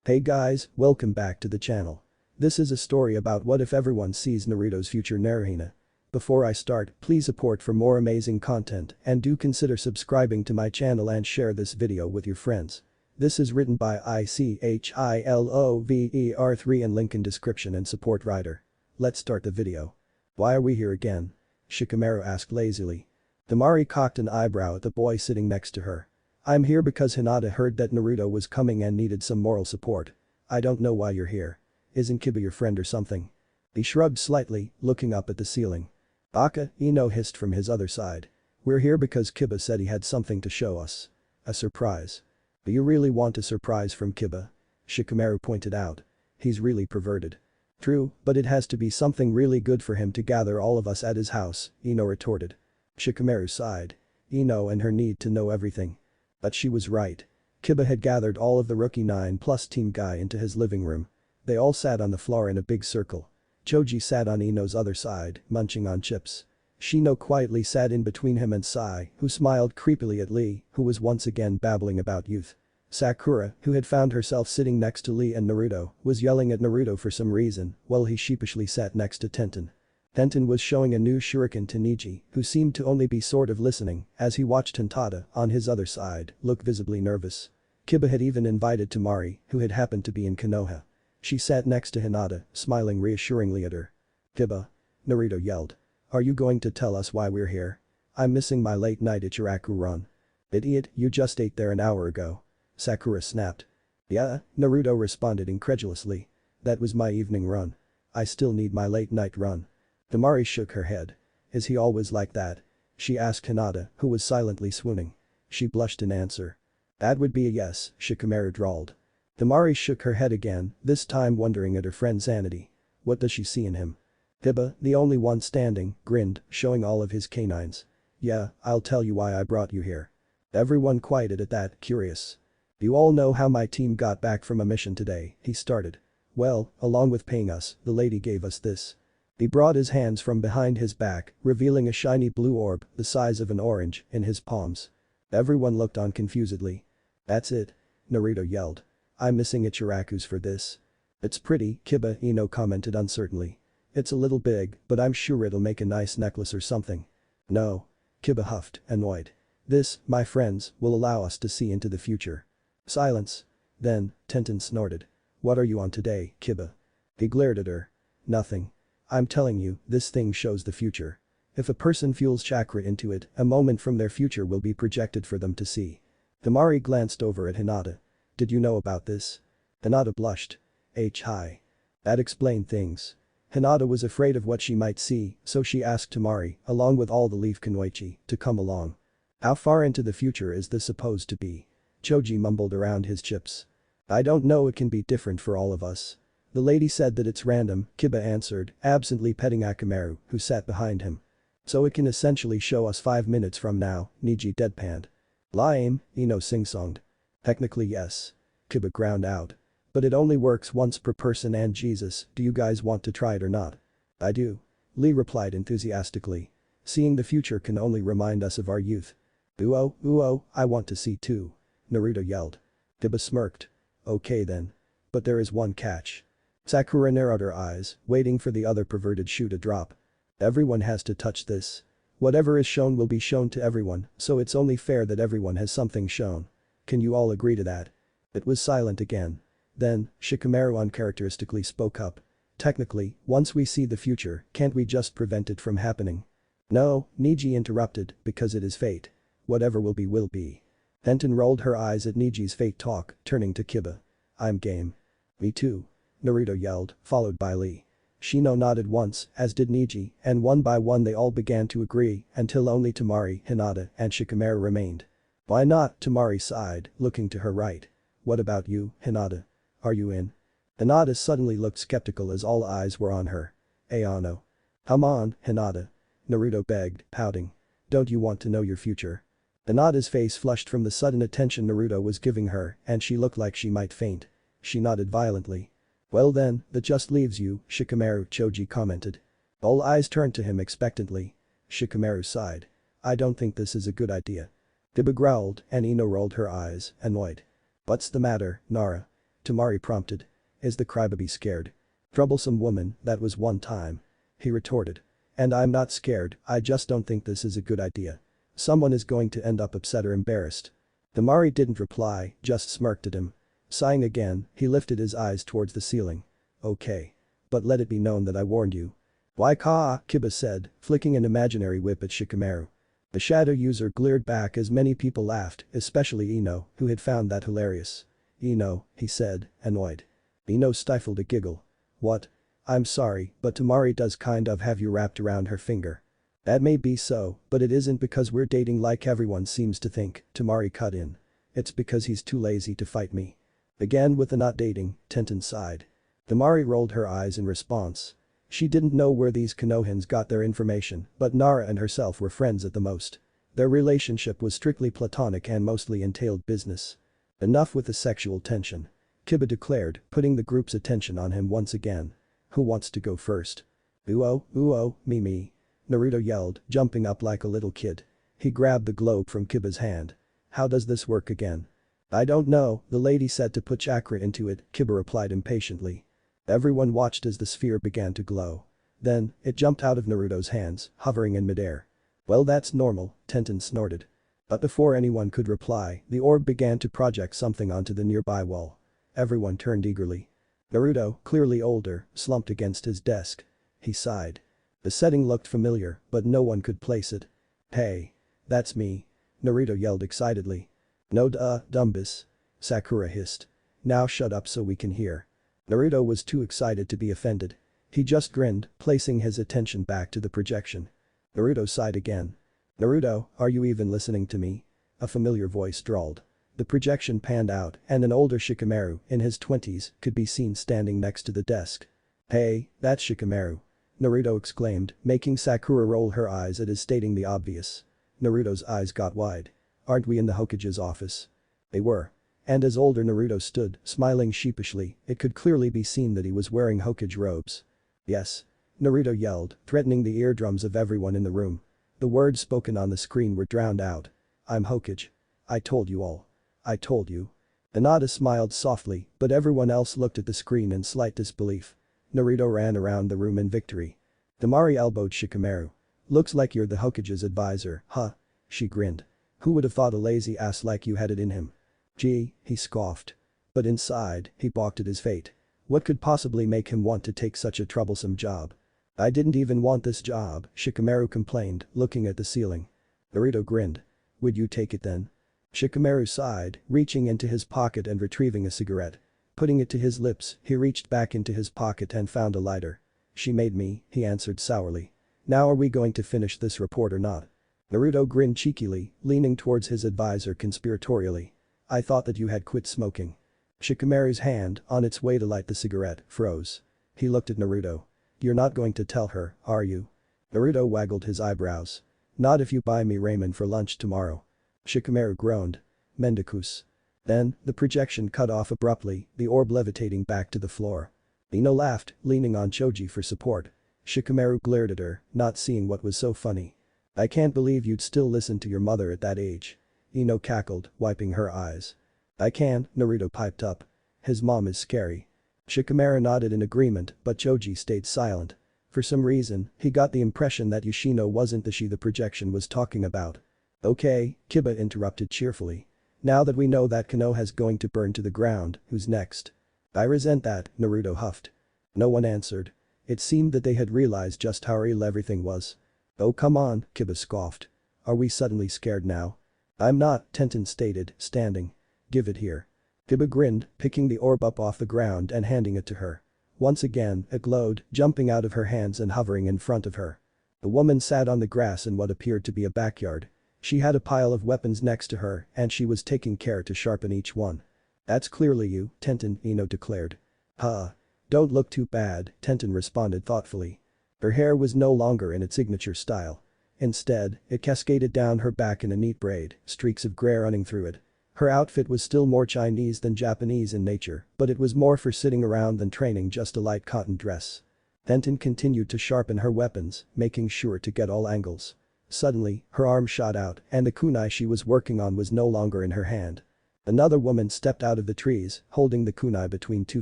Hey guys, welcome back to the channel. This is a story about what if everyone sees Naruto's future NaruHina. Before I start, please support for more amazing content and do consider subscribing to my channel and share this video with your friends. This is written by ICHILOVER3 and link in description and support writer. Let's start the video. Why are we here again? Shikamaru asked lazily. Temari cocked an eyebrow at the boy sitting next to her. I'm here because Hinata heard that Naruto was coming and needed some moral support. I don't know why you're here. Isn't Kiba your friend or something? He shrugged slightly, looking up at the ceiling. Baka, Ino hissed from his other side. We're here because Kiba said he had something to show us. A surprise. Do you really want a surprise from Kiba? Shikamaru pointed out. He's really perverted. True, but it has to be something really good for him to gather all of us at his house, Ino retorted. Shikamaru sighed. Ino and her need to know everything. But she was right. Kiba had gathered all of the rookie 9+ team guy into his living room. They all sat on the floor in a big circle. Choji sat on Ino's other side, munching on chips. Shino quietly sat in between him and Sai, who smiled creepily at Lee, who was once again babbling about youth. Sakura, who had found herself sitting next to Lee and Naruto, was yelling at Naruto for some reason, while he sheepishly sat next to Tenten. Tenten was showing a new shuriken to Neji, who seemed to only be sort of listening, as he watched Hinata, on his other side, look visibly nervous. Kiba had even invited Temari, who had happened to be in Konoha. She sat next to Hinata, smiling reassuringly at her. Kiba. Naruto yelled. Are you going to tell us why we're here? I'm missing my late night Ichiraku-run. Idiot, you just ate there an hour ago. Sakura snapped. Yeah, Naruto responded incredulously. That was my evening run. I still need my late night run. Temari shook her head. Is he always like that? She asked Hinata, who was silently swooning. She blushed in answer. That would be a yes, Shikamaru drawled. Temari shook her head again, this time wondering at her friend's sanity. What does she see in him? Kiba, the only one standing, grinned, showing all of his canines. Yeah, I'll tell you why I brought you here. Everyone quieted at that, curious. You all know how my team got back from a mission today, he started. Well, along with paying us, the lady gave us this. He brought his hands from behind his back, revealing a shiny blue orb, the size of an orange, in his palms. Everyone looked on confusedly. That's it. Naruto yelled. I'm missing Ichirakus for this. It's pretty, Kiba, Ino commented uncertainly. It's a little big, but I'm sure it'll make a nice necklace or something. No. Kiba huffed, annoyed. This, my friends, will allow us to see into the future. Silence. Then, Tenten snorted. What are you on today, Kiba? He glared at her. Nothing. I'm telling you, this thing shows the future. If a person fuels chakra into it, a moment from their future will be projected for them to see. Temari glanced over at Hinata. Did you know about this? Hinata blushed. Hi. That explained things. Hinata was afraid of what she might see, so she asked Temari, along with all the leaf kunoichi, to come along. How far into the future is this supposed to be? Choji mumbled around his chips. I don't know, it can be different for all of us. The lady said that it's random, Kiba answered, absently petting Akamaru, who sat behind him. So it can essentially show us 5 minutes from now, Neji deadpanned. Lame, Ino sing-songed. Technically yes. Kiba ground out. But it only works once per person and Jesus, do you guys want to try it or not? I do. Lee replied enthusiastically. Seeing the future can only remind us of our youth. Uo, I want to see too. Naruto yelled. Kiba smirked. Okay then. But there is one catch. Sakura narrowed her eyes, waiting for the other perverted shoe to drop. Everyone has to touch this. Whatever is shown will be shown to everyone, so it's only fair that everyone has something shown. Can you all agree to that? It was silent again. Then, Shikamaru uncharacteristically spoke up. Technically, once we see the future, can't we just prevent it from happening? No, Neji interrupted, because it is fate. Whatever will be will be. Tenten rolled her eyes at Neji's fate talk, turning to Kiba. I'm game. Me too. Naruto yelled, followed by Lee. Shino nodded once, as did Neji, and one by one they all began to agree, until only Temari, Hinata, and Shikamaru remained. Why not? Temari sighed, looking to her right. What about you, Hinata? Are you in? Hinata suddenly looked skeptical as all eyes were on her. Ayano. Come on, Hinata. Naruto begged, pouting. Don't you want to know your future? Hinata's face flushed from the sudden attention Naruto was giving her, and she looked like she might faint. She nodded violently. Well then, that just leaves you, Shikamaru, Choji commented. All eyes turned to him expectantly. Shikamaru sighed. I don't think this is a good idea. Kiba growled, and Ino rolled her eyes, annoyed. What's the matter, Nara? Temari prompted. Is the crybaby scared? Troublesome woman, that was one time. He retorted. And I'm not scared, I just don't think this is a good idea. Someone is going to end up upset or embarrassed. Temari didn't reply, just smirked at him. Sighing again, he lifted his eyes towards the ceiling. Okay. But let it be known that I warned you. Why ka? Kiba said, flicking an imaginary whip at Shikamaru. The shadow user glared back as many people laughed, especially Ino, who had found that hilarious. Ino, he said, annoyed. Ino stifled a giggle. What? I'm sorry, but Temari does kind of have you wrapped around her finger. That may be so, but it isn't because we're dating like everyone seems to think, Temari cut in. It's because he's too lazy to fight me. Again with the not dating, Tenten sighed. Temari rolled her eyes in response. She didn't know where these Konohans got their information, but Nara and herself were friends at the most. Their relationship was strictly platonic and mostly entailed business. Enough with the sexual tension. Kiba declared, putting the group's attention on him once again. Who wants to go first? Ooh-oh, me. Naruto yelled, jumping up like a little kid. He grabbed the globe from Kiba's hand. How does this work again? I don't know, the lady said to put chakra into it, Kiba replied impatiently. Everyone watched as the sphere began to glow. Then, it jumped out of Naruto's hands, hovering in midair. Well that's normal, Tenten snorted. But before anyone could reply, the orb began to project something onto the nearby wall. Everyone turned eagerly. Naruto, clearly older, slumped against his desk. He sighed. The setting looked familiar, but no one could place it. Hey. That's me. Naruto yelled excitedly. No duh, Dumbus. Sakura hissed. Now shut up so we can hear. Naruto was too excited to be offended. He just grinned, placing his attention back to the projection. Naruto sighed again. Naruto, are you even listening to me? A familiar voice drawled. The projection panned out and an older Shikamaru, in his 20s, could be seen standing next to the desk. Hey, that's Shikamaru. Naruto exclaimed, making Sakura roll her eyes at his stating the obvious. Naruto's eyes got wide. Aren't we in the Hokage's office? They were. And as older Naruto stood, smiling sheepishly, it could clearly be seen that he was wearing Hokage robes. Yes. Naruto yelled, threatening the eardrums of everyone in the room. The words spoken on the screen were drowned out. I'm Hokage. I told you all. I told you. Hinata smiled softly, but everyone else looked at the screen in slight disbelief. Naruto ran around the room in victory. Temari elbowed Shikamaru. Looks like you're the Hokage's advisor, huh? She grinned. Who would have thought a lazy ass like you had it in him? Gee, he scoffed. But inside, he balked at his fate. What could possibly make him want to take such a troublesome job? I didn't even want this job, Shikamaru complained, looking at the ceiling. Naruto grinned. Would you take it then? Shikamaru sighed, reaching into his pocket and retrieving a cigarette. Putting it to his lips, he reached back into his pocket and found a lighter. She made me, he answered sourly. Now are we going to finish this report or not? Naruto grinned cheekily, leaning towards his advisor conspiratorially. I thought that you had quit smoking. Shikamaru's hand, on its way to light the cigarette, froze. He looked at Naruto. You're not going to tell her, are you? Naruto waggled his eyebrows. Not if you buy me ramen for lunch tomorrow. Shikamaru groaned. Mendikus. Then, the projection cut off abruptly, the orb levitating back to the floor. Ino laughed, leaning on Choji for support. Shikamaru glared at her, not seeing what was so funny. I can't believe you'd still listen to your mother at that age. Ino cackled, wiping her eyes. I can, Naruto piped up. His mom is scary. Shikamaru nodded in agreement, but Choji stayed silent. For some reason, he got the impression that Yoshino wasn't the she the projection was talking about. Okay, Kiba interrupted cheerfully. Now that we know that Konoha's going to burn to the ground, who's next? I resent that, Naruto huffed. No one answered. It seemed that they had realized just how real everything was. Oh come on, Kiba scoffed. Are we suddenly scared now? I'm not, Tenten stated, standing. Give it here. Kiba grinned, picking the orb up off the ground and handing it to her. Once again, it glowed, jumping out of her hands and hovering in front of her. The woman sat on the grass in what appeared to be a backyard. She had a pile of weapons next to her and she was taking care to sharpen each one. That's clearly you, Tenten, Ino declared. Huh. Don't look too bad, Tenten responded thoughtfully. Her hair was no longer in its signature style. Instead, it cascaded down her back in a neat braid, streaks of gray running through it. Her outfit was still more Chinese than Japanese in nature, but it was more for sitting around than training, just a light cotton dress. Tenten continued to sharpen her weapons, making sure to get all angles. Suddenly, her arm shot out and the kunai she was working on was no longer in her hand. Another woman stepped out of the trees, holding the kunai between two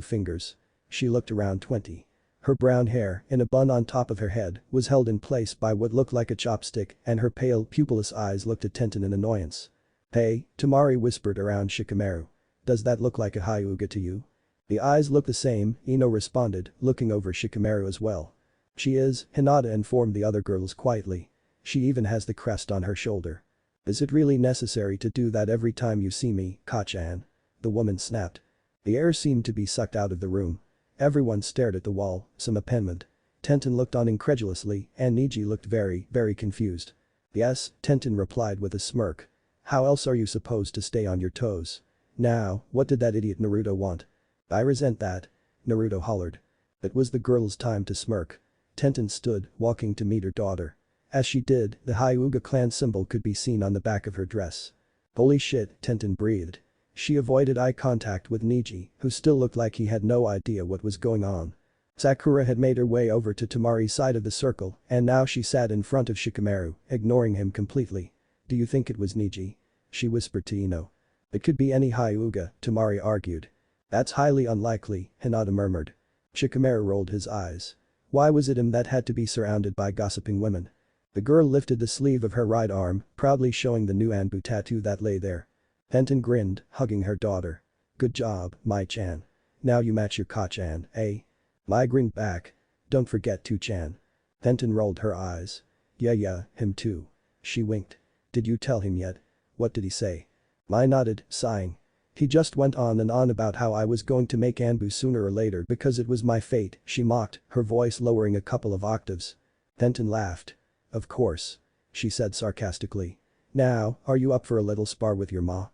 fingers. She looked around 20. Her brown hair, in a bun on top of her head, was held in place by what looked like a chopstick and her pale, pupilless eyes looked at Tenten in annoyance. "Hey," Temari whispered around Shikamaru. "Does that look like a Hyuga to you?" "The eyes look the same," Ino responded, looking over Shikamaru as well. "She is," Hinata informed the other girls quietly. "She even has the crest on her shoulder." "Is it really necessary to do that every time you see me, Ka-chan?" the woman snapped. The air seemed to be sucked out of the room. Everyone stared at the wall, some appendment. Tenten looked on incredulously and Niji looked very, very confused. "Yes," Tenten replied with a smirk. "How else are you supposed to stay on your toes? Now, what did that idiot Naruto want?" "I resent that," Naruto hollered. It was the girl's time to smirk. Tenten stood, walking to meet her daughter. As she did, the Hyuga clan symbol could be seen on the back of her dress. "Holy shit," Tenten breathed. She avoided eye contact with Niji, who still looked like he had no idea what was going on. Sakura had made her way over to Temari's side of the circle and now she sat in front of Shikamaru, ignoring him completely. "Do you think it was Niji?" she whispered to Ino. "It could be any Hyuga," Temari argued. "That's highly unlikely," Hinata murmured. Shikamaru rolled his eyes. Why was it him that had to be surrounded by gossiping women? The girl lifted the sleeve of her right arm, proudly showing the new Anbu tattoo that lay there. Tenten grinned, hugging her daughter. "Good job, Mai-chan. Now you match your Ka-chan, eh?" Mai grinned back. "Don't forget to-chan." Tenten rolled her eyes. Yeah, him too." She winked. "Did you tell him yet? What did he say?" Mai nodded, sighing. "He just went on and on about how I was going to make Anbu sooner or later because it was my fate," she mocked, her voice lowering a couple of octaves. Tenten laughed. "Of course," she said sarcastically. "Now, are you up for a little spar with your ma?"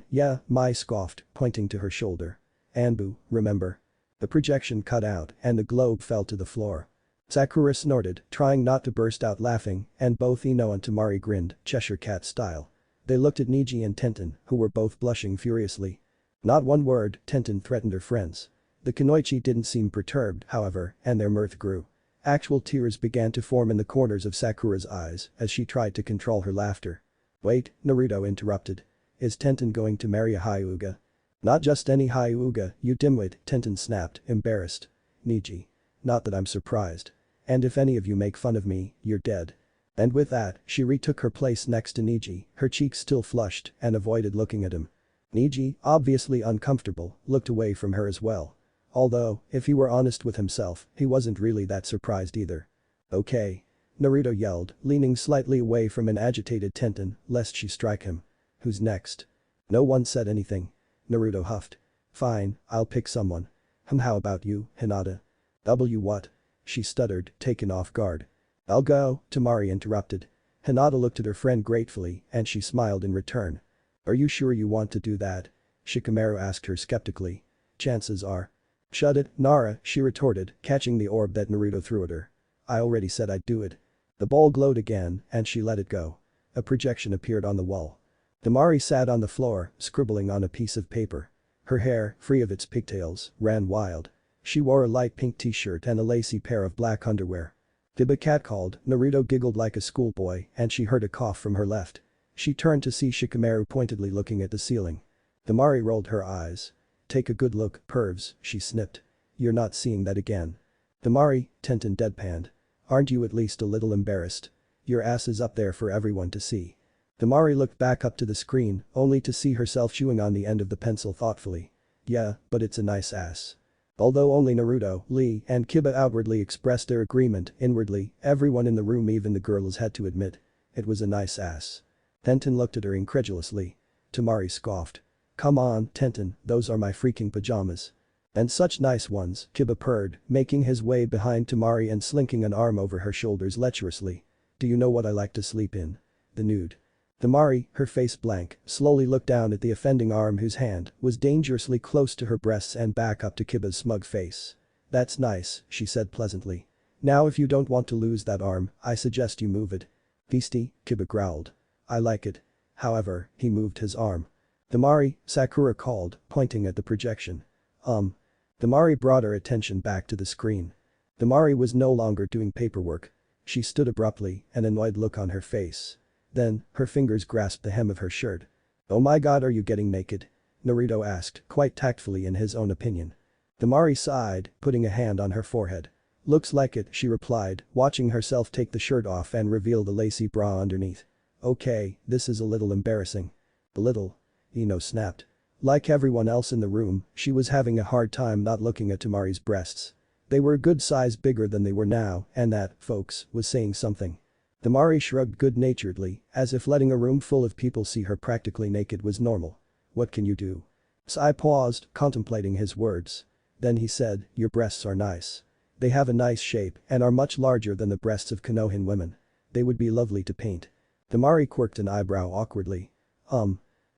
Yeah," Mai scoffed, pointing to her shoulder. "Anbu, remember?" The projection cut out and the globe fell to the floor. Sakura snorted, trying not to burst out laughing, and both Ino and Temari grinned, Cheshire Cat style. They looked at Niji and Tenten, who were both blushing furiously. "Not one word," Tenten threatened her friends. The kunoichi didn't seem perturbed, however, and their mirth grew. Actual tears began to form in the corners of Sakura's eyes as she tried to control her laughter. "Wait," Naruto interrupted. "Is Tenten going to marry a Hyuga?" "Not just any Hyuga, you dimwit," Tenten snapped, embarrassed. "Niji. Not that I'm surprised. And if any of you make fun of me, you're dead." And with that, she retook her place next to Niji, her cheeks still flushed, and avoided looking at him. Niji, obviously uncomfortable, looked away from her as well. Although, if he were honest with himself, he wasn't really that surprised either. "Okay." Naruto yelled, leaning slightly away from an agitated Tenten, lest she strike him. "Who's next?" No one said anything. Naruto huffed. "Fine, I'll pick someone." How about you, Hinata?" What?" she stuttered, taken off guard. "I'll go," Temari interrupted. Hinata looked at her friend gratefully and she smiled in return. "Are you sure you want to do that?" Shikamaru asked her skeptically. "Chances are." "Shut it, Nara," she retorted, catching the orb that Naruto threw at her. "I already said I'd do it." The ball glowed again and she let it go. A projection appeared on the wall. Temari sat on the floor, scribbling on a piece of paper. Her hair, free of its pigtails, ran wild. She wore a light pink t-shirt and a lacy pair of black underwear. Kiba catcalled, Naruto giggled like a schoolboy and she heard a cough from her left. She turned to see Shikamaru pointedly looking at the ceiling. Temari rolled her eyes. "Take a good look, pervs," she snipped. "You're not seeing that again." "Temari," Tenten deadpanned. "Aren't you at least a little embarrassed? Your ass is up there for everyone to see." Temari looked back up to the screen, only to see herself chewing on the end of the pencil thoughtfully. "Yeah, but it's a nice ass." Although only Naruto, Lee, and Kiba outwardly expressed their agreement, inwardly, everyone in the room even the girls had to admit. It was a nice ass. Tenten looked at her incredulously. Temari scoffed. "Come on, Tenten, those are my freaking pajamas." "And such nice ones," Kiba purred, making his way behind Temari and slinking an arm over her shoulders lecherously. "Do you know what I like to sleep in? The nude." Temari, her face blank, slowly looked down at the offending arm whose hand was dangerously close to her breasts and back up to Kiba's smug face. "That's nice," she said pleasantly. "Now if you don't want to lose that arm, I suggest you move it." "Feisty," Kiba growled. "I like it." However, he moved his arm. "Temari," Sakura called, pointing at the projection. Temari brought her attention back to the screen. Temari was no longer doing paperwork. She stood abruptly, an annoyed look on her face. Then, her fingers grasped the hem of her shirt. "Oh my god, are you getting naked?" Naruto asked, quite tactfully in his own opinion. Temari sighed, putting a hand on her forehead. "Looks like it," she replied, watching herself take the shirt off and reveal the lacy bra underneath. "Okay, this is a little embarrassing." "A little?" Ino snapped. Like everyone else in the room, she was having a hard time not looking at Temari's breasts. They were a good size bigger than they were now, and that, folks, was saying something. Temari shrugged good-naturedly, as if letting a room full of people see her practically naked was normal. "What can you do?" Sai paused, contemplating his words. Then he said, "Your breasts are nice. They have a nice shape and are much larger than the breasts of Konohan women. They would be lovely to paint." Temari quirked an eyebrow awkwardly.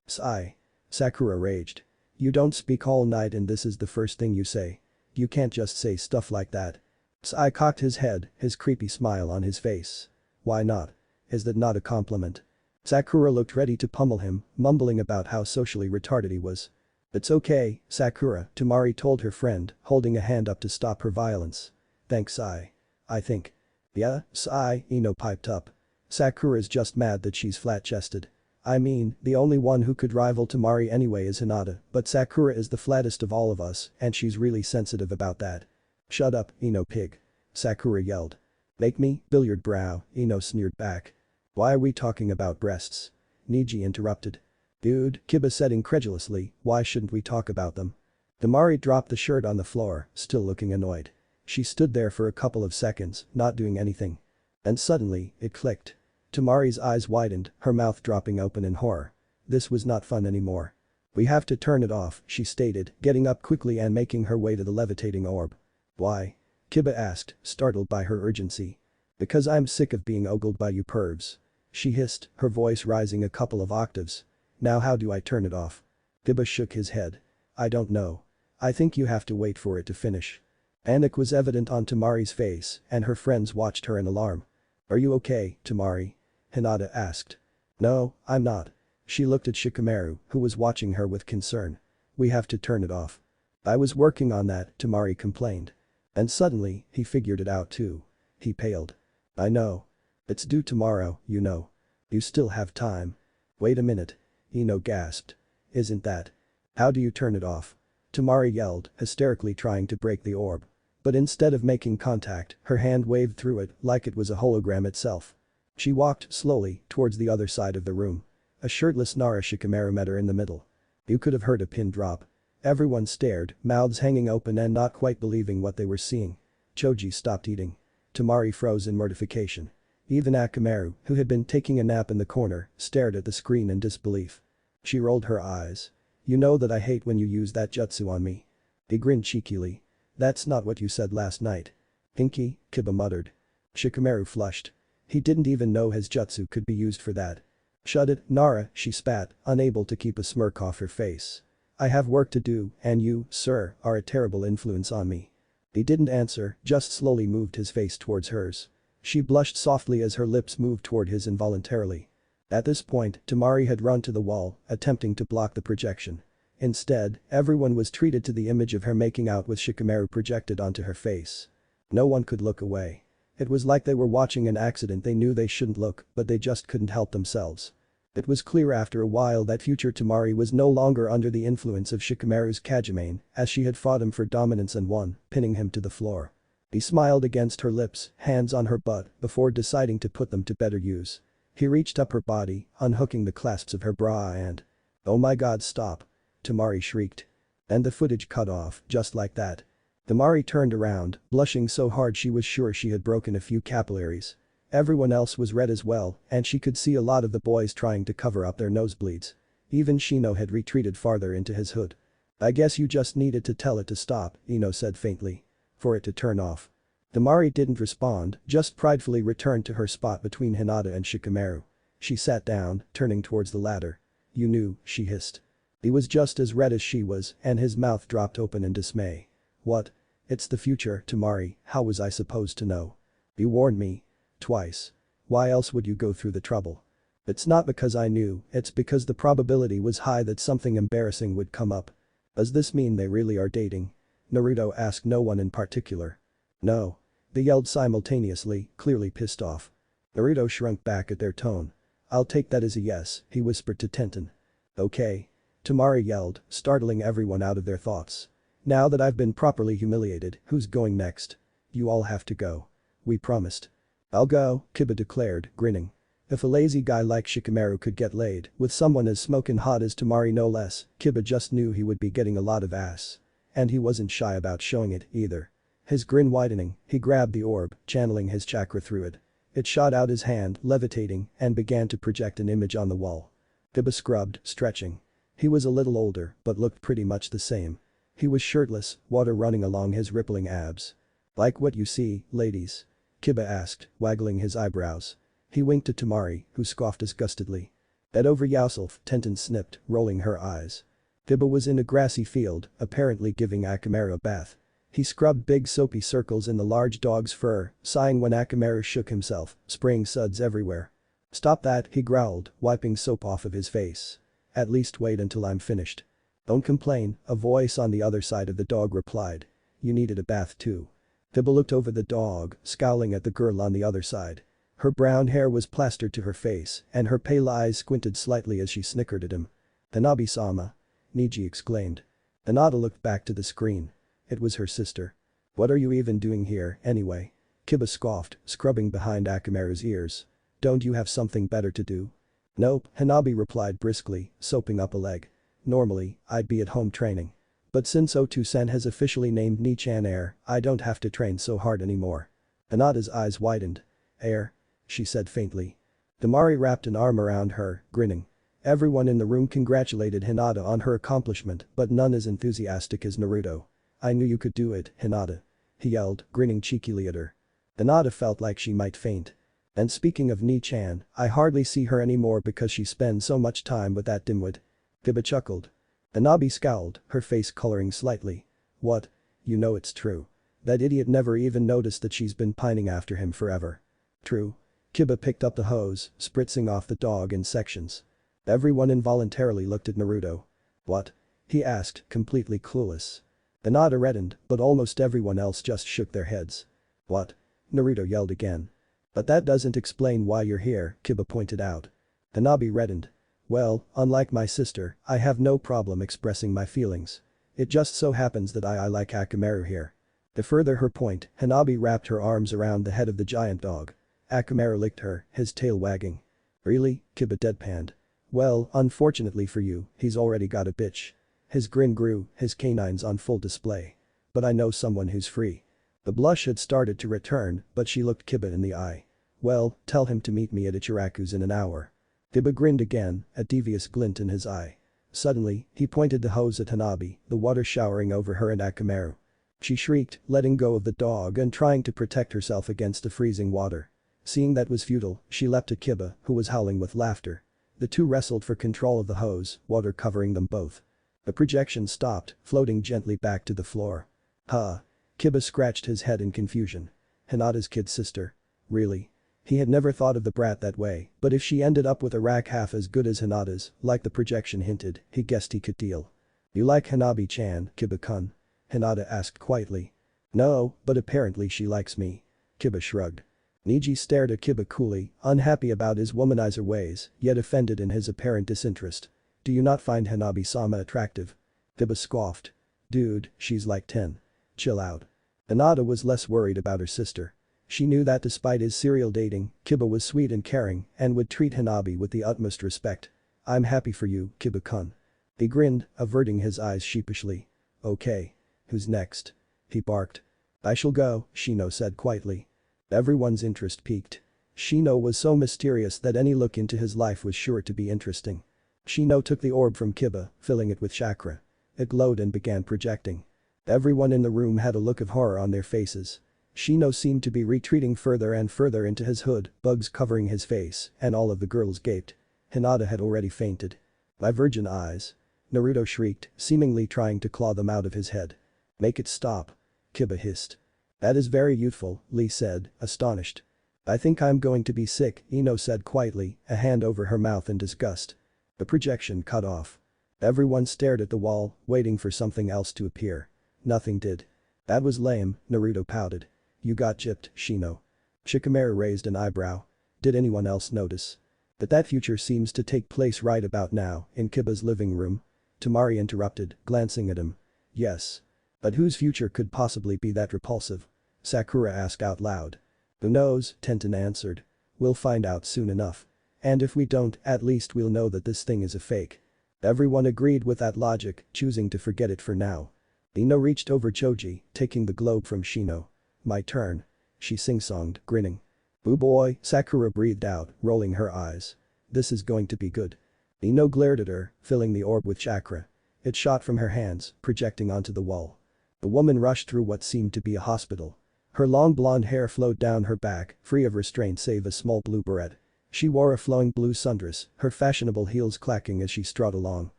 Sai. Sakura raged. "You don't speak all night and this is the first thing you say. You can't just say stuff like that." Sai cocked his head, his creepy smile on his face. "Why not? Is that not a compliment?" Sakura looked ready to pummel him, mumbling about how socially retarded he was. "It's okay, Sakura," Temari told her friend, holding a hand up to stop her violence. "Thanks, Sai. I think." "Yeah, Sai," Ino piped up. "Sakura's just mad that she's flat-chested. I mean, the only one who could rival Temari anyway is Hinata, but Sakura is the flattest of all of us and she's really sensitive about that." "Shut up, Ino pig." Sakura yelled. "Make me?" Billiard brow, Ino sneered back. "Why are we talking about breasts?" Niji interrupted. "Dude," Kiba said incredulously, "why shouldn't we talk about them?" Temari dropped the shirt on the floor, still looking annoyed. She stood there for a couple of seconds, not doing anything. And suddenly, it clicked. Temari's eyes widened, her mouth dropping open in horror. This was not fun anymore. "We have to turn it off," she stated, getting up quickly and making her way to the levitating orb. "Why?" Kiba asked, startled by her urgency. "Because I'm sick of being ogled by you pervs." She hissed, her voice rising a couple of octaves. "Now how do I turn it off?" Kiba shook his head. "I don't know. I think you have to wait for it to finish." Panic was evident on Temari's face and her friends watched her in alarm. "Are you okay, Temari?" Hinata asked. "No, I'm not." She looked at Shikamaru, who was watching her with concern. "We have to turn it off." "I was working on that," Temari complained. And suddenly, he figured it out too. He paled. "I know. It's due tomorrow, you know. You still have time." "Wait a minute." Ino gasped. "Isn't that? How do you turn it off?" Temari yelled, hysterically trying to break the orb. But instead of making contact, her hand waved through it like it was a hologram itself. She walked slowly towards the other side of the room. A shirtless Nara Shikamaru met her in the middle. You could have heard a pin drop. Everyone stared, mouths hanging open and not quite believing what they were seeing. Choji stopped eating. Temari froze in mortification. Even Akamaru, who had been taking a nap in the corner, stared at the screen in disbelief. She rolled her eyes. "You know that I hate when you use that jutsu on me." He grinned cheekily. "That's not what you said last night." "Pinky," Kiba muttered. Shikamaru flushed. He didn't even know his jutsu could be used for that. "Shut it, Nara," she spat, unable to keep a smirk off her face. "I have work to do and you, sir, are a terrible influence on me." He didn't answer, just slowly moved his face towards hers. She blushed softly as her lips moved toward his involuntarily. At this point, Temari had run to the wall, attempting to block the projection. Instead, everyone was treated to the image of her making out with Shikamaru projected onto her face. No one could look away. It was like they were watching an accident they knew they shouldn't look, but they just couldn't help themselves. It was clear after a while that future Temari was no longer under the influence of Shikamaru's Kajimane, as she had fought him for dominance and won, pinning him to the floor. He smiled against her lips, hands on her butt, before deciding to put them to better use. He reached up her body, unhooking the clasps of her bra and… "Oh my god, stop." Temari shrieked. And the footage cut off, just like that. Temari turned around, blushing so hard she was sure she had broken a few capillaries. Everyone else was red as well, and she could see a lot of the boys trying to cover up their nosebleeds. Even Shino had retreated farther into his hood. "I guess you just needed to tell it to stop," Ino said faintly. "For it to turn off." Temari didn't respond, just pridefully returned to her spot between Hinata and Shikamaru. She sat down, turning towards the latter. "You knew," she hissed. He was just as red as she was, and his mouth dropped open in dismay. "What? It's the future, Temari, how was I supposed to know? You warned me. Twice. Why else would you go through the trouble?" "It's not because I knew, it's because the probability was high that something embarrassing would come up." "Does this mean they really are dating?" Naruto asked no one in particular. "No." They yelled simultaneously, clearly pissed off. Naruto shrunk back at their tone. "I'll take that as a yes," he whispered to Tenten. Okay. Temari yelled, startling everyone out of their thoughts. Now that I've been properly humiliated, who's going next? You all have to go. We promised. I'll go, Kiba declared, grinning. If a lazy guy like Shikamaru could get laid with someone as smoking hot as Temari no less, Kiba just knew he would be getting a lot of ass. And he wasn't shy about showing it, either. His grin widening, he grabbed the orb, channeling his chakra through it. It shot out his hand, levitating, and began to project an image on the wall. Kiba scrubbed, stretching. He was a little older, but looked pretty much the same. He was shirtless, water running along his rippling abs. Like what you see, ladies? Kiba asked, waggling his eyebrows. He winked at Temari, who scoffed disgustedly. "Bet over yourself," Tenten snipped, rolling her eyes. Kiba was in a grassy field, apparently giving Akamaru a bath. He scrubbed big soapy circles in the large dog's fur, sighing when Akamaru shook himself, spraying suds everywhere. "Stop that," he growled, wiping soap off of his face. "At least wait until I'm finished." "Don't complain," a voice on the other side of the dog replied. "You needed a bath too." Kiba looked over the dog, scowling at the girl on the other side. Her brown hair was plastered to her face, and her pale eyes squinted slightly as she snickered at him. "Hanabi-sama," Niji exclaimed. Hinata looked back to the screen. It was her sister. "What are you even doing here, anyway?" Kiba scoffed, scrubbing behind Akamaru's ears. "Don't you have something better to do?" "Nope," Hanabi replied briskly, soaping up a leg. "Normally, I'd be at home training. But since Otu-sen has officially named Nichan heir, I don't have to train so hard anymore." Hinata's eyes widened. "Heir?" she said faintly. Temari wrapped an arm around her, grinning. Everyone in the room congratulated Hinata on her accomplishment, but none as enthusiastic as Naruto. "I knew you could do it, Hinata," he yelled, grinning cheekily at her. Hinata felt like she might faint. "And speaking of Nichan, I hardly see her anymore because she spends so much time with that dimwit." Kiba chuckled. Hanabi scowled, her face coloring slightly. "What? You know it's true. That idiot never even noticed that she's been pining after him forever." "True." Kiba picked up the hose, spritzing off the dog in sections. Everyone involuntarily looked at Naruto. "What?" he asked, completely clueless. Hinata reddened, but almost everyone else just shook their heads. "What?" Naruto yelled again. "But that doesn't explain why you're here," Kiba pointed out. Hanabi reddened. "Well, unlike my sister, I have no problem expressing my feelings. It just so happens that I like Akamaru here." To further her point, Hanabi wrapped her arms around the head of the giant dog. Akamaru licked her, his tail wagging. "Really?" Kiba deadpanned. "Well, unfortunately for you, he's already got a bitch." His grin grew, his canines on full display. "But I know someone who's free." The blush had started to return, but she looked Kiba in the eye. "Well, tell him to meet me at Ichiraku's in an hour." Kiba grinned again, a devious glint in his eye. Suddenly, he pointed the hose at Hanabi, the water showering over her and Akamaru. She shrieked, letting go of the dog and trying to protect herself against the freezing water. Seeing that was futile, she leapt at Kiba, who was howling with laughter. The two wrestled for control of the hose, water covering them both. The projection stopped, floating gently back to the floor. "Huh?" Kiba scratched his head in confusion. Hinata's kid sister. Really? He had never thought of the brat that way, but if she ended up with a rack half as good as Hinata's, like the projection hinted, he guessed he could deal. "You like Hanabi-chan, Kiba-kun?" Hinata asked quietly. "No, but apparently she likes me." Kiba shrugged. Niji stared at Kiba coolly, unhappy about his womanizer ways, yet offended in his apparent disinterest. "Do you not find Hanabi-sama attractive?" Kiba scoffed. "Dude, she's like 10. Chill out." Hinata was less worried about her sister. She knew that despite his serial dating, Kiba was sweet and caring and would treat Hanabi with the utmost respect. "I'm happy for you, Kiba-kun." He grinned, averting his eyes sheepishly. "Okay. Who's next?" he barked. "I shall go," Shino said quietly. Everyone's interest peaked. Shino was so mysterious that any look into his life was sure to be interesting. Shino took the orb from Kiba, filling it with chakra. It glowed and began projecting. Everyone in the room had a look of horror on their faces. Shino seemed to be retreating further and further into his hood, bugs covering his face, and all of the girls gaped. Hinata had already fainted. "My virgin eyes." Naruto shrieked, seemingly trying to claw them out of his head. "Make it stop." Kiba hissed. "That is very youthful," Lee said, astonished. "I think I'm going to be sick," Ino said quietly, a hand over her mouth in disgust. The projection cut off. Everyone stared at the wall, waiting for something else to appear. Nothing did. "That was lame," Naruto pouted. "You got gypped, Shino." Shikamaru raised an eyebrow. "Did anyone else notice?" But that future seems to take place right about now, in Kiba's living room. Temari interrupted, glancing at him. Yes. But whose future could possibly be that repulsive? Sakura asked out loud. Who knows, Tenten answered. We'll find out soon enough. And if we don't, at least we'll know that this thing is a fake. Everyone agreed with that logic, choosing to forget it for now. Ino reached over Choji, taking the globe from Shino. My turn. She sing-songed, grinning. Boo boy, Sakura breathed out, rolling her eyes. This is going to be good. Ino glared at her, filling the orb with chakra. It shot from her hands, projecting onto the wall. The woman rushed through what seemed to be a hospital. Her long blonde hair flowed down her back, free of restraint save a small blue beret. She wore a flowing blue sundress, her fashionable heels clacking as she strode along.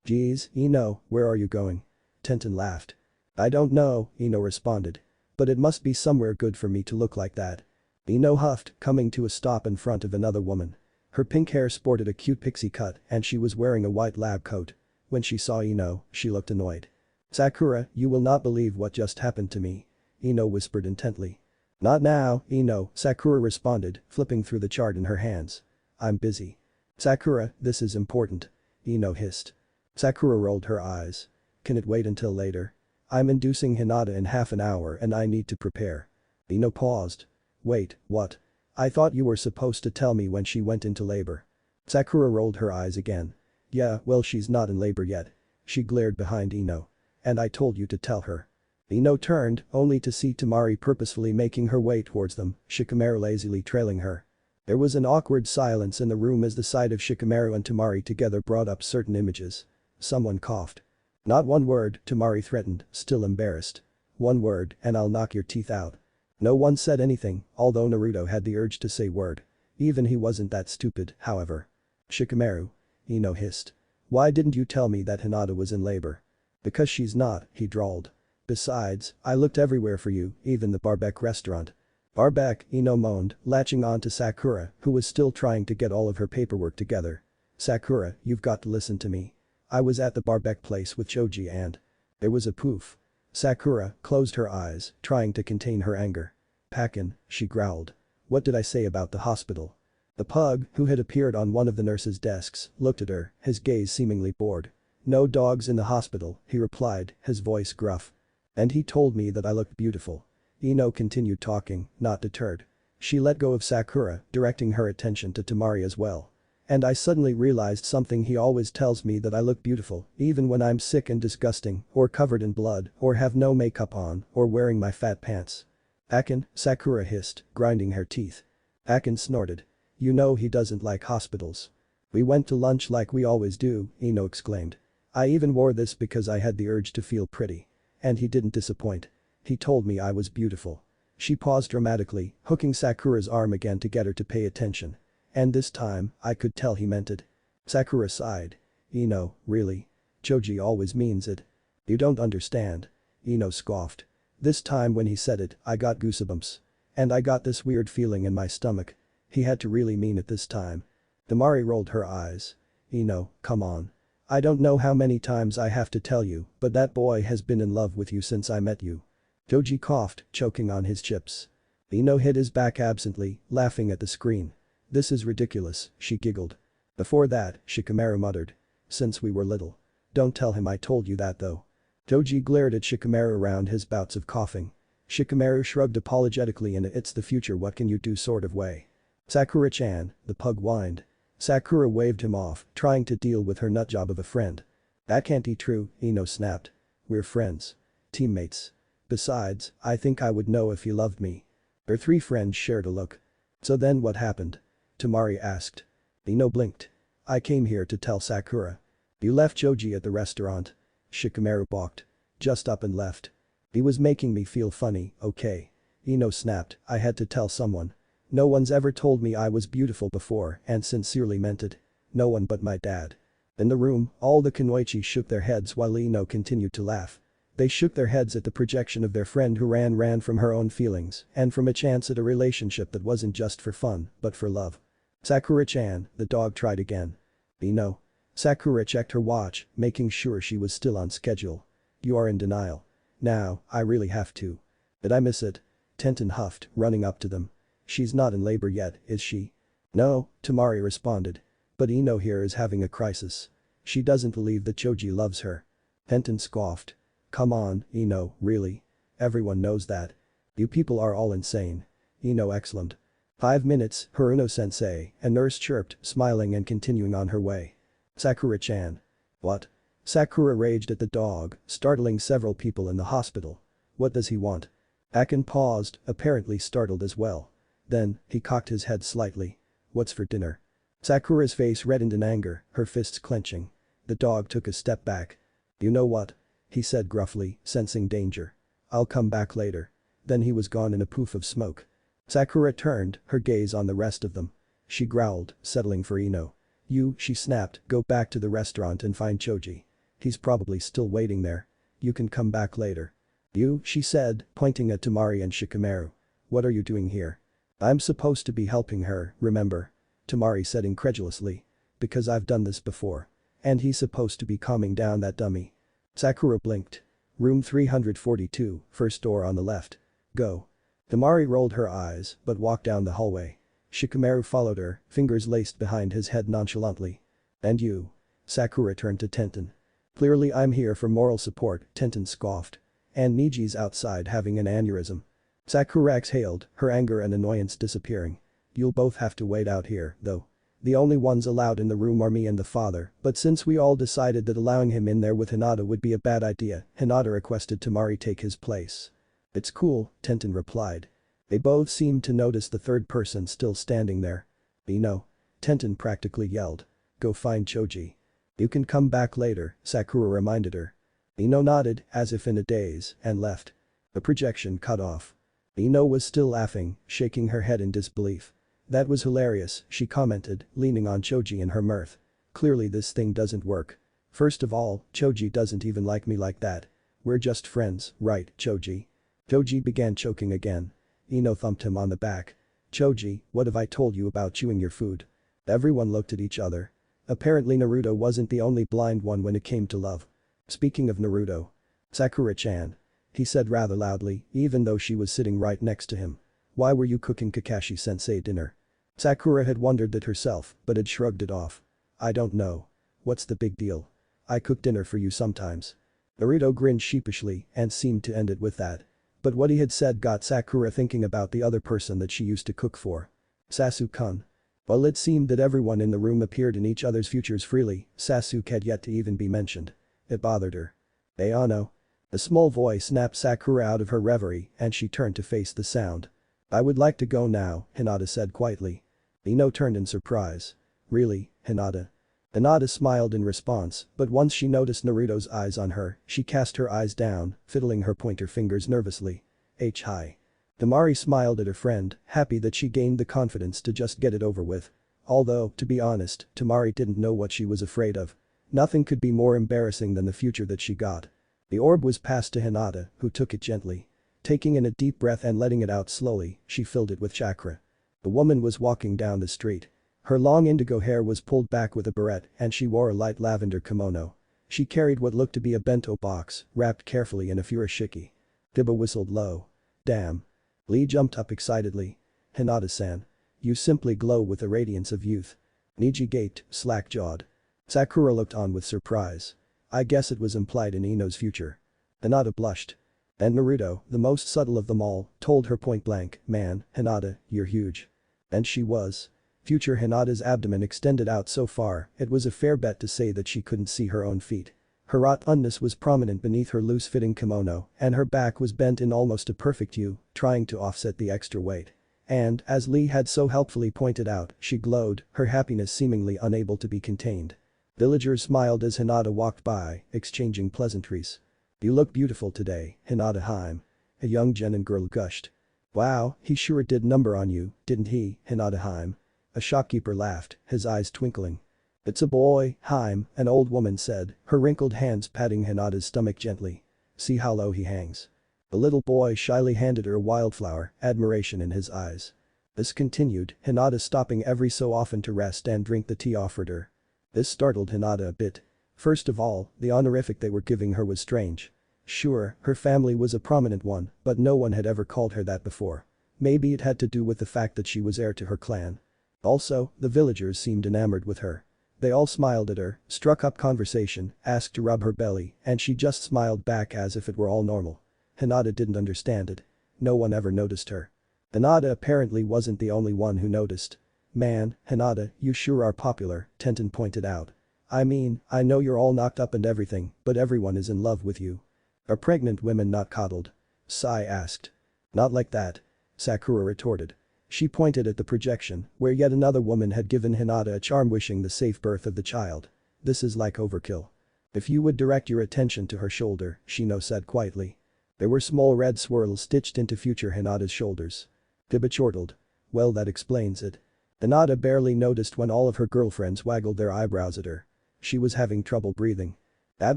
Geez, Ino, where are you going? Tenten laughed. I don't know, Ino responded. But it must be somewhere good for me to look like that. Ino huffed, coming to a stop in front of another woman. Her pink hair sported a cute pixie cut and she was wearing a white lab coat. When she saw Ino, she looked annoyed. Sakura, you will not believe what just happened to me. Ino whispered intently. Not now, Ino, Sakura responded, flipping through the chart in her hands. I'm busy. Sakura, this is important. Ino hissed. Sakura rolled her eyes. Can it wait until later? I'm inducing Hinata in half an hour and I need to prepare. Ino paused. Wait, what? I thought you were supposed to tell me when she went into labor. Sakura rolled her eyes again. Yeah, well she's not in labor yet. She glared behind Ino. And I told you to tell her. Ino turned, only to see Temari purposefully making her way towards them, Shikamaru lazily trailing her. There was an awkward silence in the room as the sight of Shikamaru and Temari together brought up certain images. Someone coughed. Not one word, Temari threatened, still embarrassed. One word, and I'll knock your teeth out. No one said anything, although Naruto had the urge to say word. Even he wasn't that stupid, however. Shikamaru. Ino hissed. Why didn't you tell me that Hinata was in labor? Because she's not, he drawled. Besides, I looked everywhere for you, even the barbecue restaurant. Barbecue, Ino moaned, latching on to Sakura, who was still trying to get all of her paperwork together. Sakura, you've got to listen to me. I was at the barbecue place with Choji and… There was a poof. Sakura closed her eyes, trying to contain her anger. Pakin, she growled. What did I say about the hospital? The pug, who had appeared on one of the nurses' desks, looked at her, his gaze seemingly bored. No dogs in the hospital, he replied, his voice gruff. And he told me that I looked beautiful. Ino continued talking, not deterred. She let go of Sakura, directing her attention to Temari as well. And I suddenly realized something he always tells me that I look beautiful, even when I'm sick and disgusting, or covered in blood, or have no makeup on, or wearing my fat pants. Akin, Sakura hissed, grinding her teeth. Akin snorted. You know he doesn't like hospitals. We went to lunch like we always do, Ino exclaimed. I even wore this because I had the urge to feel pretty. And he didn't disappoint. He told me I was beautiful. She paused dramatically, hooking Sakura's arm again to get her to pay attention. And this time, I could tell he meant it. Sakura sighed. Ino, really? Choji always means it. You don't understand. Ino scoffed. This time when he said it, I got goosebumps. And I got this weird feeling in my stomach. He had to really mean it this time. Temari rolled her eyes. Ino, come on. I don't know how many times I have to tell you, but that boy has been in love with you since I met you. Choji coughed, choking on his chips. Ino hit his back absently, laughing at the screen. This is ridiculous, she giggled. Before that, Shikamaru muttered. Since we were little. Don't tell him I told you that though. Choji glared at Shikamaru around his bouts of coughing. Shikamaru shrugged apologetically in a it's the future what can you do sort of way. Sakura-chan, the pug whined. Sakura waved him off, trying to deal with her nutjob of a friend. That can't be true, Ino snapped. We're friends. Teammates. Besides, I think I would know if he loved me. Her three friends shared a look. So then what happened? Temari asked. Ino blinked. I came here to tell Sakura. You left Choji at the restaurant. Shikamaru balked. Just up and left. He was making me feel funny, okay. Ino snapped, I had to tell someone. No one's ever told me I was beautiful before and sincerely meant it. No one but my dad. In the room, all the Kunoichi shook their heads while Ino continued to laugh. They shook their heads at the projection of their friend who ran from her own feelings and from a chance at a relationship that wasn't just for fun, but for love. Sakura-chan, the dog tried again. Ino. Sakura checked her watch, making sure she was still on schedule. You are in denial. Now, I really have to. Did I miss it? Tenten huffed, running up to them. She's not in labor yet, is she? No, Temari responded. But Ino here is having a crisis. She doesn't believe that Choji loves her. Tenten scoffed. Come on, Ino, really? Everyone knows that. You people are all insane. Ino exclaimed. 5 minutes, Haruno-sensei, a nurse chirped, smiling and continuing on her way. Sakura-chan. What? Sakura raged at the dog, startling several people in the hospital. What does he want? Akin paused, apparently startled as well. Then, he cocked his head slightly. What's for dinner? Sakura's face reddened in anger, her fists clenching. The dog took a step back. You know what? He said gruffly, sensing danger. I'll come back later. Then he was gone in a poof of smoke. Sakura turned, her gaze on the rest of them. She growled, settling for Ino. You, she snapped, go back to the restaurant and find Choji. He's probably still waiting there. You can come back later. You, she said, pointing at Temari and Shikamaru. What are you doing here? I'm supposed to be helping her, remember? Temari said incredulously. Because I've done this before. And he's supposed to be calming down that dummy. Sakura blinked. Room 342, first door on the left. Go. Temari rolled her eyes, but walked down the hallway. Shikamaru followed her, fingers laced behind his head nonchalantly. And you? Sakura turned to Tenten. Clearly I'm here for moral support, Tenten scoffed. And Niji's outside having an aneurysm. Sakura exhaled, her anger and annoyance disappearing. You'll both have to wait out here, though. The only ones allowed in the room are me and the father, but since we all decided that allowing him in there with Hinata would be a bad idea, Hinata requested Temari take his place. It's cool, Tenten replied. They both seemed to notice the third person still standing there. Ino. Tenten practically yelled. Go find Choji. You can come back later, Sakura reminded her. Ino nodded, as if in a daze, and left. The projection cut off. Ino was still laughing, shaking her head in disbelief. That was hilarious, she commented, leaning on Choji in her mirth. Clearly this thing doesn't work. First of all, Choji doesn't even like me like that. We're just friends, right, Choji? Choji began choking again. Ino thumped him on the back. Choji, what have I told you about chewing your food? Everyone looked at each other. Apparently Naruto wasn't the only blind one when it came to love. Speaking of Naruto. Sakura-chan. He said rather loudly, even though she was sitting right next to him. Why were you cooking Kakashi-sensei dinner? Sakura had wondered that herself, but had shrugged it off. I don't know. What's the big deal? I cook dinner for you sometimes. Naruto grinned sheepishly and seemed to end it with that. But what he had said got Sakura thinking about the other person that she used to cook for. Sasuke-kun. While it seemed that everyone in the room appeared in each other's futures freely, Sasuke had yet to even be mentioned. It bothered her. Ayano. A small voice snapped Sakura out of her reverie and she turned to face the sound. I would like to go now, Hinata said quietly. Ino turned in surprise. Really, Hinata? Hinata smiled in response, but once she noticed Naruto's eyes on her, she cast her eyes down, fiddling her pointer fingers nervously. Hi. Temari smiled at her friend, happy that she gained the confidence to just get it over with. Although, to be honest, Temari didn't know what she was afraid of. Nothing could be more embarrassing than the future that she got. The orb was passed to Hinata, who took it gently. Taking in a deep breath and letting it out slowly, she filled it with chakra. The woman was walking down the street. Her long indigo hair was pulled back with a barrette and she wore a light lavender kimono. She carried what looked to be a bento box, wrapped carefully in a furoshiki. Kiba whistled low. Damn. Lee jumped up excitedly. Hinata-san. You simply glow with the radiance of youth. Niji gaped, slack-jawed. Sakura looked on with surprise. I guess it was implied in Ino's future. Hinata blushed. And Naruto, the most subtle of them all, told her point blank, man, Hinata, you're huge. And she was. Future Hinata's abdomen extended out so far, it was a fair bet to say that she couldn't see her own feet. Her rotundness was prominent beneath her loose-fitting kimono, and her back was bent in almost a perfect U, trying to offset the extra weight. And, as Lee had so helpfully pointed out, she glowed, her happiness seemingly unable to be contained. Villagers smiled as Hinata walked by, exchanging pleasantries. You look beautiful today, Hinata-hime. A young genin girl gushed. Wow, he sure did number on you, didn't he, Hinata-hime? A shopkeeper laughed, his eyes twinkling. It's a boy, Haim, an old woman said, her wrinkled hands patting Hinata's stomach gently. See how low he hangs. The little boy shyly handed her a wildflower, admiration in his eyes. This continued, Hinata stopping every so often to rest and drink the tea offered her. This startled Hinata a bit. First of all, the honorific they were giving her was strange. Sure, her family was a prominent one, but no one had ever called her that before. Maybe it had to do with the fact that she was heir to her clan. Also, the villagers seemed enamored with her. They all smiled at her, struck up conversation, asked to rub her belly, and she just smiled back as if it were all normal. Hinata didn't understand it. No one ever noticed her. Hinata apparently wasn't the only one who noticed. "Man, Hinata, you sure are popular," Tenten pointed out. "I mean, I know you're all knocked up and everything, but everyone is in love with you." "Are pregnant women not coddled?" Sai asked. "Not like that," Sakura retorted. She pointed at the projection, where yet another woman had given Hinata a charm wishing the safe birth of the child. "This is like overkill. If you would direct your attention to her shoulder," Shino said quietly. There were small red swirls stitched into future Hinata's shoulders. Kiba chortled. "Well, that explains it." Hinata barely noticed when all of her girlfriends waggled their eyebrows at her. She was having trouble breathing. That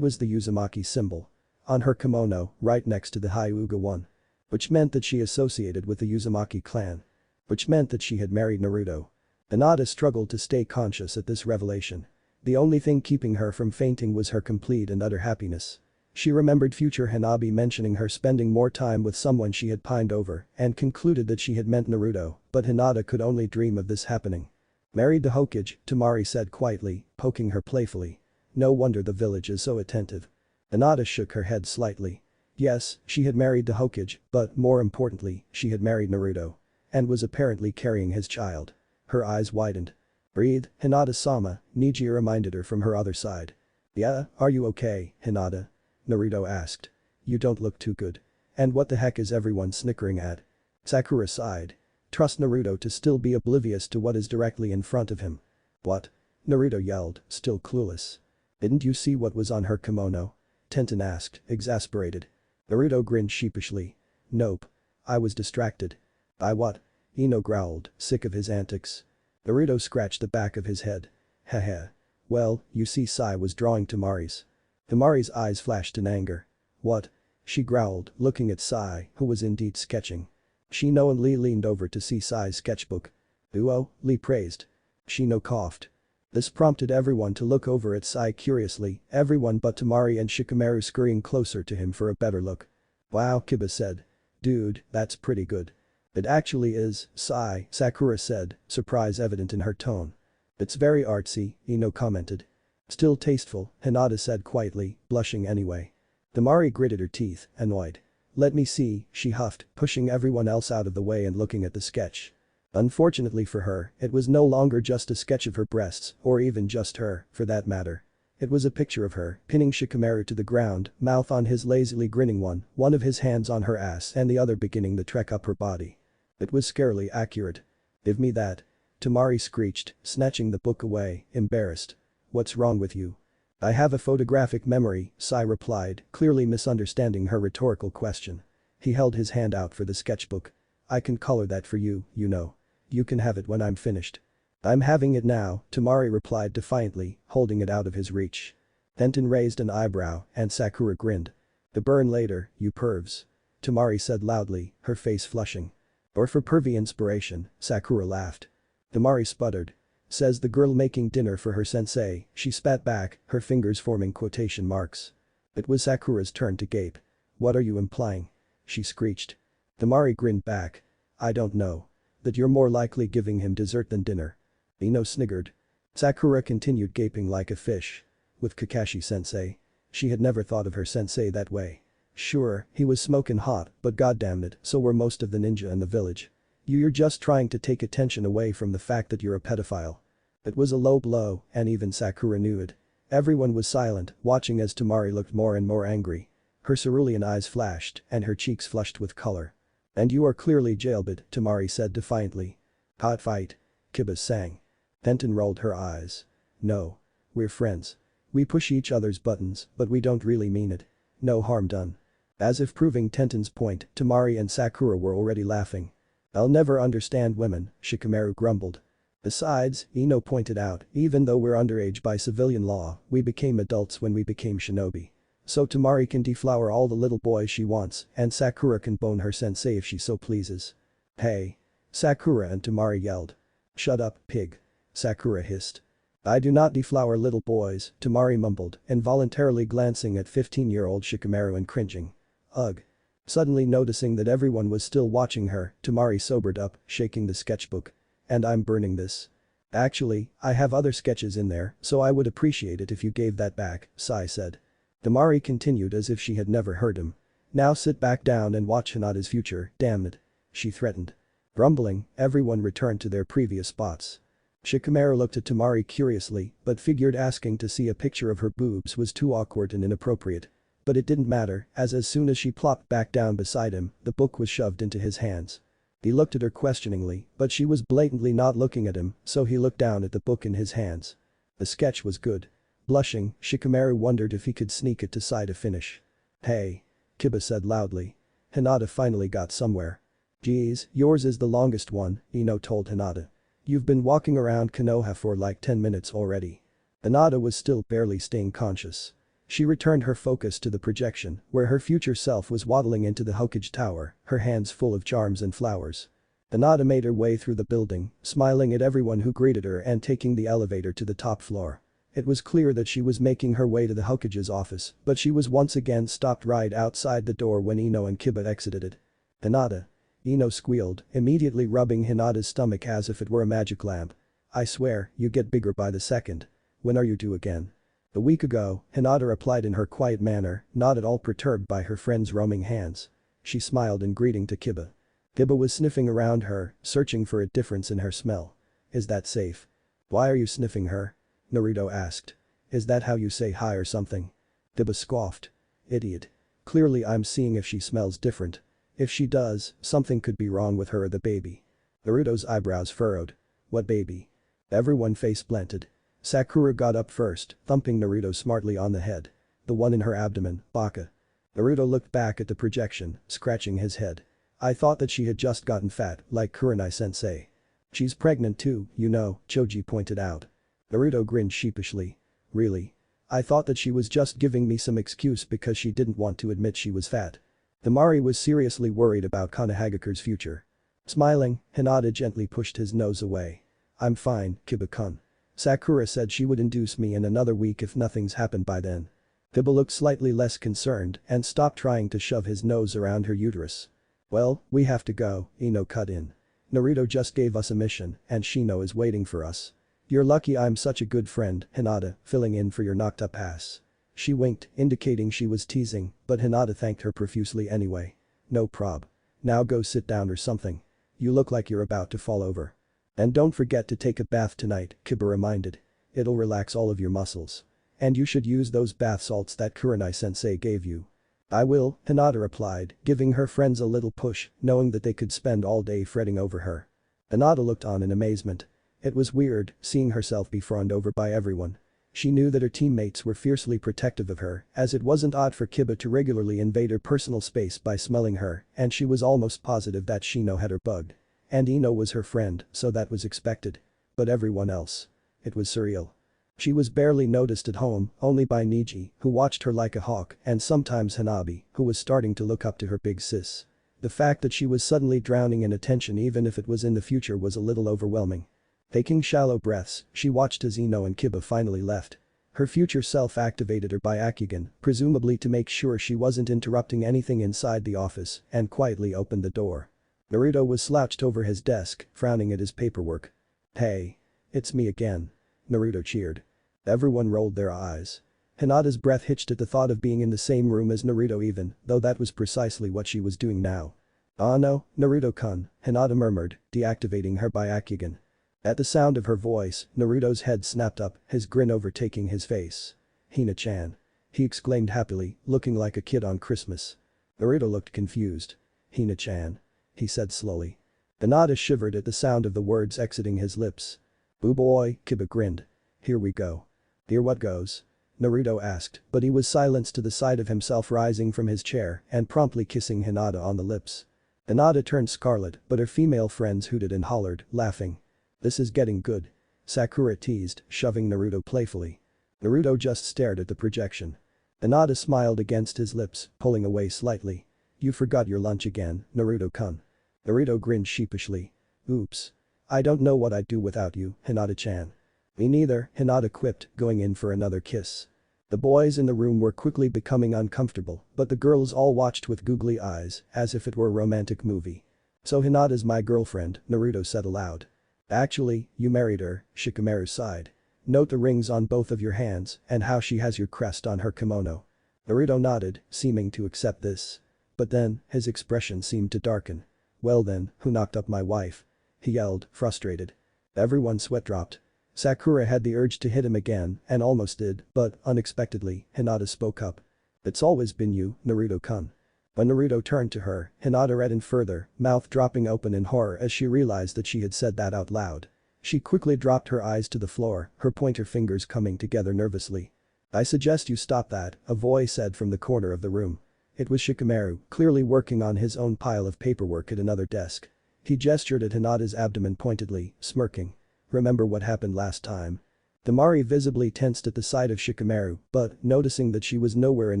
was the Uzumaki symbol. On her kimono, right next to the Hyuga one. Which meant that she associated with the Uzumaki clan. Which meant that she had married Naruto. Hinata struggled to stay conscious at this revelation. The only thing keeping her from fainting was her complete and utter happiness. She remembered future Hanabi mentioning her spending more time with someone she had pined over and concluded that she had meant Naruto, but Hinata could only dream of this happening. "Married the Hokage," Temari said quietly, poking her playfully. "No wonder the village is so attentive." Hinata shook her head slightly. Yes, she had married the Hokage, but more importantly, she had married Naruto. And was apparently carrying his child. Her eyes widened. "Breathe, Hinata-sama," Nijia reminded her from her other side. "Yeah, are you okay, Hinata?" Naruto asked. "You don't look too good. And what the heck is everyone snickering at?" Sakura sighed. Trust Naruto to still be oblivious to what is directly in front of him. "What?" Naruto yelled, still clueless. "Didn't you see what was on her kimono?" Tenten asked, exasperated. Naruto grinned sheepishly. "Nope. I was distracted." "By what?" Ino growled, sick of his antics. Naruto scratched the back of his head. "Heh. Well, you see Sai was drawing Temari's." Temari's eyes flashed in anger. "What?" she growled, looking at Sai, who was indeed sketching. Shino and Lee leaned over to see Sai's sketchbook. "Uo," Lee praised. Shino coughed. This prompted everyone to look over at Sai curiously, everyone but Temari and Shikamaru scurrying closer to him for a better look. "Wow," Kiba said. "Dude, that's pretty good." "It actually is, Sai," Sakura said, surprise evident in her tone. "It's very artsy," Ino commented. "Still tasteful," Hinata said quietly, blushing anyway. Temari gritted her teeth, annoyed. "Let me see," she huffed, pushing everyone else out of the way and looking at the sketch. Unfortunately for her, it was no longer just a sketch of her breasts, or even just her, for that matter. It was a picture of her, pinning Shikamaru to the ground, mouth on his lazily grinning one of his hands on her ass and the other beginning the trek up her body. It was scarily accurate. "Give me that." Temari screeched, snatching the book away, embarrassed. "What's wrong with you?" "I have a photographic memory," Sai replied, clearly misunderstanding her rhetorical question. He held his hand out for the sketchbook. "I can color that for you, you know. You can have it when I'm finished." "I'm having it now," Temari replied defiantly, holding it out of his reach. Tenten raised an eyebrow and Sakura grinned. "The burn later, you pervs." Temari said loudly, her face flushing. "Or for pervy inspiration," Sakura laughed. Temari sputtered. "Says the girl making dinner for her sensei," she spat back, her fingers forming quotation marks. It was Sakura's turn to gape. "What are you implying?" she screeched. Temari grinned back. "I don't know. That you're more likely giving him dessert than dinner." Ino sniggered. Sakura continued gaping like a fish. With Kakashi-sensei. She had never thought of her sensei that way. Sure, he was smoking hot, but goddamn it, so were most of the ninja in the village. You're just trying to take attention away from the fact that you're a pedophile. It was a low blow, and even Sakura knew it. Everyone was silent, watching as Temari looked more and more angry. Her cerulean eyes flashed, and her cheeks flushed with color. "And you are clearly jailbait," Temari said defiantly. "Hot fight." Kiba sang. Tenten rolled her eyes. "No. We're friends. We push each other's buttons, but we don't really mean it. No harm done." As if proving Tenten's point, Temari and Sakura were already laughing. "I'll never understand women," Shikamaru grumbled. "Besides," Ino pointed out, "even though we're underage by civilian law, we became adults when we became shinobi. So Temari can deflower all the little boys she wants and Sakura can bone her sensei if she so pleases." "Hey!" Sakura and Temari yelled. "Shut up, pig." Sakura hissed. "I do not deflower little boys," Temari mumbled, involuntarily glancing at 15-year-old Shikamaru and cringing. "Ugh." Suddenly noticing that everyone was still watching her, Temari sobered up, shaking the sketchbook. And I'm burning this. Actually, I have other sketches in there, so I would appreciate it if you gave that back, Sai said. Temari continued as if she had never heard him. Now sit back down and watch Hinata's future, damn it. She threatened. Grumbling, everyone returned to their previous spots. Shikamaru looked at Temari curiously, but figured asking to see a picture of her boobs was too awkward and inappropriate. But it didn't matter, as soon as she plopped back down beside him, the book was shoved into his hands. He looked at her questioningly, but she was blatantly not looking at him, so he looked down at the book in his hands. The sketch was good. Blushing, Shikamaru wondered if he could sneak it to Sai to finish. Hey. Kiba said loudly. Hinata finally got somewhere. Geez, yours is the longest one, Ino told Hinata. You've been walking around Konoha for like 10 minutes already. Hinata was still barely staying conscious. She returned her focus to the projection, where her future self was waddling into the Hokage Tower, her hands full of charms and flowers. Hinata made her way through the building, smiling at everyone who greeted her and taking the elevator to the top floor. It was clear that she was making her way to the Hokage's office, but she was once again stopped right outside the door when Ino and Kiba exited it. Hinata. Ino squealed, immediately rubbing Hinata's stomach as if it were a magic lamp. I swear, you get bigger by the second. When are you due again? A week ago, Hinata replied in her quiet manner, not at all perturbed by her friend's roaming hands. She smiled in greeting to Kiba. Kiba was sniffing around her, searching for a difference in her smell. Is that safe? Why are you sniffing her? Naruto asked. Is that how you say hi or something? Kiba scoffed. Idiot. Clearly I'm seeing if she smells different. If she does, something could be wrong with her or the baby. Naruto's eyebrows furrowed. What baby? Everyone face planted. Sakura got up first, thumping Naruto smartly on the head. The one in her abdomen, Baka. Naruto looked back at the projection, scratching his head. I thought that she had just gotten fat, like Kurenai-sensei. She's pregnant too, you know, Choji pointed out. Naruto grinned sheepishly. Really? I thought that she was just giving me some excuse because she didn't want to admit she was fat. Temari was seriously worried about Konohagakure's future. Smiling, Hinata gently pushed his nose away. I'm fine, Kiba-kun. Sakura said she would induce me in another week if nothing's happened by then. Kiba looked slightly less concerned and stopped trying to shove his nose around her uterus. Well, we have to go, Ino cut in. Naruto just gave us a mission and Shino is waiting for us. You're lucky I'm such a good friend, Hinata, filling in for your knocked up ass. She winked, indicating she was teasing, but Hinata thanked her profusely anyway. No prob. Now go sit down or something. You look like you're about to fall over. And don't forget to take a bath tonight, Kiba reminded. It'll relax all of your muscles. And you should use those bath salts that Kurenai-sensei gave you. I will, Hinata replied, giving her friends a little push, knowing that they could spend all day fretting over her. Hinata looked on in amazement. It was weird, seeing herself be fawned over by everyone. She knew that her teammates were fiercely protective of her, as it wasn't odd for Kiba to regularly invade her personal space by smelling her, and she was almost positive that Shino had her bugged. And Ino was her friend, so that was expected. But everyone else. It was surreal. She was barely noticed at home, only by Niji, who watched her like a hawk, and sometimes Hanabi, who was starting to look up to her big sis. The fact that she was suddenly drowning in attention even if it was in the future was a little overwhelming. Taking shallow breaths, she watched as Ino and Kiba finally left. Her future self activated her Byakugan, presumably to make sure she wasn't interrupting anything inside the office, and quietly opened the door. Naruto was slouched over his desk, frowning at his paperwork. Hey. It's me again. Naruto cheered. Everyone rolled their eyes. Hinata's breath hitched at the thought of being in the same room as Naruto even, though that was precisely what she was doing now. Ah no, Naruto-kun, Hinata murmured, deactivating her Byakugan. At the sound of her voice, Naruto's head snapped up, his grin overtaking his face. Hina-chan. He exclaimed happily, looking like a kid on Christmas. Naruto looked confused. Hina-chan. He said slowly. Hinata shivered at the sound of the words exiting his lips. Boo boy, Kiba grinned. Here we go. Hear what goes? Naruto asked, but he was silenced to the sight of himself rising from his chair and promptly kissing Hinata on the lips. Hinata turned scarlet, but her female friends hooted and hollered, laughing. This is getting good. Sakura teased, shoving Naruto playfully. Naruto just stared at the projection. Hinata smiled against his lips, pulling away slightly. You forgot your lunch again, Naruto-kun. Naruto grinned sheepishly. Oops. I don't know what I'd do without you, Hinata-chan. Me neither, Hinata quipped, going in for another kiss. The boys in the room were quickly becoming uncomfortable, but the girls all watched with googly eyes, as if it were a romantic movie. So Hinata's my girlfriend, Naruto said aloud. Actually, you married her, Shikamaru sighed. Note the rings on both of your hands and how she has your crest on her kimono. Naruto nodded, seeming to accept this. But then, his expression seemed to darken. Well then, who knocked up my wife? He yelled, frustrated. Everyone's sweat dropped. Sakura had the urge to hit him again and almost did, but, unexpectedly, Hinata spoke up. It's always been you, Naruto-kun. When Naruto turned to her, Hinata reddened further, mouth dropping open in horror as she realized that she had said that out loud. She quickly dropped her eyes to the floor, her pointer fingers coming together nervously. I suggest you stop that, a voice said from the corner of the room. It was Shikamaru, clearly working on his own pile of paperwork at another desk. He gestured at Hinata's abdomen pointedly, smirking. Remember what happened last time? Temari visibly tensed at the sight of Shikamaru, but, noticing that she was nowhere in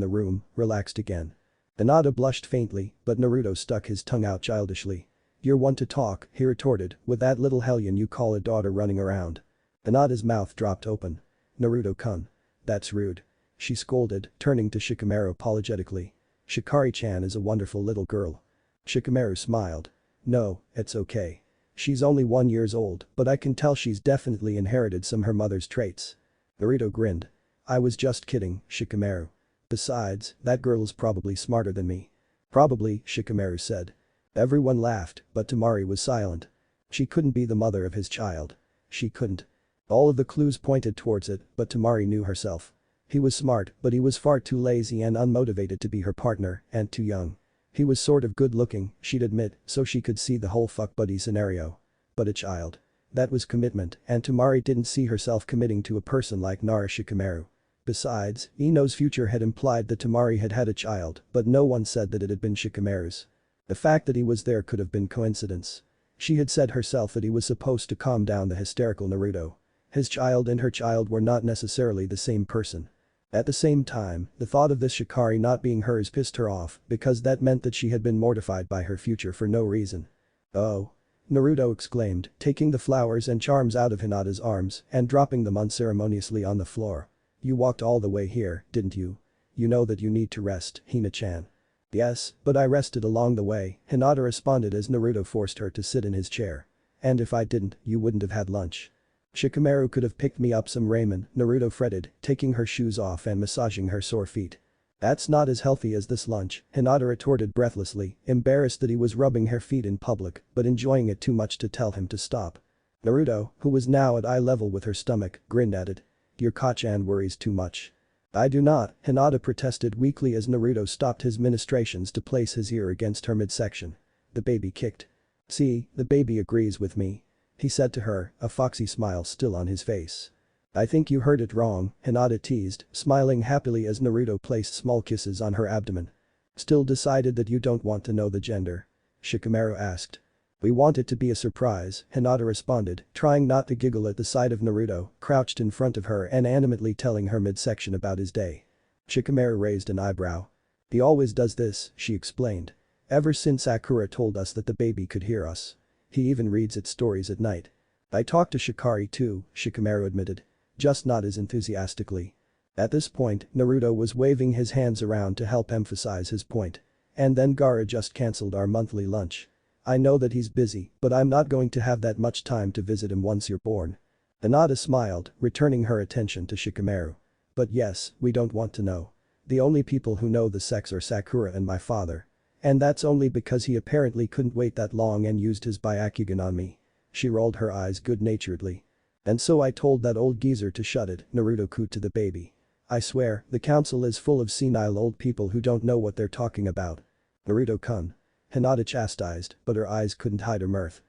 the room, relaxed again. Hinata blushed faintly, but Naruto stuck his tongue out childishly. You're one to talk, he retorted, with that little hellion you call a daughter running around. Hinata's mouth dropped open. Naruto-kun. That's rude. She scolded, turning to Shikamaru apologetically. Shikari-chan is a wonderful little girl. Shikamaru smiled. No, it's okay. She's only 1 year old, but I can tell she's definitely inherited some her mother's traits. Naruto grinned. I was just kidding, Shikamaru. Besides, that girl's probably smarter than me. Probably, Shikamaru said. Everyone laughed, but Temari was silent. She couldn't be the mother of his child. She couldn't. All of the clues pointed towards it, but Temari knew herself. He was smart, but he was far too lazy and unmotivated to be her partner, and too young. He was sort of good looking, she'd admit, so she could see the whole fuck buddy scenario. But a child. That was commitment, and Temari didn't see herself committing to a person like Nara Shikamaru. Besides, Ino's future had implied that Temari had had a child, but no one said that it had been Shikamaru's. The fact that he was there could have been coincidence. She had said herself that he was supposed to calm down the hysterical Naruto. His child and her child were not necessarily the same person. At the same time, the thought of this Shikari not being hers pissed her off because that meant that she had been mortified by her future for no reason. Oh. Naruto exclaimed, taking the flowers and charms out of Hinata's arms and dropping them unceremoniously on the floor. You walked all the way here, didn't you? You know that you need to rest, Hina-chan. Yes, but I rested along the way, Hinata responded as Naruto forced her to sit in his chair. And if I didn't, you wouldn't have had lunch. Shikamaru could have picked me up some ramen, Naruto fretted, taking her shoes off and massaging her sore feet. That's not as healthy as this lunch, Hinata retorted breathlessly, embarrassed that he was rubbing her feet in public, but enjoying it too much to tell him to stop. Naruto, who was now at eye level with her stomach, grinned at it. Your Ka-chan worries too much. I do not, Hinata protested weakly as Naruto stopped his ministrations to place his ear against her midsection. The baby kicked. See, the baby agrees with me. He said to her, a foxy smile still on his face. I think you heard it wrong, Hinata teased, smiling happily as Naruto placed small kisses on her abdomen. Still decided that you don't want to know the gender? Shikamaru asked. We want it to be a surprise, Hinata responded, trying not to giggle at the sight of Naruto, crouched in front of her and animately telling her midsection about his day. Shikamaru raised an eyebrow. He always does this, she explained. Ever since Sakura told us that the baby could hear us. He even reads its stories at night. I talked to Shikari too, Shikamaru admitted. Just not as enthusiastically. At this point, Naruto was waving his hands around to help emphasize his point. And then Gaara just cancelled our monthly lunch. I know that he's busy, but I'm not going to have that much time to visit him once you're born. Hinata smiled, returning her attention to Shikamaru. But yes, we don't want to know. The only people who know the sex are Sakura and my father. And that's only because he apparently couldn't wait that long and used his Byakugan on me. She rolled her eyes good-naturedly. And so I told that old geezer to shut it, Naruto cooed to the baby. I swear, the council is full of senile old people who don't know what they're talking about. Naruto-kun. Hinata chastised, but her eyes couldn't hide her mirth.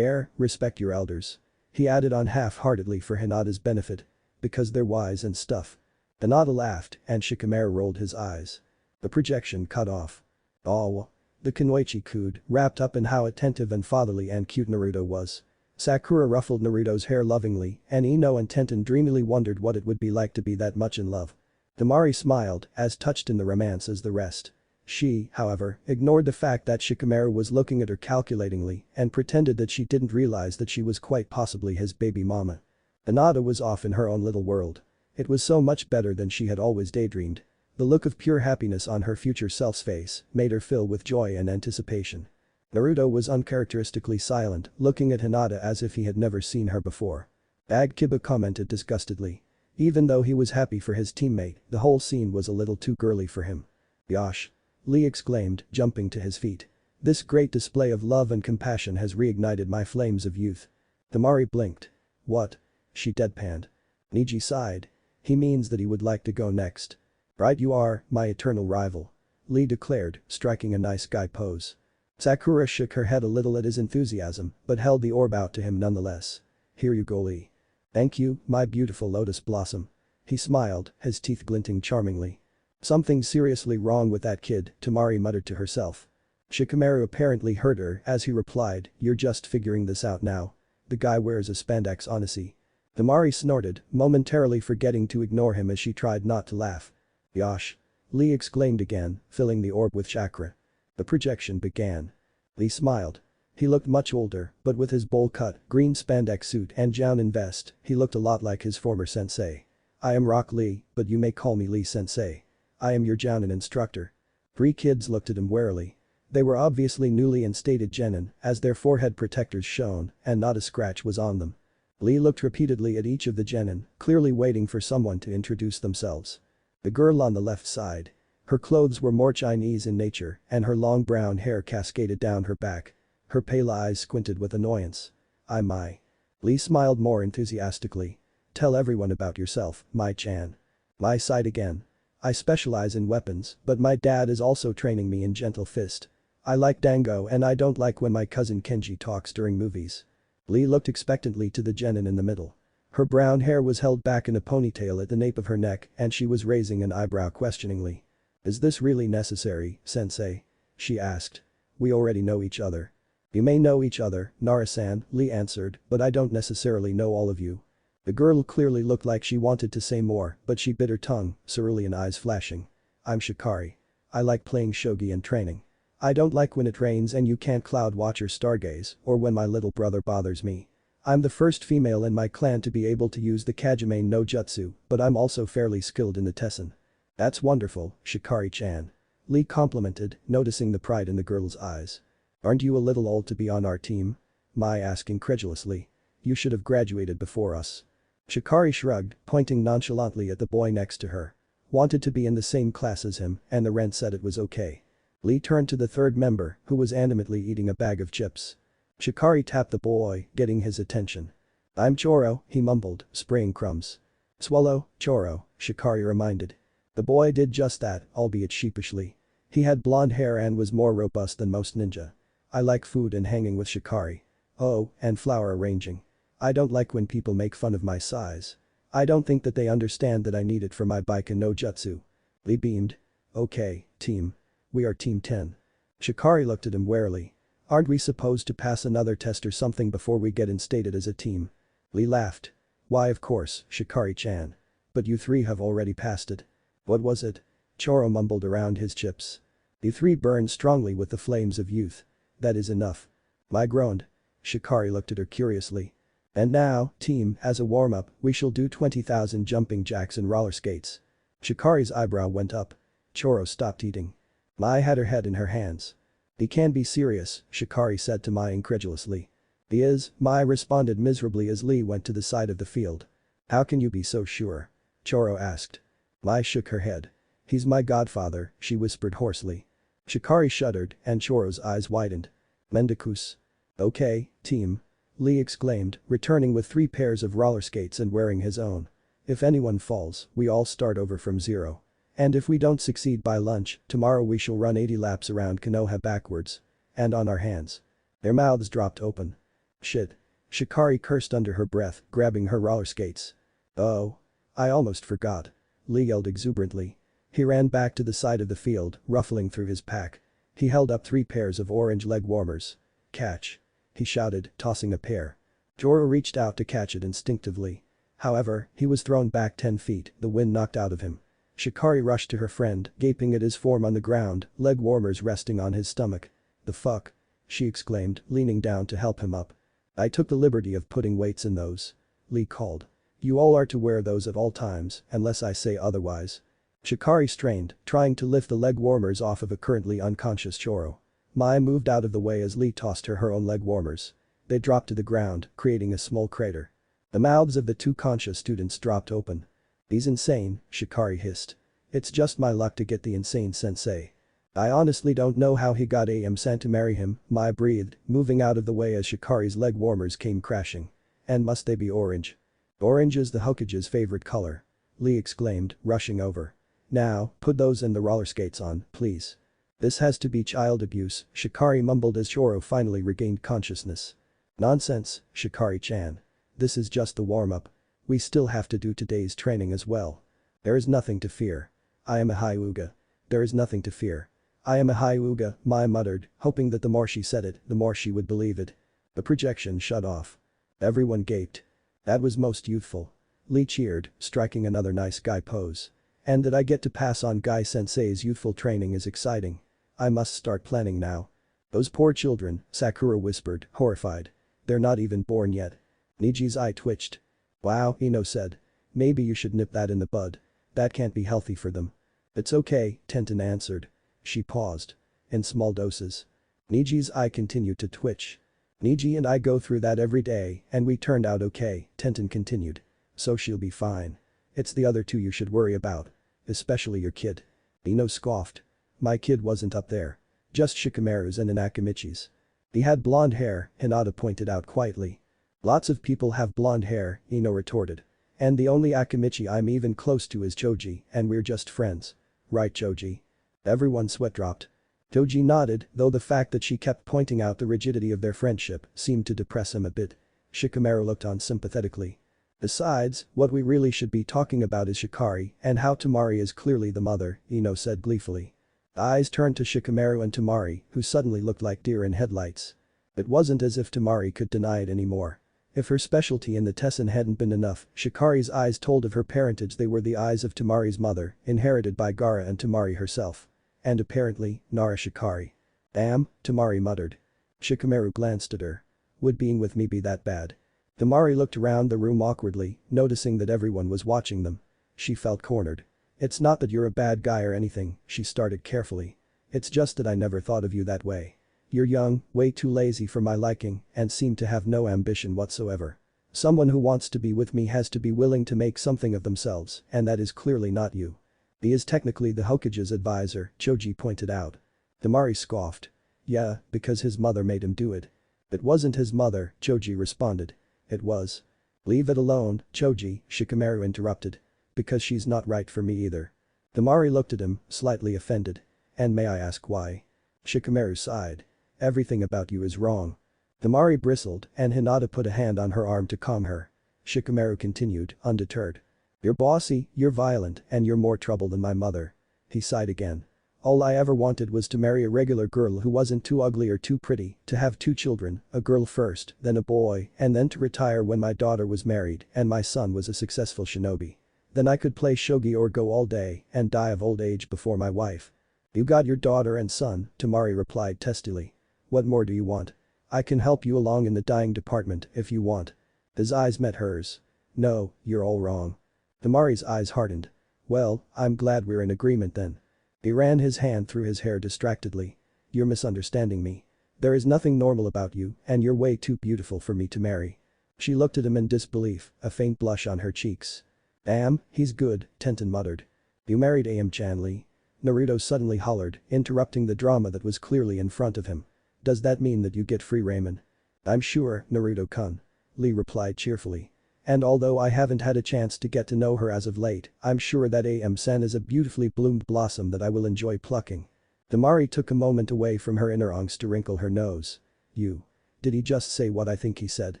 Respect your elders. He added on half-heartedly for Hinata's benefit. Because they're wise and stuff. Hinata laughed, and Shikamaru rolled his eyes. The projection cut off. Oh. The Kunoichi cooed, wrapped up in how attentive and fatherly and cute Naruto was. Sakura ruffled Naruto's hair lovingly, and Ino and Tenten dreamily wondered what it would be like to be that much in love. Temari smiled, as touched in the romance as the rest. She, however, ignored the fact that Shikamaru was looking at her calculatingly and pretended that she didn't realize that she was quite possibly his baby mama. Hinata was off in her own little world. It was so much better than she had always daydreamed. The look of pure happiness on her future self's face made her fill with joy and anticipation. Naruto was uncharacteristically silent, looking at Hinata as if he had never seen her before. Kiba commented disgustedly. Even though he was happy for his teammate, the whole scene was a little too girly for him. Yosh! Lee exclaimed, jumping to his feet. This great display of love and compassion has reignited my flames of youth. Temari blinked. What? She deadpanned. Niji sighed. He means that he would like to go next. Right you are, my eternal rival. Lee declared, striking a nice guy pose. Sakura shook her head a little at his enthusiasm, but held the orb out to him nonetheless. Here you go, Lee. Thank you, my beautiful lotus blossom. He smiled, his teeth glinting charmingly. Something seriously wrong with that kid, Temari muttered to herself. Shikamaru apparently heard her as he replied, you're just figuring this out now. The guy wears a spandex onesie. Temari snorted, momentarily forgetting to ignore him as she tried not to laugh. Yosh! Lee exclaimed again, filling the orb with chakra. The projection began. Lee smiled. He looked much older, but with his bowl-cut, green spandex suit and jounin vest, he looked a lot like his former sensei. I am Rock Lee, but you may call me Lee Sensei. I am your jounin instructor. 3 kids looked at him warily. They were obviously newly instated genin, as their forehead protectors shone, and not a scratch was on them. Lee looked repeatedly at each of the genin, clearly waiting for someone to introduce themselves. The girl on the left side. Her clothes were more Chinese in nature, and her long brown hair cascaded down her back. Her pale eyes squinted with annoyance. My. Lee smiled more enthusiastically. Tell everyone about yourself, Mai-chan. Mai sighed again. I specialize in weapons, but my dad is also training me in gentle fist. I like dango and I don't like when my cousin Kenji talks during movies. Lee looked expectantly to the genin in the middle. Her brown hair was held back in a ponytail at the nape of her neck and she was raising an eyebrow questioningly. Is this really necessary, sensei? She asked. We already know each other. You may know each other, Nara-san, Lee answered, but I don't necessarily know all of you. The girl clearly looked like she wanted to say more, but she bit her tongue, cerulean eyes flashing. I'm Shikari. I like playing shogi and training. I don't like when it rains and you can't cloud watch or stargaze, or when my little brother bothers me. I'm the first female in my clan to be able to use the Kajime no Jutsu, but I'm also fairly skilled in the Tessen. That's wonderful, Shikari-chan. Lee complimented, noticing the pride in the girl's eyes. Aren't you a little old to be on our team? Mai asked incredulously. You should have graduated before us. Shikari shrugged, pointing nonchalantly at the boy next to her. Wanted to be in the same class as him, and the Ren said it was okay. Lee turned to the third member, who was animatedly eating a bag of chips. Shikari tapped the boy, getting his attention. I'm Choro, he mumbled, spraying crumbs. Swallow, Choro, Shikari reminded. The boy did just that, albeit sheepishly. He had blonde hair and was more robust than most ninja. I like food and hanging with Shikari. Oh, and flower arranging. I don't like when people make fun of my size. I don't think that they understand that I need it for my Baiken no Jutsu. Lee beamed. Okay, team. We are Team 10. Shikari looked at him warily. Aren't we supposed to pass another test or something before we get instated as a team? Lee laughed. Why of course, Shikari-chan. But you 3 have already passed it. What was it? Choro mumbled around his chips. You 3 burned strongly with the flames of youth. That is enough. Mai groaned. Shikari looked at her curiously. And now, team, as a warm-up, we shall do 20,000 jumping jacks and roller skates. Shikari's eyebrow went up. Choro stopped eating. Mai had her head in her hands. He can be serious, Shikari said to Mai incredulously. He is, Mai responded miserably as Lee went to the side of the field. How can you be so sure? Choro asked. Mai shook her head. He's my godfather, she whispered hoarsely. Shikari shuddered and Choro's eyes widened. Mendikus. Okay, team. Lee exclaimed, returning with 3 pairs of roller skates and wearing his own. If anyone falls, we all start over from 0. And if we don't succeed by lunch, tomorrow we shall run 80 laps around Konoha backwards. And on our hands. Their mouths dropped open. Shit. Shikari cursed under her breath, grabbing her roller skates. Oh. I almost forgot. Lee yelled exuberantly. He ran back to the side of the field, ruffling through his pack. He held up 3 pairs of orange leg warmers. Catch. He shouted, tossing a pair. Joro reached out to catch it instinctively. However, he was thrown back 10 feet, the wind knocked out of him. Shikari rushed to her friend, gaping at his form on the ground, leg warmers resting on his stomach. The fuck? She exclaimed, leaning down to help him up. I took the liberty of putting weights in those. Lee called. You all are to wear those at all times, unless I say otherwise. Shikari strained, trying to lift the leg warmers off of a currently unconscious Choro. Mai moved out of the way as Lee tossed her own leg warmers. They dropped to the ground, creating a small crater. The mouths of the two conscious students dropped open. "He's insane," Shikari hissed. "It's just my luck to get the insane sensei. I honestly don't know how he got AM-san to marry him," Mai breathed, moving out of the way as Shikari's leg warmers came crashing. "And must they be orange?" "Orange is the Hokage's favorite color," Lee exclaimed, rushing over. "Now, put those and the roller skates on, please." "This has to be child abuse," Shikari mumbled as Shoro finally regained consciousness. "Nonsense, Shikari-chan. This is just the warm-up. We still have to do today's training as well. There is nothing to fear. I am a Hyuga. There is nothing to fear. I am a Hyuga," Mai muttered, hoping that the more she said it, the more she would believe it. The projection shut off. Everyone gaped. "That was most youthful." Lee cheered, striking another nice guy pose. "And that I get to pass on Guy Sensei's youthful training is exciting. I must start planning now." "Those poor children," Sakura whispered, horrified. "They're not even born yet." Niji's eye twitched. "Wow," Ino said. "Maybe you should nip that in the bud. That can't be healthy for them." "It's okay," Tenten answered. She paused. "In small doses." Niji's eye continued to twitch. "Niji and I go through that every day and we turned out okay," Tenten continued. "So she'll be fine. It's the other two you should worry about. Especially your kid." Ino scoffed. "My kid wasn't up there. Just Shikamaru's and an Akimichi's." "He had blonde hair," Hinata pointed out quietly. "Lots of people have blonde hair," Ino retorted. "And the only Akimichi I'm even close to is Choji, and we're just friends. Right, Choji?" Everyone's sweat dropped. Choji nodded, though the fact that she kept pointing out the rigidity of their friendship seemed to depress him a bit. Shikamaru looked on sympathetically. "Besides, what we really should be talking about is Shikari and how Temari is clearly the mother," Ino said gleefully. Eyes turned to Shikamaru and Temari, who suddenly looked like deer in headlights. It wasn't as if Temari could deny it anymore. If her specialty in the Tessen hadn't been enough, Shikari's eyes told of her parentage. They were the eyes of Temari's mother, inherited by Gaara and Temari herself. And apparently, Nara Shikari. "Damn," Temari muttered. Shikamaru glanced at her. "Would being with me be that bad?" Temari looked around the room awkwardly, noticing that everyone was watching them. She felt cornered. "It's not that you're a bad guy or anything," she started carefully. "It's just that I never thought of you that way. You're young, way too lazy for my liking, and seem to have no ambition whatsoever. Someone who wants to be with me has to be willing to make something of themselves, and that is clearly not you." "He is technically the Hokage's advisor," Choji pointed out. Temari scoffed. "Yeah, because his mother made him do it." "It wasn't his mother," Choji responded. "It was." "Leave it alone, Choji," Shikamaru interrupted. "Because she's not right for me either." Temari looked at him, slightly offended. "And may I ask why?" Shikamaru sighed. "Everything about you is wrong." Temari bristled and Hinata put a hand on her arm to calm her. Shikamaru continued, undeterred. "You're bossy, you're violent, and you're more trouble than my mother." He sighed again. "All I ever wanted was to marry a regular girl who wasn't too ugly or too pretty, to have 2 children, a girl first, then a boy, and then to retire when my daughter was married and my son was a successful shinobi. Then I could play shogi or go all day and die of old age before my wife." "You got your daughter and son," Temari replied testily. "What more do you want? I can help you along in the dyeing department if you want." His eyes met hers. "No, you're all wrong." Temari's eyes hardened. "Well, I'm glad we're in agreement then." He ran his hand through his hair distractedly. "You're misunderstanding me. There is nothing normal about you and you're way too beautiful for me to marry." She looked at him in disbelief, a faint blush on her cheeks. "Damn, he's good," Tenten muttered. "You married AM-chan Lee?" Naruto suddenly hollered, interrupting the drama that was clearly in front of him. "Does that mean that you get free ramen?" "I'm sure, Naruto-kun," Lee replied cheerfully. "And although I haven't had a chance to get to know her as of late, I'm sure that AM-san is a beautifully bloomed blossom that I will enjoy plucking." Temari took a moment away from her inner angst to wrinkle her nose. "You. Did he just say what I think he said?"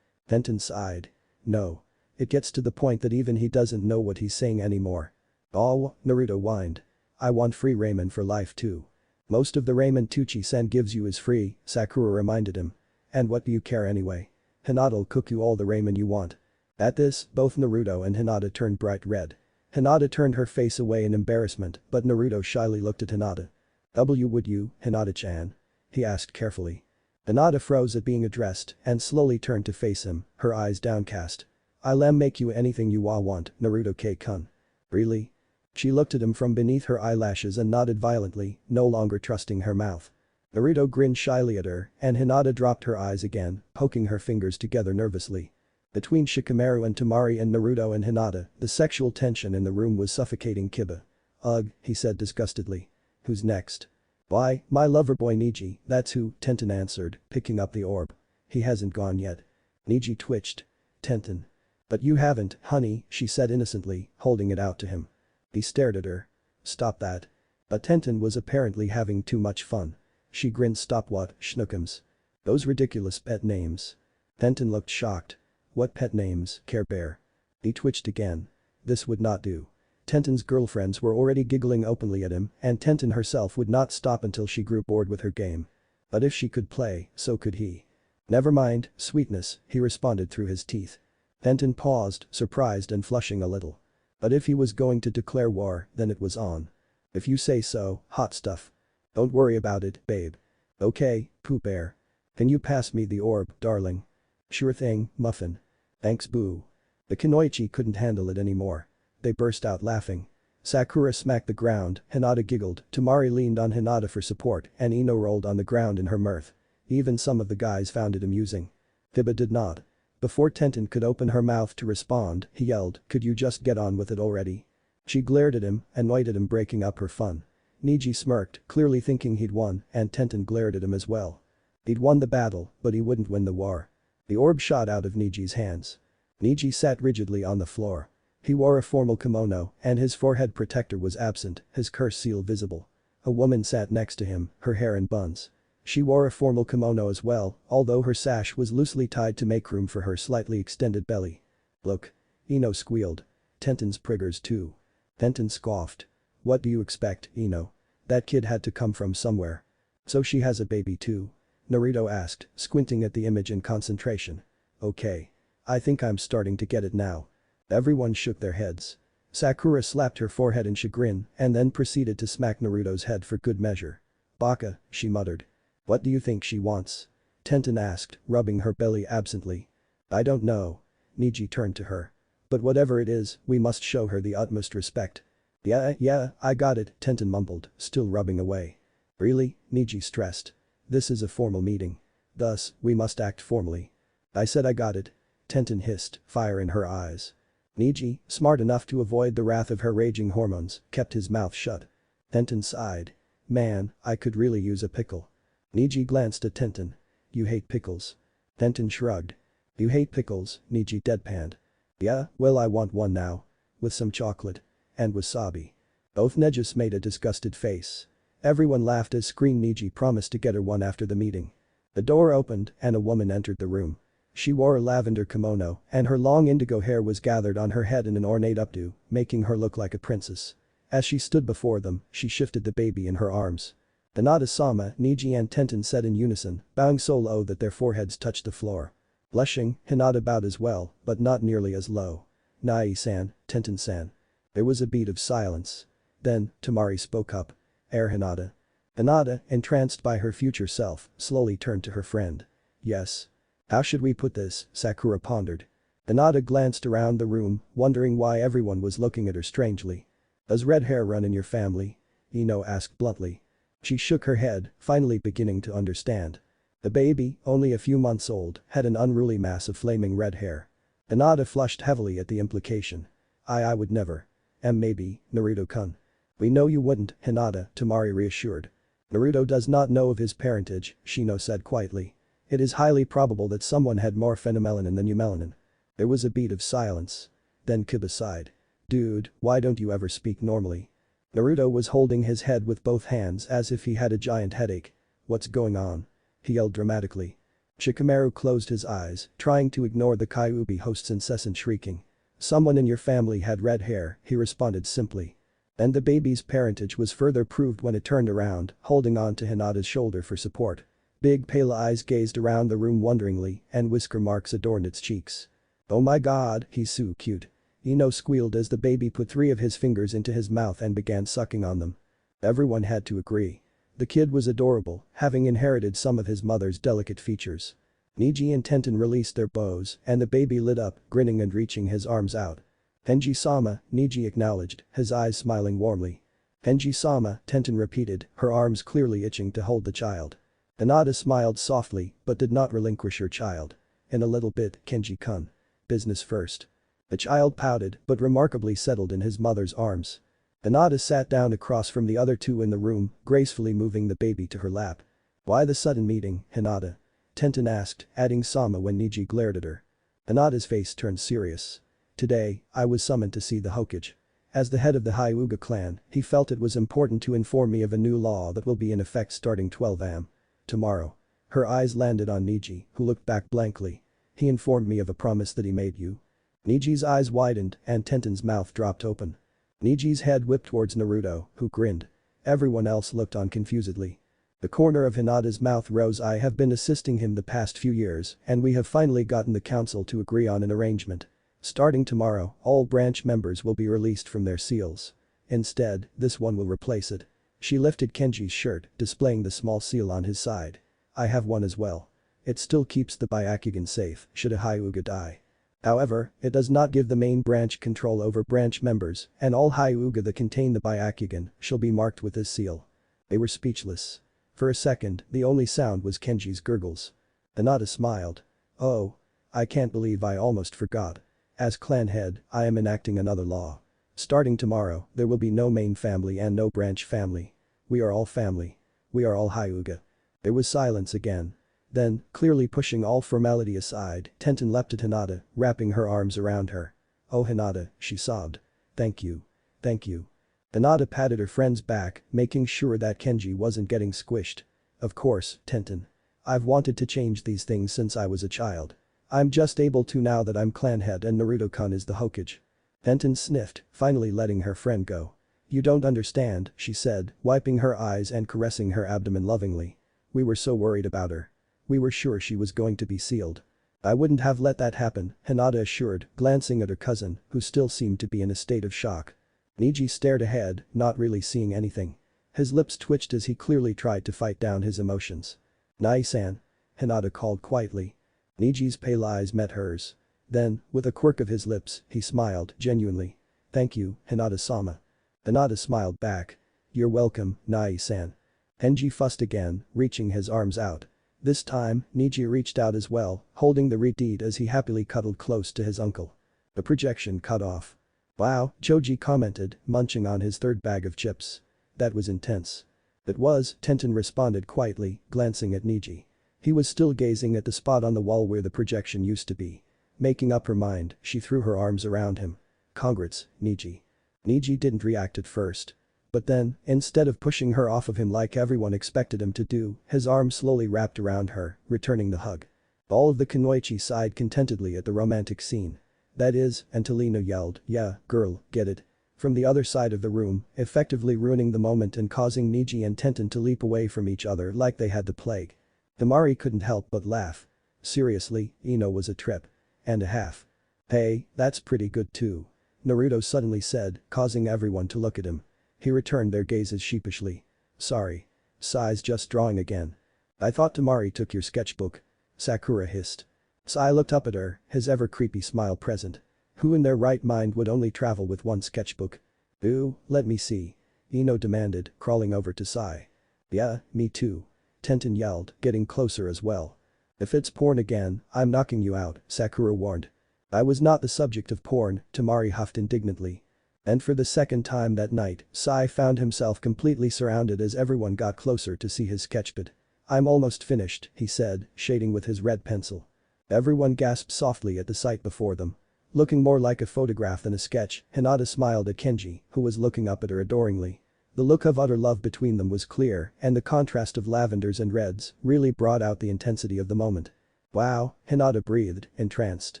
Tenten sighed. "No. It gets to the point that even he doesn't know what he's saying anymore." "Oh," Naruto whined. "I want free ramen for life too." "Most of the ramen Tucci-san gives you is free," Sakura reminded him. "And what do you care anyway? Hinata'll cook you all the ramen you want." At this, both Naruto and Hinata turned bright red. Hinata turned her face away in embarrassment, but Naruto shyly looked at Hinata. Would you, Hinata-chan?" he asked carefully. Hinata froze at being addressed and slowly turned to face him, her eyes downcast. "I'll make you anything you want, Naruto-kun." "Really?" She looked at him from beneath her eyelashes and nodded violently, no longer trusting her mouth. Naruto grinned shyly at her, and Hinata dropped her eyes again, poking her fingers together nervously. Between Shikamaru and Temari and Naruto and Hinata, the sexual tension in the room was suffocating Kiba. Ugh, he said disgustedly. Who's next? Why, my lover boy Niji, that's who, Tenten answered, picking up the orb. He hasn't gone yet. Niji twitched. Tenten. But you haven't, honey, she said innocently, holding it out to him. He stared at her. Stop that. But Tenten was apparently having too much fun. She grinned. Stop what, schnookums? Those ridiculous pet names. Tenten looked shocked. What pet names, Care Bear? He twitched again. This would not do. Tenten's girlfriends were already giggling openly at him, and Tenten herself would not stop until she grew bored with her game. But if she could play, so could he. Never mind, sweetness, he responded through his teeth. Tenten paused, surprised and flushing a little. But if he was going to declare war, then it was on. If you say so, hot stuff. Don't worry about it, babe. Okay, Pooh Bear. Can you pass me the orb, darling? Sure thing, Muffin. Thanks boo. The Kunoichi couldn't handle it anymore. They burst out laughing. Sakura smacked the ground, Hinata giggled, Temari leaned on Hinata for support, and Ino rolled on the ground in her mirth. Even some of the guys found it amusing. Kiba did not. Before Tenten could open her mouth to respond, he yelled, could you just get on with it already? She glared at him, annoyed at him breaking up her fun. Niji smirked, clearly thinking he'd won, and Tenten glared at him as well. He'd won the battle, but he wouldn't win the war. The orb shot out of Niji's hands. Niji sat rigidly on the floor. He wore a formal kimono, and his forehead protector was absent, his curse seal visible. A woman sat next to him, her hair in buns. She wore a formal kimono as well, although her sash was loosely tied to make room for her slightly extended belly. Look. Ino squealed. Tenten's priggers too. Tenten scoffed. What do you expect, Ino? That kid had to come from somewhere. So she has a baby too? Naruto asked, squinting at the image in concentration. Okay. I think I'm starting to get it now. Everyone shook their heads. Sakura slapped her forehead in chagrin and then proceeded to smack Naruto's head for good measure. Baka, she muttered. What do you think she wants? Tenten asked, rubbing her belly absently. I don't know. Niji turned to her. But whatever it is, we must show her the utmost respect. Yeah, I got it, Tenten mumbled, still rubbing away. Really? Niji stressed. This is a formal meeting. Thus, we must act formally. I said I got it. Tenten hissed, fire in her eyes. Niji, smart enough to avoid the wrath of her raging hormones, kept his mouth shut. Tenten sighed. Man, I could really use a pickle. Niji glanced at Tenten. You hate pickles. Tenten shrugged. You hate pickles, Niji deadpanned. Yeah, well I want one now. With some chocolate. And wasabi. Both Nejas made a disgusted face. Everyone laughed as Screen Niji promised to get her one after the meeting. The door opened and a woman entered the room. She wore a lavender kimono and her long indigo hair was gathered on her head in an ornate updo, making her look like a princess. As she stood before them, she shifted the baby in her arms. Hinata-sama, Niji and Tenten said in unison, bowing so low that their foreheads touched the floor. Blushing, Hinata bowed as well, but not nearly as low. Nai-san, Tenten-san. There was a beat of silence. Then, Temari spoke up. Hinata. Hinata, entranced by her future self, slowly turned to her friend. Yes. How should we put this, Sakura pondered. Hinata glanced around the room, wondering why everyone was looking at her strangely. Does red hair run in your family? Ino asked bluntly. She shook her head, finally beginning to understand. The baby, only a few months old, had an unruly mass of flaming red hair. Hinata flushed heavily at the implication. I would never. Maybe, Naruto-kun. We know you wouldn't, Hinata, Temari reassured. Naruto does not know of his parentage, Shino said quietly. It is highly probable that someone had more phenomelanin than eumelanin. There was a beat of silence. Then Kiba sighed. Dude, why don't you ever speak normally? Naruto was holding his head with both hands as if he had a giant headache. What's going on? He yelled dramatically. Shikamaru closed his eyes, trying to ignore the Kyuubi host's incessant shrieking. Someone in your family had red hair, he responded simply. And the baby's parentage was further proved when it turned around, holding on to Hinata's shoulder for support. Big pale eyes gazed around the room wonderingly, and whisker marks adorned its cheeks. Oh my god, he's so cute. Ino squealed as the baby put 3 of his fingers into his mouth and began sucking on them. Everyone had to agree. The kid was adorable, having inherited some of his mother's delicate features. Niji and Tenten released their bows, and the baby lit up, grinning and reaching his arms out. Tenji-sama, Niji acknowledged, his eyes smiling warmly. Tenji-sama, Tenten repeated, her arms clearly itching to hold the child. Hinata smiled softly but did not relinquish her child. In a little bit, Kenji-kun. Business first. The child pouted but remarkably settled in his mother's arms. Hinata sat down across from the other two in the room, gracefully moving the baby to her lap. Why the sudden meeting, Hinata? Tenten asked, adding Sama when Niji glared at her. Hinata's face turned serious. Today, I was summoned to see the Hokage. As the head of the Hyuga clan, he felt it was important to inform me of a new law that will be in effect starting 12 am. Tomorrow. Her eyes landed on Niji, who looked back blankly. He informed me of a promise that he made you. Niji's eyes widened and Tenten's mouth dropped open. Niji's head whipped towards Naruto, who grinned. Everyone else looked on confusedly. The corner of Hinata's mouth rose. I have been assisting him the past few years and we have finally gotten the council to agree on an arrangement. Starting tomorrow, all branch members will be released from their seals. Instead, this one will replace it. She lifted Kenji's shirt, displaying the small seal on his side. I have one as well. It still keeps the Byakugan safe should a Hyuga die. However, it does not give the main branch control over branch members and all Hyuga that contain the Byakugan shall be marked with this seal. They were speechless. For a second, the only sound was Kenji's gurgles. Hinata smiled. Oh. I can't believe I almost forgot. As clan head, I am enacting another law. Starting tomorrow, there will be no main family and no branch family. We are all family. We are all Hyuga. There was silence again. Then, clearly pushing all formality aside, Tenten leapt at Hinata, wrapping her arms around her. Oh Hinata, she sobbed. Thank you. Thank you. Hinata patted her friend's back, making sure that Kenji wasn't getting squished. Of course, Tenten. I've wanted to change these things since I was a child. I'm just able to now that I'm clan head and Naruto-kun is the Hokage. Tenten sniffed, finally letting her friend go. You don't understand, she said, wiping her eyes and caressing her abdomen lovingly. We were so worried about her. We were sure she was going to be sealed. I wouldn't have let that happen, Hinata assured, glancing at her cousin, who still seemed to be in a state of shock. Niji stared ahead, not really seeing anything. His lips twitched as he clearly tried to fight down his emotions. Nai-san. Hinata called quietly. Niji's pale eyes met hers. Then, with a quirk of his lips, he smiled, genuinely. Thank you, Hinata-sama. Hinata smiled back. You're welcome, Nai-san. Kenji fussed again, reaching his arms out. This time, Niji reached out as well, holding the reed as he happily cuddled close to his uncle. The projection cut off. Wow, Choji commented, munching on his third bag of chips. That was intense. It was, Tenten responded quietly, glancing at Niji. He was still gazing at the spot on the wall where the projection used to be. Making up her mind, she threw her arms around him. Congrats, Niji. Niji didn't react at first. But then, instead of pushing her off of him like everyone expected him to do, his arm slowly wrapped around her, returning the hug. All of the Kunoichi sighed contentedly at the romantic scene. That is, Antolino yelled, yeah, girl, get it. From the other side of the room, effectively ruining the moment and causing Niji and Tenten to leap away from each other like they had the plague. Temari couldn't help but laugh. Seriously, Ino was a trip. And a half. Hey, that's pretty good too. Naruto suddenly said, causing everyone to look at him. He returned their gazes sheepishly. Sorry. Sai's just drawing again. I thought Temari took your sketchbook. Sakura hissed. Sai looked up at her, his ever-creepy smile present. Who in their right mind would only travel with one sketchbook? Ooh, let me see. Ino demanded, crawling over to Sai. Yeah, me too. Tenten yelled, getting closer as well. If it's porn again, I'm knocking you out, Sakura warned. I was not the subject of porn, Temari huffed indignantly. And for the second time that night, Sai found himself completely surrounded as everyone got closer to see his sketchpad. I'm almost finished, he said, shading with his red pencil. Everyone gasped softly at the sight before them. Looking more like a photograph than a sketch, Hinata smiled at Kenji, who was looking up at her adoringly. The look of utter love between them was clear, and the contrast of lavenders and reds really brought out the intensity of the moment. Wow, Hinata breathed, entranced.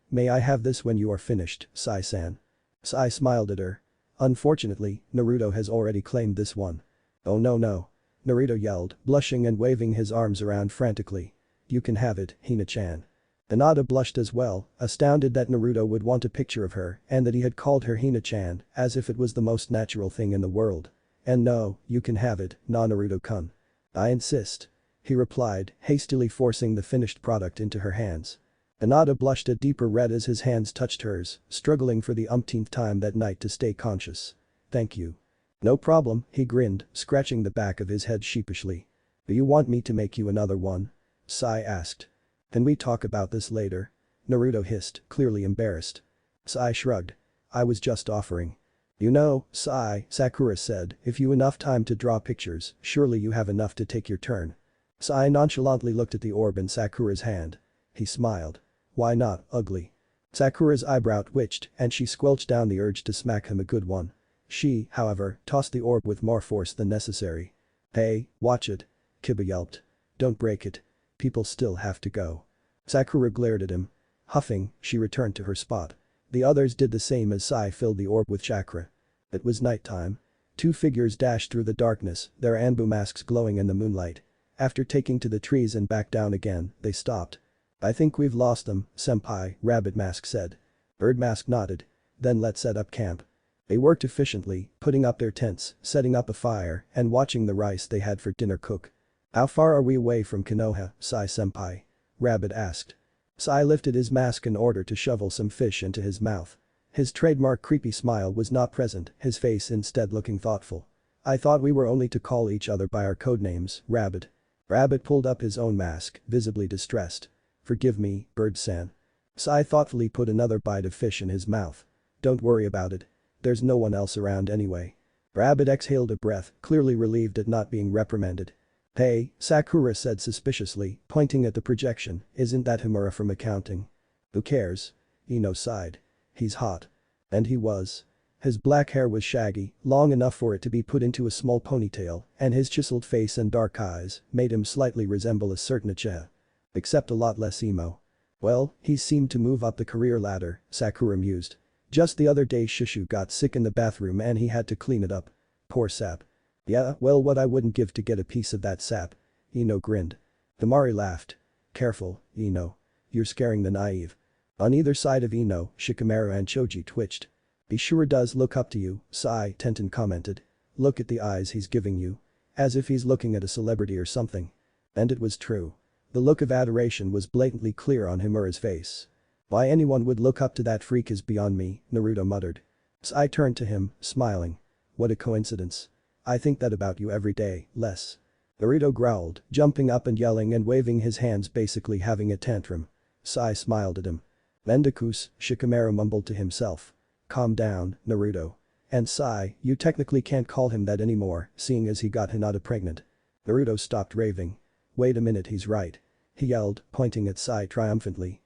May I have this when you are finished, Sai-san? Sai smiled at her. Unfortunately, Naruto has already claimed this one. Oh no. Naruto yelled, blushing and waving his arms around frantically. You can have it, Hina-chan. Hinata blushed as well, astounded that Naruto would want a picture of her and that he had called her Hina-chan as if it was the most natural thing in the world. And no, you can have it, Naruto-kun. I insist. He replied, hastily forcing the finished product into her hands. Hinata blushed a deeper red as his hands touched hers, struggling for the umpteenth time that night to stay conscious. Thank you. No problem, he grinned, scratching the back of his head sheepishly. Do you want me to make you another one? Sai asked. Can we talk about this later? Naruto hissed, clearly embarrassed. Sai shrugged. I was just offering. You know, Sai, Sakura said, if you enough time to draw pictures, surely you have enough to take your turn. Sai nonchalantly looked at the orb in Sakura's hand. He smiled. Why not, ugly? Sakura's eyebrow twitched and she squelched down the urge to smack him a good one. She, however, tossed the orb with more force than necessary. Hey, watch it. Kiba yelped. Don't break it. People still have to go. Sakura glared at him. Huffing, she returned to her spot. The others did the same as Sai filled the orb with chakra. It was nighttime. Two figures dashed through the darkness, their Anbu masks glowing in the moonlight. After taking to the trees and back down again, they stopped. I think we've lost them, senpai, Rabbit Mask said. Bird Mask nodded. Then let's set up camp. They worked efficiently, putting up their tents, setting up a fire, and watching the rice they had for dinner cook. How far are we away from Konoha, Sai senpai? Rabbit asked. Sai lifted his mask in order to shovel some fish into his mouth. His trademark creepy smile was not present, his face instead looking thoughtful. I thought we were only to call each other by our codenames, Rabbit. Rabbit pulled up his own mask, visibly distressed. Forgive me, Bird-san. Sai thoughtfully put another bite of fish in his mouth. Don't worry about it. There's no one else around anyway. Rabbit exhaled a breath, clearly relieved at not being reprimanded. Hey, Sakura said suspiciously, pointing at the projection, isn't that Himura from accounting? Who cares? Ino sighed. He's hot. And he was. His black hair was shaggy, long enough for it to be put into a small ponytail, and his chiseled face and dark eyes made him slightly resemble a certain Uchiha. Except a lot less emo. Well, he seemed to move up the career ladder, Sakura mused. Just the other day Shishu got sick in the bathroom and he had to clean it up. Poor sap. Yeah, well what I wouldn't give to get a piece of that sap. Ino grinned. Temari laughed. Careful, Ino. You're scaring the naive. On either side of Ino, Shikamaru and Choji twitched. He sure does look up to you, Sai, Tenten commented. Look at the eyes he's giving you. As if he's looking at a celebrity or something. And it was true. The look of adoration was blatantly clear on Himura's face. Why anyone would look up to that freak is beyond me, Naruto muttered. Sai turned to him, smiling. What a coincidence. I think that about you every day, Les. Naruto growled, jumping up and yelling and waving his hands, basically having a tantrum. Sai smiled at him. Mendakus, Shikamaru mumbled to himself. Calm down, Naruto. And Sai, you technically can't call him that anymore, seeing as he got Hinata pregnant. Naruto stopped raving. Wait a minute, he's right. He yelled, pointing at Sai triumphantly.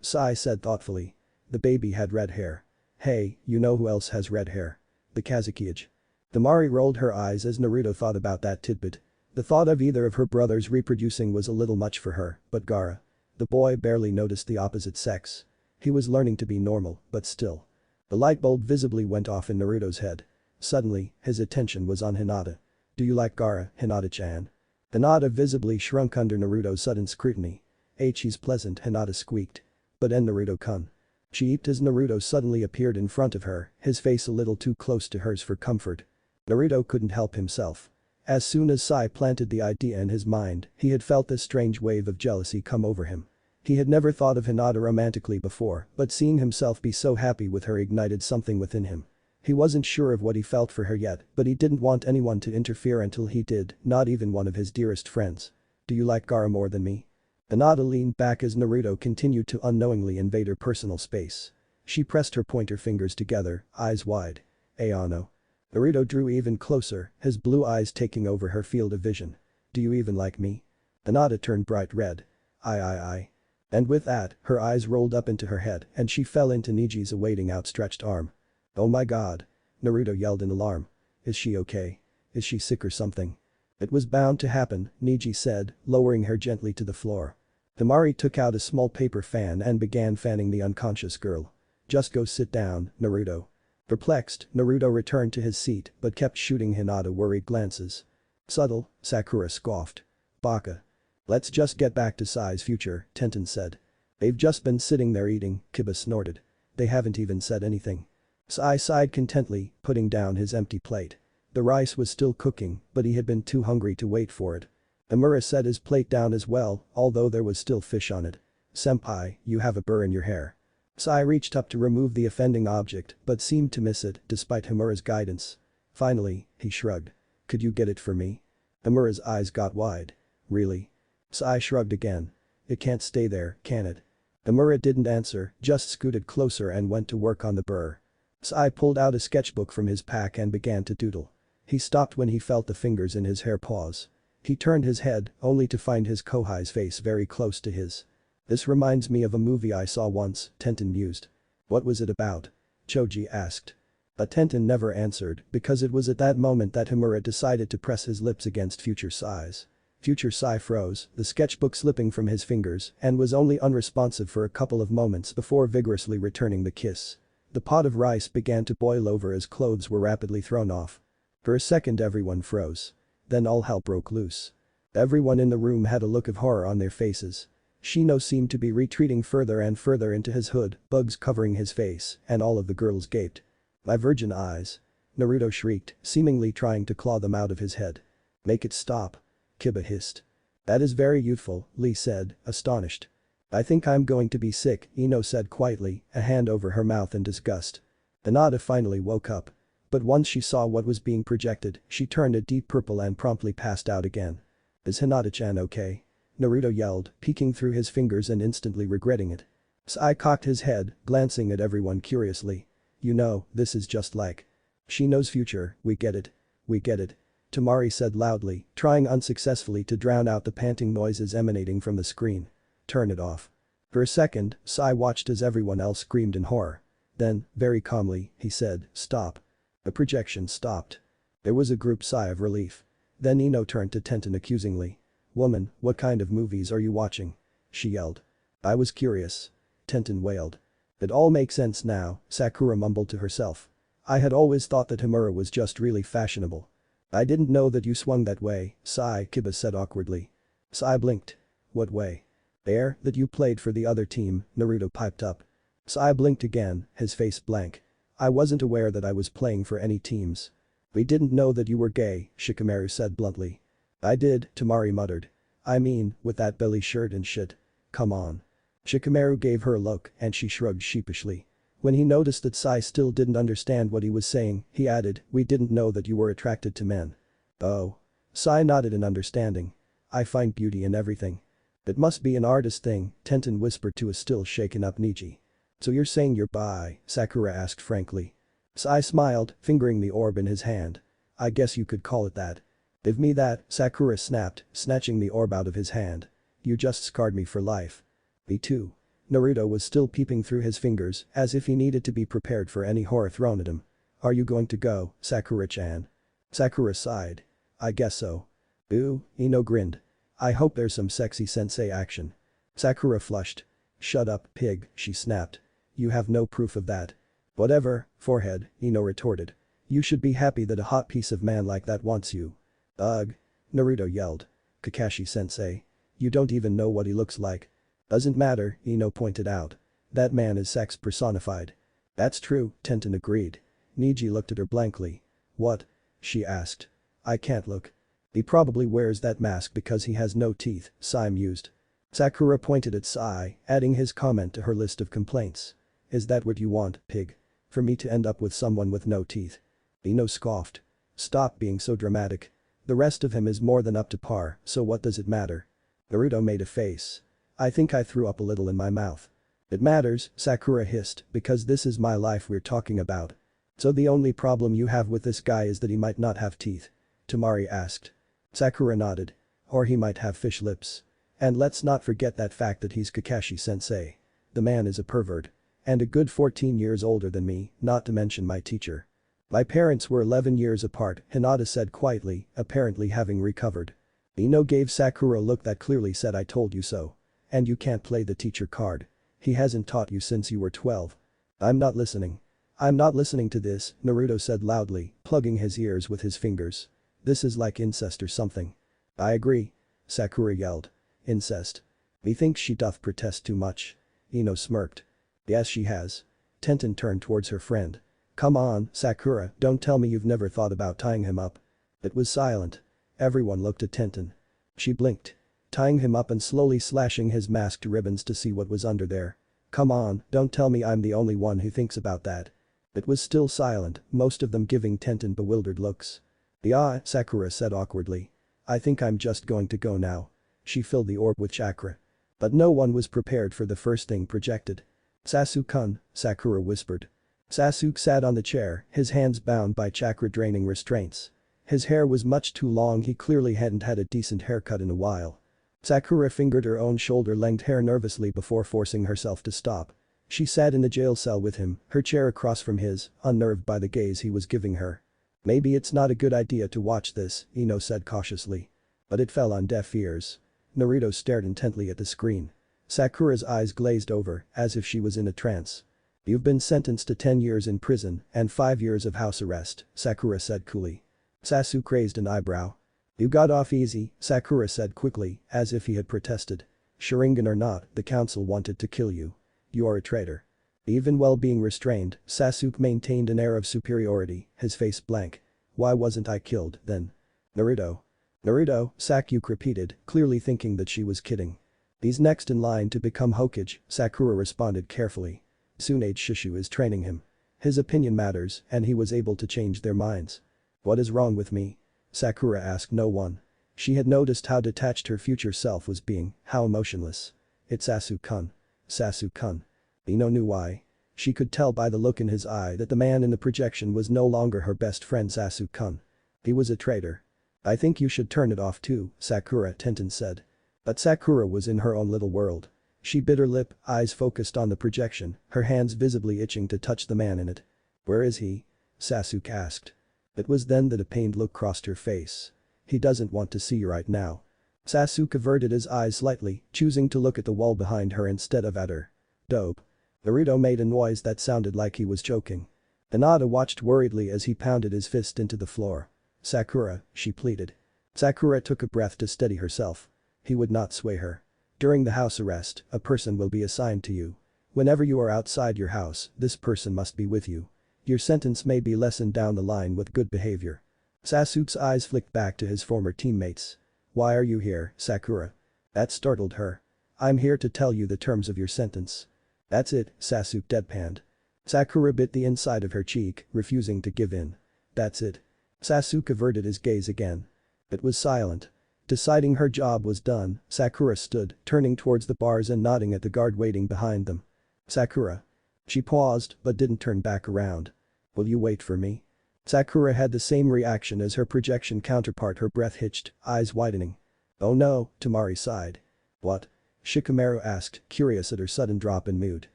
Sai said thoughtfully. The baby had red hair. Hey, you know who else has red hair? The Kazekage. Temari rolled her eyes as Naruto thought about that tidbit. The thought of either of her brothers reproducing was a little much for her, but Gaara. The boy barely noticed the opposite sex. He was learning to be normal, but still. The light bulb visibly went off in Naruto's head. Suddenly, his attention was on Hinata. Do you like Gaara, Hinata-chan? Hinata visibly shrunk under Naruto's sudden scrutiny. He's pleasant, Hinata squeaked. But Naruto-kun. She eeped as Naruto suddenly appeared in front of her, his face a little too close to hers for comfort. Naruto couldn't help himself. As soon as Sai planted the idea in his mind, he had felt this strange wave of jealousy come over him. He had never thought of Hinata romantically before, but seeing himself be so happy with her ignited something within him. He wasn't sure of what he felt for her yet, but he didn't want anyone to interfere until he did, not even one of his dearest friends. Do you like Gaara more than me? Hinata leaned back as Naruto continued to unknowingly invade her personal space. She pressed her pointer fingers together, eyes wide. Ayano. Naruto drew even closer, his blue eyes taking over her field of vision. Do you even like me? Hinata turned bright red. I. And with that, her eyes rolled up into her head and she fell into Niji's awaiting outstretched arm. Oh my god. Naruto yelled in alarm. Is she okay? Is she sick or something? It was bound to happen, Niji said, lowering her gently to the floor. Temari took out a small paper fan and began fanning the unconscious girl. Just go sit down, Naruto. Perplexed, Naruto returned to his seat but kept shooting Hinata worried glances. Subtle, Sakura scoffed. Baka. Let's just get back to Sai's future, Tenten said. They've just been sitting there eating, Kiba snorted. They haven't even said anything. Sai sighed contently, putting down his empty plate. The rice was still cooking, but he had been too hungry to wait for it. Himura set his plate down as well, although there was still fish on it. Senpai, you have a burr in your hair. Sai reached up to remove the offending object but seemed to miss it despite Himura's guidance. Finally, he shrugged. Could you get it for me? Amura's eyes got wide. Really? Sai shrugged again. It can't stay there, can it? Amura didn't answer, just scooted closer and went to work on the burr. Sai pulled out a sketchbook from his pack and began to doodle. He stopped when he felt the fingers in his hair pause. He turned his head, only to find his Kohai's face very close to his. This reminds me of a movie I saw once, Tenten mused. What was it about? Choji asked. But Tenten never answered because it was at that moment that Himura decided to press his lips against Future Sai's. Future Sai froze, the sketchbook slipping from his fingers, and was only unresponsive for a couple of moments before vigorously returning the kiss. The pot of rice began to boil over as clothes were rapidly thrown off. For a second everyone froze. Then all hell broke loose. Everyone in the room had a look of horror on their faces. Shino seemed to be retreating further and further into his hood, bugs covering his face, and all of the girls gaped. My virgin eyes. Naruto shrieked, seemingly trying to claw them out of his head. Make it stop. Kiba hissed. That is very youthful, Lee said, astonished. I think I'm going to be sick, Ino said quietly, a hand over her mouth in disgust. Hinata finally woke up. But once she saw what was being projected, she turned a deep purple and promptly passed out again. Is Hinata-chan okay? Naruto yelled, peeking through his fingers and instantly regretting it. Sai cocked his head, glancing at everyone curiously. You know, this is just like Shino's future, we get it. We get it. Temari said loudly, trying unsuccessfully to drown out the panting noises emanating from the screen. Turn it off. For a second, Sai watched as everyone else screamed in horror. Then, very calmly, he said, stop. The projection stopped. There was a group sigh of relief. Then Ino turned to Tenten accusingly. Woman, what kind of movies are you watching? She yelled. I was curious. Tenten wailed. It all makes sense now, Sakura mumbled to herself. I had always thought that Himura was just really fashionable. I didn't know that you swung that way, Sai, Kiba said awkwardly. Sai blinked. What way? There, that you played for the other team, Naruto piped up. Sai blinked again, his face blank. I wasn't aware that I was playing for any teams. We didn't know that you were gay, Shikamaru said bluntly. I did, Temari muttered. I mean, with that belly shirt and shit. Come on. Shikamaru gave her a look and she shrugged sheepishly. When he noticed that Sai still didn't understand what he was saying, he added, we didn't know that you were attracted to men. Oh. Sai nodded in understanding. I find beauty in everything. It must be an artist thing, Tenten whispered to a still shaken up Niji. So you're saying you're bi, Sakura asked frankly. Sai smiled, fingering the orb in his hand. I guess you could call it that. Give me that, Sakura snapped, snatching the orb out of his hand. You just scarred me for life. Me too. Naruto was still peeping through his fingers, as if he needed to be prepared for any horror thrown at him. Are you going to go, Sakura-chan? Sakura sighed. I guess so. Ooh, Ino grinned. I hope there's some sexy sensei action. Sakura flushed. Shut up, pig, she snapped. You have no proof of that. Whatever, forehead, Ino retorted. You should be happy that a hot piece of man like that wants you. Ugh. Naruto yelled. Kakashi-sensei. You don't even know what he looks like. Doesn't matter, Ino pointed out. That man is sex personified. That's true, Tenten agreed. Niji looked at her blankly. What? She asked. I can't look. He probably wears that mask because he has no teeth, Sai mused. Sakura pointed at Sai, adding his comment to her list of complaints. Is that what you want, pig? For me to end up with someone with no teeth? Ino scoffed. Stop being so dramatic. The rest of him is more than up to par, so what does it matter? Naruto made a face. I think I threw up a little in my mouth. It matters, Sakura hissed, because this is my life we're talking about. So the only problem you have with this guy is that he might not have teeth? Temari asked. Sakura nodded. Or he might have fish lips. And let's not forget that fact that he's Kakashi-sensei. The man is a pervert. And a good 14 years older than me, not to mention my teacher. My parents were 11 years apart, Hinata said quietly, apparently having recovered. Ino gave Sakura a look that clearly said I told you so. And you can't play the teacher card. He hasn't taught you since you were 12. I'm not listening. I'm not listening to this, Naruto said loudly, plugging his ears with his fingers. This is like incest or something. I agree. Sakura yelled. Incest. Methinks she doth protest too much. Ino smirked. Yes she has. Tenten turned towards her friend. Come on, Sakura, don't tell me you've never thought about tying him up. It was silent. Everyone looked at Tenten. She blinked. Tying him up and slowly slashing his mask to ribbons to see what was under there. Come on, don't tell me I'm the only one who thinks about that. It was still silent, most of them giving Tenten bewildered looks. Yeah, Sakura said awkwardly. I think I'm just going to go now. She filled the orb with chakra. But no one was prepared for the first thing projected. Sasuke-kun, Sakura whispered. Sasuke sat on the chair, his hands bound by chakra-draining restraints. His hair was much too long, he clearly hadn't had a decent haircut in a while. Sakura fingered her own shoulder-length hair nervously before forcing herself to stop. She sat in the jail cell with him, her chair across from his, unnerved by the gaze he was giving her. Maybe it's not a good idea to watch this, Ino said cautiously. But it fell on deaf ears. Naruto stared intently at the screen. Sakura's eyes glazed over, as if she was in a trance. You've been sentenced to 10 years in prison and 5 years of house arrest, Sakura said coolly. Sasuke raised an eyebrow. You got off easy, Sakura said quickly, as if he had protested. Sharingan or not, the council wanted to kill you. You are a traitor. Even while being restrained, Sasuke maintained an air of superiority, his face blank. Why wasn't I killed, then? Naruto. Naruto, Sasuke repeated, clearly thinking that she was kidding. He's next in line to become Hokage, Sakura responded carefully. Tsunade Shishu is training him. His opinion matters, and he was able to change their minds. What is wrong with me? Sakura asked no one. She had noticed how detached her future self was being, how emotionless. It's Sasuke-kun. Sasuke-kun. Ino knew why. She could tell by the look in his eye that the man in the projection was no longer her best friend Sasuke-kun. He was a traitor. I think you should turn it off too, Sakura, Tenten said. But Sakura was in her own little world. She bit her lip, eyes focused on the projection, her hands visibly itching to touch the man in it. Where is he? Sasuke asked. It was then that a pained look crossed her face. He doesn't want to see you right now. Sasuke averted his eyes slightly, choosing to look at the wall behind her instead of at her. Dope. Naruto made a noise that sounded like he was choking. Hinata watched worriedly as he pounded his fist into the floor. Sakura, she pleaded. Sakura took a breath to steady herself. He would not sway her. During the house arrest, a person will be assigned to you. Whenever you are outside your house, this person must be with you. Your sentence may be lessened down the line with good behavior. Sasuke's eyes flicked back to his former teammates. Why are you here, Sakura? That startled her. I'm here to tell you the terms of your sentence. That's it, Sasuke deadpanned. Sakura bit the inside of her cheek, refusing to give in. That's it. Sasuke averted his gaze again. It was silent. Deciding her job was done, Sakura stood, turning towards the bars and nodding at the guard waiting behind them. Sakura. She paused but didn't turn back around. Will you wait for me? Sakura had the same reaction as her projection counterpart, her breath hitched, eyes widening. Oh no, Temari sighed. What? Shikamaru asked, curious at her sudden drop in mood.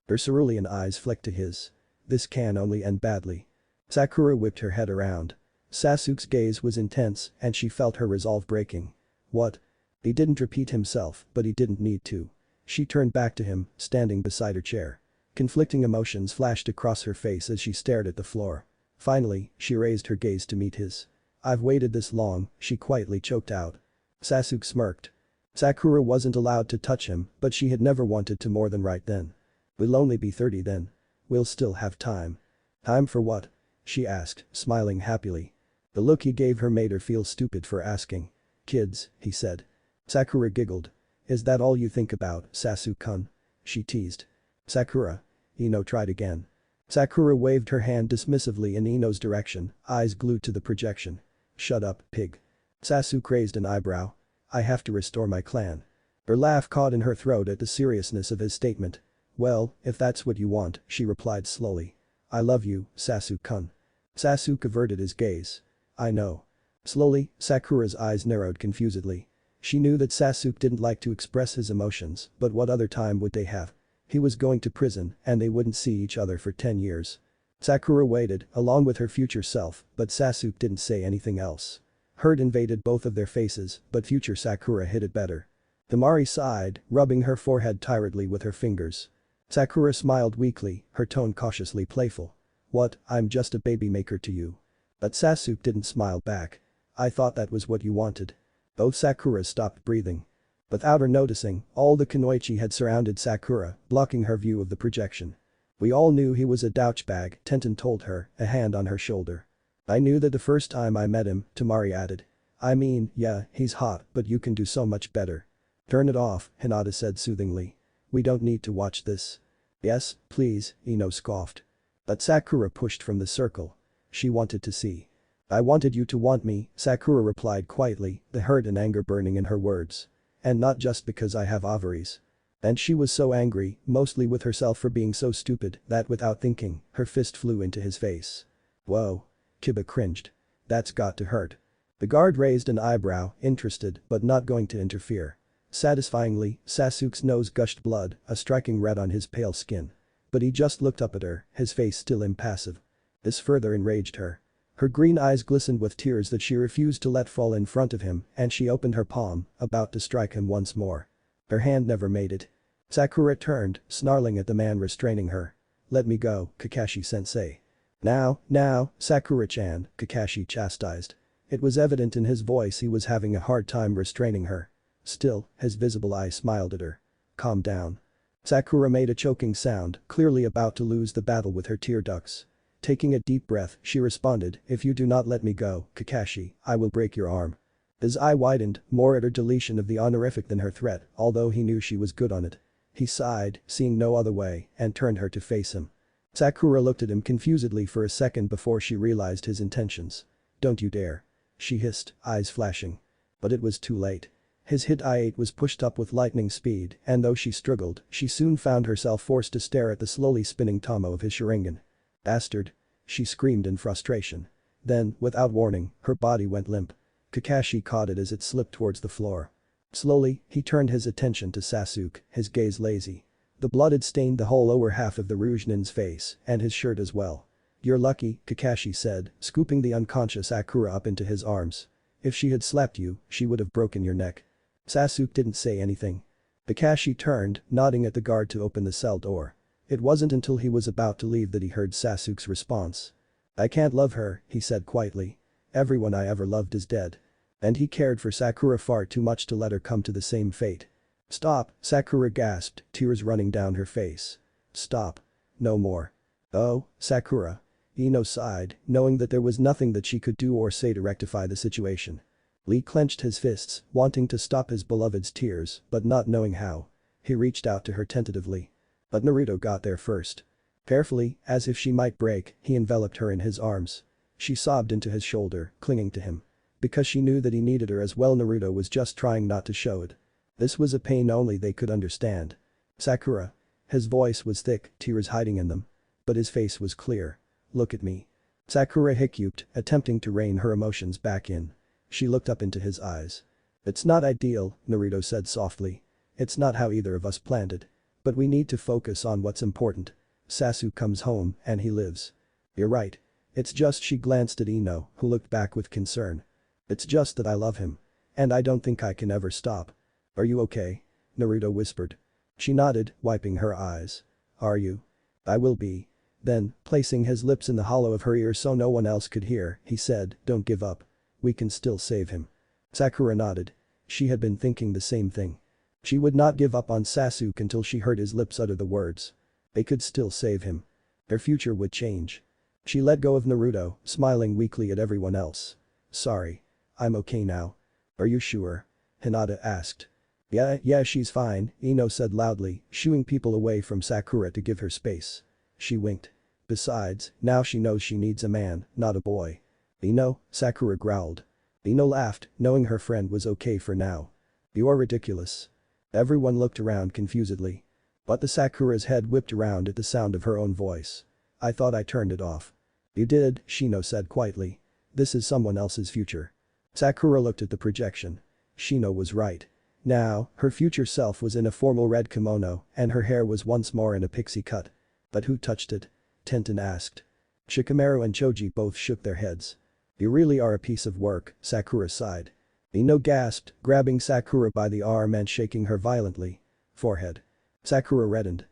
Her cerulean eyes flicked to his. This can only end badly. Sakura whipped her head around. Sasuke's gaze was intense and she felt her resolve breaking. What? He didn't repeat himself, but he didn't need to. She turned back to him, standing beside her chair. Conflicting emotions flashed across her face as she stared at the floor. Finally, she raised her gaze to meet his. I've waited this long, she quietly choked out. Sasuke smirked. Sakura wasn't allowed to touch him, but she had never wanted to more than right then. We'll only be 30 then. We'll still have time. Time for what? She asked, smiling happily. The look he gave her made her feel stupid for asking. Kids, he said. Sakura giggled. Is that all you think about, Sasuke-kun? She teased. Sakura. Ino tried again. Sakura waved her hand dismissively in Ino's direction, eyes glued to the projection. Shut up, pig. Sasuke raised an eyebrow. I have to restore my clan. Her laugh caught in her throat at the seriousness of his statement. Well, if that's what you want, she replied slowly. I love you, Sasuke-kun. Sasuke averted his gaze. I know. Slowly, Sakura's eyes narrowed confusedly. She knew that Sasuke didn't like to express his emotions, but what other time would they have? He was going to prison and they wouldn't see each other for 10 years. Sakura waited, along with her future self, but Sasuke didn't say anything else. Hurt invaded both of their faces, but future Sakura hid it better. Temari sighed, rubbing her forehead tiredly with her fingers. Sakura smiled weakly, her tone cautiously playful. What, I'm just a baby maker to you. But Sasuke didn't smile back. I thought that was what you wanted. Both Sakuras stopped breathing. Without her noticing, all the kunoichi had surrounded Sakura, blocking her view of the projection. We all knew he was a douchebag, Tenten told her, a hand on her shoulder. I knew that the first time I met him, Temari added. I mean, yeah, he's hot, but you can do so much better. Turn it off, Hinata said soothingly. We don't need to watch this. Yes, please, Ino scoffed. But Sakura pushed from the circle. She wanted to see. I wanted you to want me, Sakura replied quietly, the hurt and anger burning in her words. And not just because I have ovaries. And she was so angry, mostly with herself for being so stupid, that without thinking, her fist flew into his face. Whoa. Kiba cringed. That's got to hurt. The guard raised an eyebrow, interested but not going to interfere. Satisfyingly, Sasuke's nose gushed blood, a striking red on his pale skin. But he just looked up at her, his face still impassive. This further enraged her. Her green eyes glistened with tears that she refused to let fall in front of him, and she opened her palm, about to strike him once more. Her hand never made it. Sakura turned, snarling at the man restraining her. Let me go, Kakashi-sensei. Now, Sakura-chan, Kakashi chastised. It was evident in his voice he was having a hard time restraining her. Still, his visible eye smiled at her. Calm down. Sakura made a choking sound, clearly about to lose the battle with her tear ducts. Taking a deep breath, she responded, if you do not let me go, Kakashi, I will break your arm. His eye widened, more at her deletion of the honorific than her threat, although he knew she was good on it. He sighed, seeing no other way, and turned her to face him. Sakura looked at him confusedly for a second before she realized his intentions. Don't you dare. She hissed, eyes flashing. But it was too late. His hit I-8 was pushed up with lightning speed, and though she struggled, she soon found herself forced to stare at the slowly spinning tomo of his Sharingan. Bastard. She screamed in frustration. Then, without warning, her body went limp. Kakashi caught it as it slipped towards the floor. Slowly, he turned his attention to Sasuke, his gaze lazy. The blood had stained the whole lower half of the Rougenin's face, and his shirt as well. You're lucky, Kakashi said, scooping the unconscious Sakura up into his arms. If she had slapped you, she would have broken your neck. Sasuke didn't say anything. Kakashi turned, nodding at the guard to open the cell door. It wasn't until he was about to leave that he heard Sasuke's response. I can't love her, he said quietly. Everyone I ever loved is dead. And he cared for Sakura far too much to let her come to the same fate. Stop, Sakura gasped, tears running down her face. Stop. No more. Oh, Sakura. Ino sighed, knowing that there was nothing that she could do or say to rectify the situation. Lee clenched his fists, wanting to stop his beloved's tears, but not knowing how. He reached out to her tentatively. But Naruto got there first. Carefully, as if she might break, he enveloped her in his arms. She sobbed into his shoulder, clinging to him. Because she knew that he needed her as well. Naruto was just trying not to show it. This was a pain only they could understand. Sakura. His voice was thick, tears hiding in them. But his face was clear. Look at me. Sakura hiccuped, attempting to rein her emotions back in. She looked up into his eyes. It's not ideal, Naruto said softly. It's not how either of us planned it. But we need to focus on what's important. Sasuke comes home, and he lives. You're right. It's just she glanced at Ino, who looked back with concern. It's just that I love him. And I don't think I can ever stop. Are you okay? Naruto whispered. She nodded, wiping her eyes. Are you? I will be. Then, placing his lips in the hollow of her ear so no one else could hear, he said, don't give up. We can still save him. Sakura nodded. She had been thinking the same thing. She would not give up on Sasuke until she heard his lips utter the words. They could still save him. Their future would change. She let go of Naruto, smiling weakly at everyone else. Sorry. I'm okay now. Are you sure? Hinata asked. Yeah, she's fine, Ino said loudly, shooing people away from Sakura to give her space. She winked. Besides, now she knows she needs a man, not a boy. Ino, Sakura growled. Ino laughed, knowing her friend was okay for now. You are ridiculous. Everyone looked around confusedly. But the Sakura's head whipped around at the sound of her own voice. I thought I turned it off. You did, Shino said quietly. This is someone else's future. Sakura looked at the projection. Shino was right. Now, her future self was in a formal red kimono, and her hair was once more in a pixie cut. But who touched it? Tenten asked. Shikamaru and Choji both shook their heads. You really are a piece of work, Sakura sighed. Ino gasped, grabbing Sakura by the arm and shaking her violently. Forehead. Sakura reddened.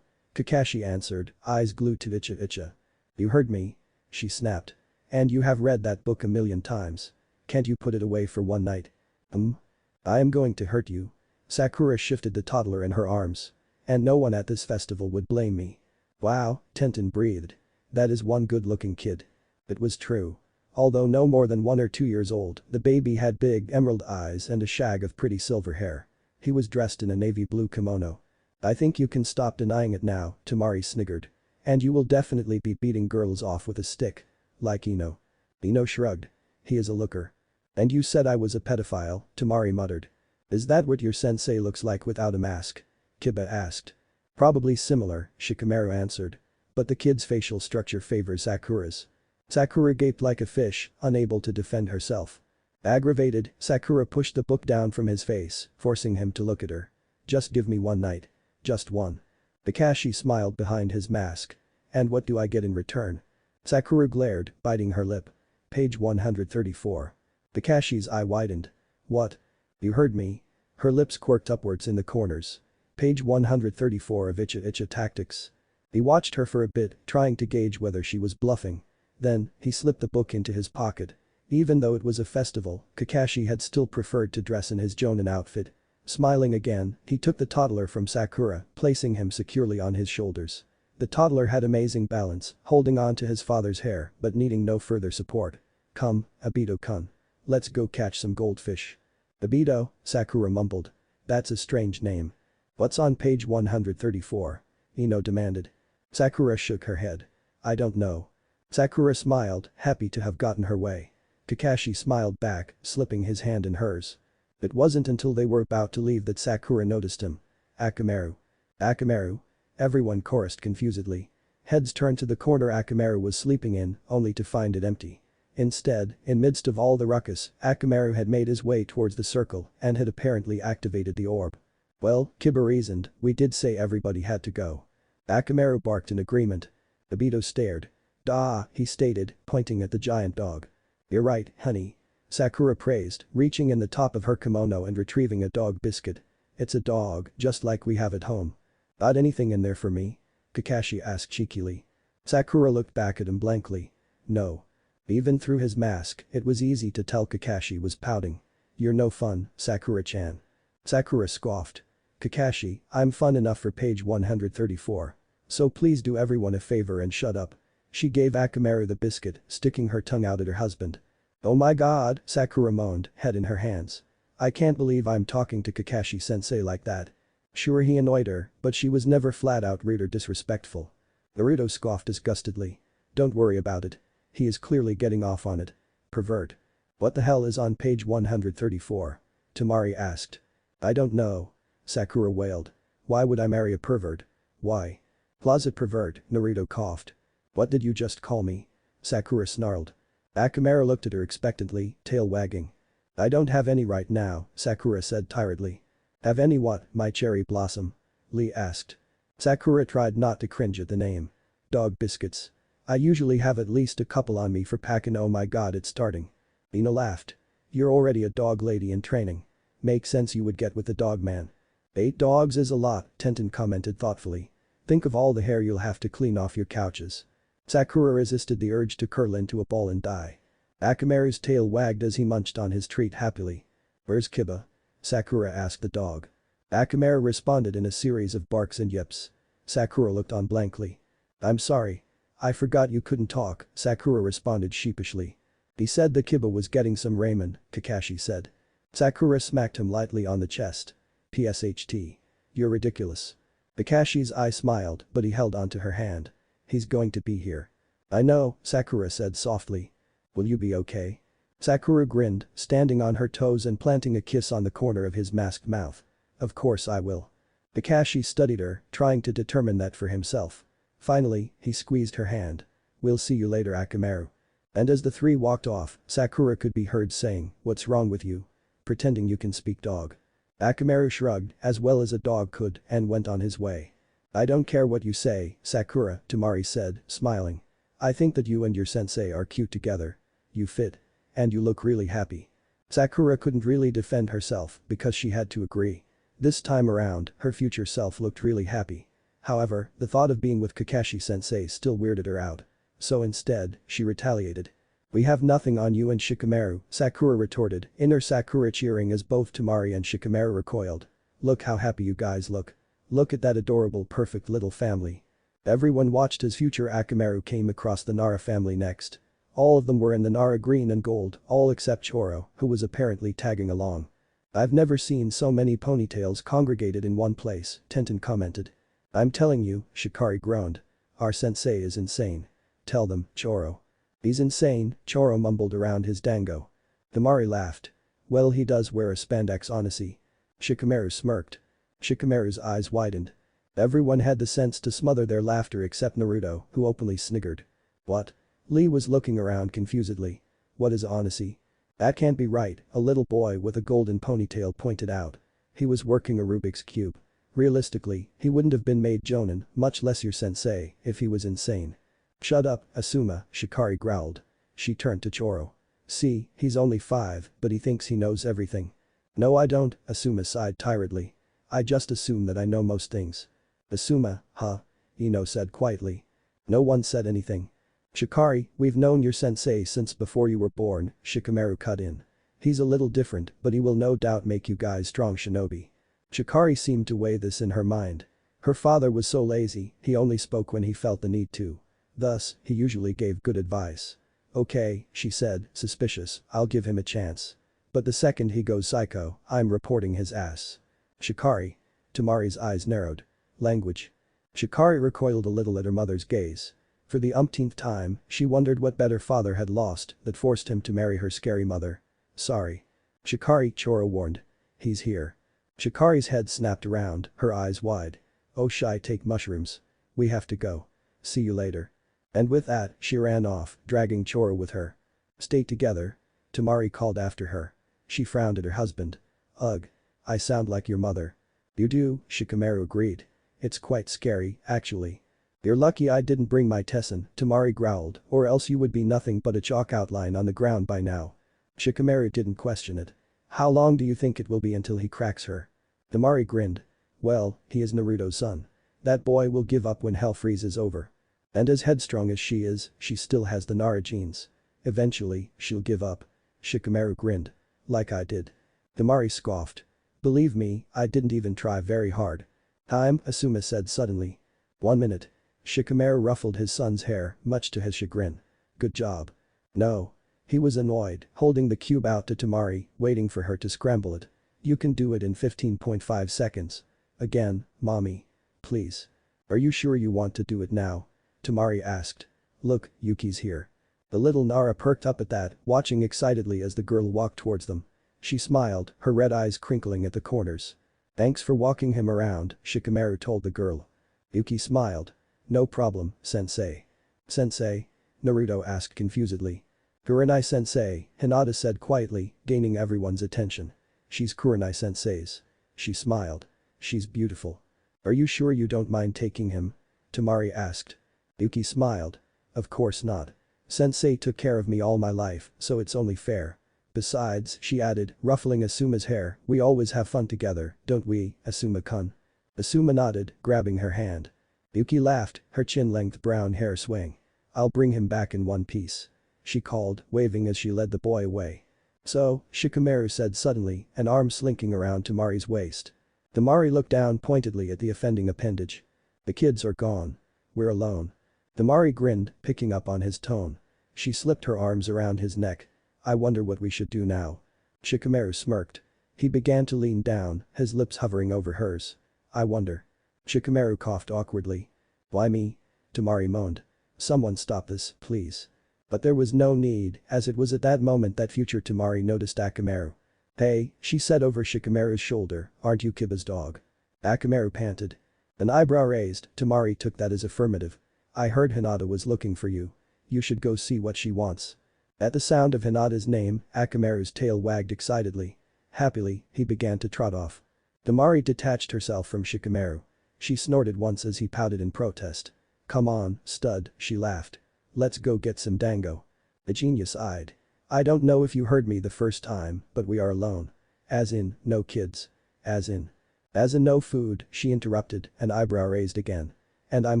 Kakashi answered, eyes glued to Icha. You heard me. She snapped. And you have read that book 1,000,000 times. Can't you put it away for one night? I am going to hurt you. Sakura shifted the toddler in her arms. And no one at this festival would blame me. Wow, Tenten breathed. That is one good-looking kid. It was true. Although no more than 1 or 2 years old, the baby had big emerald eyes and a shag of pretty silver hair. He was dressed in a navy blue kimono. I think you can stop denying it now, Temari sniggered. And you will definitely be beating girls off with a stick. Like Ino. Ino shrugged. He is a looker. And you said I was a pedophile, Temari muttered. Is that what your sensei looks like without a mask? Kiba asked. Probably similar, Shikamaru answered. But the kid's facial structure favors Sakura's. Sakura gaped like a fish, unable to defend herself. Aggravated, Sakura pushed the book down from his face, forcing him to look at her. Just give me one night. Just one. Kakashi smiled behind his mask. And what do I get in return? Sakura glared, biting her lip. Page 134. Kakashi's eye widened. What? You heard me. Her lips quirked upwards in the corners. Page 134 of Icha Tactics. He watched her for a bit, trying to gauge whether she was bluffing. Then, he slipped the book into his pocket. Even though it was a festival, Kakashi had still preferred to dress in his Jonin outfit. Smiling again, he took the toddler from Sakura, placing him securely on his shoulders. The toddler had amazing balance, holding on to his father's hair but needing no further support. Come, Obito-kun. Let's go catch some goldfish. Obito, Sakura mumbled. That's a strange name. What's on page 134? Ino demanded. Sakura shook her head. I don't know. Sakura smiled, happy to have gotten her way. Kakashi smiled back, slipping his hand in hers. It wasn't until they were about to leave that Sakura noticed him. Akamaru. Akamaru. Everyone chorused confusedly. Heads turned to the corner Akamaru was sleeping in, only to find it empty. Instead, in midst of all the ruckus, Akamaru had made his way towards the circle and had apparently activated the orb. Well, Kiba reasoned, we did say everybody had to go. Akamaru barked in agreement. Obito stared. "Dah," he stated, pointing at the giant dog. "You're right, honey." Sakura praised, reaching in the top of her kimono and retrieving a dog biscuit. "It's a dog, just like we have at home." "Got anything in there for me?" Kakashi asked cheekily. Sakura looked back at him blankly. No. Even through his mask, it was easy to tell Kakashi was pouting. "You're no fun, Sakura-chan." Sakura scoffed. "Kakashi, I'm fun enough for page 134. So please do everyone a favor and shut up." She gave Akamaru the biscuit, sticking her tongue out at her husband. "Oh my god," Sakura moaned, head in her hands. "I can't believe I'm talking to Kakashi-sensei like that." Sure, he annoyed her, but she was never flat-out rude or disrespectful. Naruto scoffed disgustedly. "Don't worry about it. He is clearly getting off on it. Pervert." "What the hell is on page 134? Temari asked. "I don't know." Sakura wailed. "Why would I marry a pervert? Why?" "Closet pervert," Naruto coughed. "What did you just call me?" Sakura snarled. Akamaru looked at her expectantly, tail wagging. "I don't have any right now," Sakura said tiredly. "Have any what, my cherry blossom?" Lee asked. Sakura tried not to cringe at the name. "Dog biscuits. I usually have at least a couple on me for packing. Oh my god, it's starting." Ina laughed. "You're already a dog lady in training. Makes sense you would get with the dog man." 8 dogs is a lot, Tenten commented thoughtfully. "Think of all the hair you'll have to clean off your couches." Sakura resisted the urge to curl into a ball and die. Akamaru's tail wagged as he munched on his treat happily. "Where's Kiba?" Sakura asked the dog. Akamaru responded in a series of barks and yips. Sakura looked on blankly. "I'm sorry. I forgot you couldn't talk," Sakura responded sheepishly. "He said the Kiba was getting some ramen," Kakashi said. Sakura smacked him lightly on the chest. "Psht. You're ridiculous." Kakashi's eye smiled, but he held onto her hand. "He's going to be here." "I know," Sakura said softly. "Will you be okay?" Sakura grinned, standing on her toes and planting a kiss on the corner of his masked mouth. "Of course I will." Kakashi studied her, trying to determine that for himself. Finally, he squeezed her hand. "We'll see you later, Akamaru." And as the three walked off, Sakura could be heard saying, "What's wrong with you? Pretending you can speak dog." Akamaru shrugged, as well as a dog could, and went on his way. "I don't care what you say, Sakura," Temari said, smiling. "I think that you and your sensei are cute together. You fit. And you look really happy." Sakura couldn't really defend herself because she had to agree. This time around, her future self looked really happy. However, the thought of being with Kakashi-sensei still weirded her out. So instead, she retaliated. "We have nothing on you and Shikamaru," Sakura retorted, inner Sakura cheering as both Temari and Shikamaru recoiled. "Look how happy you guys look. Look at that adorable perfect little family." Everyone watched as future Akamaru came across the Nara family next. All of them were in the Nara green and gold, all except Choro, who was apparently tagging along. "I've never seen so many ponytails congregated in one place," Tenten commented. "I'm telling you," Shikari groaned. "Our sensei is insane. Tell them, Choro." He's insane, Choro mumbled around his dango. Temari laughed. Well, he does wear a spandex onesie. Shikamaru smirked. Shikamaru's eyes widened. Everyone had the sense to smother their laughter except Naruto, who openly sniggered. What? Lee was looking around confusedly. What is onesie? That can't be right, a little boy with a golden ponytail pointed out. He was working a Rubik's Cube. Realistically, he wouldn't have been made jonin, much less your sensei, if he was insane. Shut up, Asuma, Shikari growled. She turned to Choro. See, he's only 5, but he thinks he knows everything. No I don't, Asuma sighed tiredly. I just assume that I know most things. Asuma, huh? Ino said quietly. No one said anything. Shikari, we've known your sensei since before you were born, Shikamaru cut in. He's a little different, but he will no doubt make you guys strong shinobi. Shikari seemed to weigh this in her mind. Her father was so lazy, he only spoke when he felt the need to. Thus, he usually gave good advice. Okay, she said, suspicious, I'll give him a chance. But the second he goes psycho, I'm reporting his ass. Shikari. Temari's eyes narrowed. Language. Shikari recoiled a little at her mother's gaze. For the umpteenth time, she wondered what better father had lost that forced him to marry her scary mother. Sorry. Shikari, Choro warned. He's here. Shikari's head snapped around, her eyes wide. Oh shy take mushrooms. We have to go. See you later. And with that, she ran off, dragging Choro with her. Stay together. Temari called after her. She frowned at her husband. Ugh. I sound like your mother. You do, Shikamaru agreed. It's quite scary, actually. You're lucky I didn't bring my Tessen, Temari growled, or else you would be nothing but a chalk outline on the ground by now. Shikamaru didn't question it. How long do you think it will be until he cracks her? Temari grinned. Well, he is Naruto's son. That boy will give up when hell freezes over. And as headstrong as she is, she still has the Nara genes. Eventually, she'll give up. Shikamaru grinned. Like I did. Temari scoffed. Believe me, I didn't even try very hard. Time, Asuma said suddenly. 1 minute. Shikamaru ruffled his son's hair, much to his chagrin. Good job. No. He was annoyed, holding the cube out to Temari, waiting for her to scramble it. You can do it in 15.5 seconds. Again, mommy. Please. Are you sure you want to do it now? Temari asked. Look, Yuki's here. The little Nara perked up at that, watching excitedly as the girl walked towards them. She smiled, her red eyes crinkling at the corners. Thanks for walking him around, Shikamaru told the girl. Yuki smiled. No problem, sensei. Sensei? Naruto asked confusedly. Kurenai sensei, Hinata said quietly, gaining everyone's attention. She's Kurenai sensei's. She smiled. She's beautiful. Are you sure you don't mind taking him? Temari asked. Yuki smiled. Of course not. Sensei took care of me all my life, so it's only fair. Besides, she added, ruffling Asuma's hair, we always have fun together, don't we, Asuma-kun? Asuma nodded, grabbing her hand. Yuki laughed, her chin-length brown hair swaying. I'll bring him back in one piece. She called, waving as she led the boy away. So, Shikamaru said suddenly, an arm slinking around Temari's waist. Temari looked down pointedly at the offending appendage. The kids are gone. We're alone. Temari grinned, picking up on his tone. She slipped her arms around his neck. I wonder what we should do now. Shikamaru smirked. He began to lean down, his lips hovering over hers. I wonder. Shikamaru coughed awkwardly. Why me? Temari moaned. Someone stop this, please. But there was no need, as it was at that moment that future Temari noticed Akamaru. Hey, she said over Shikamaru's shoulder, aren't you Kiba's dog? Akamaru panted. An eyebrow raised, Temari took that as affirmative. I heard Hinata was looking for you. You should go see what she wants. At the sound of Hinata's name, Akamaru's tail wagged excitedly. Happily, he began to trot off. Temari detached herself from Shikamaru. She snorted once as he pouted in protest. Come on, stud, she laughed. Let's go get some dango. The genius eyed. I don't know if you heard me the first time, but we are alone. As in, no kids. As in no food, she interrupted, an eyebrow raised again. And I'm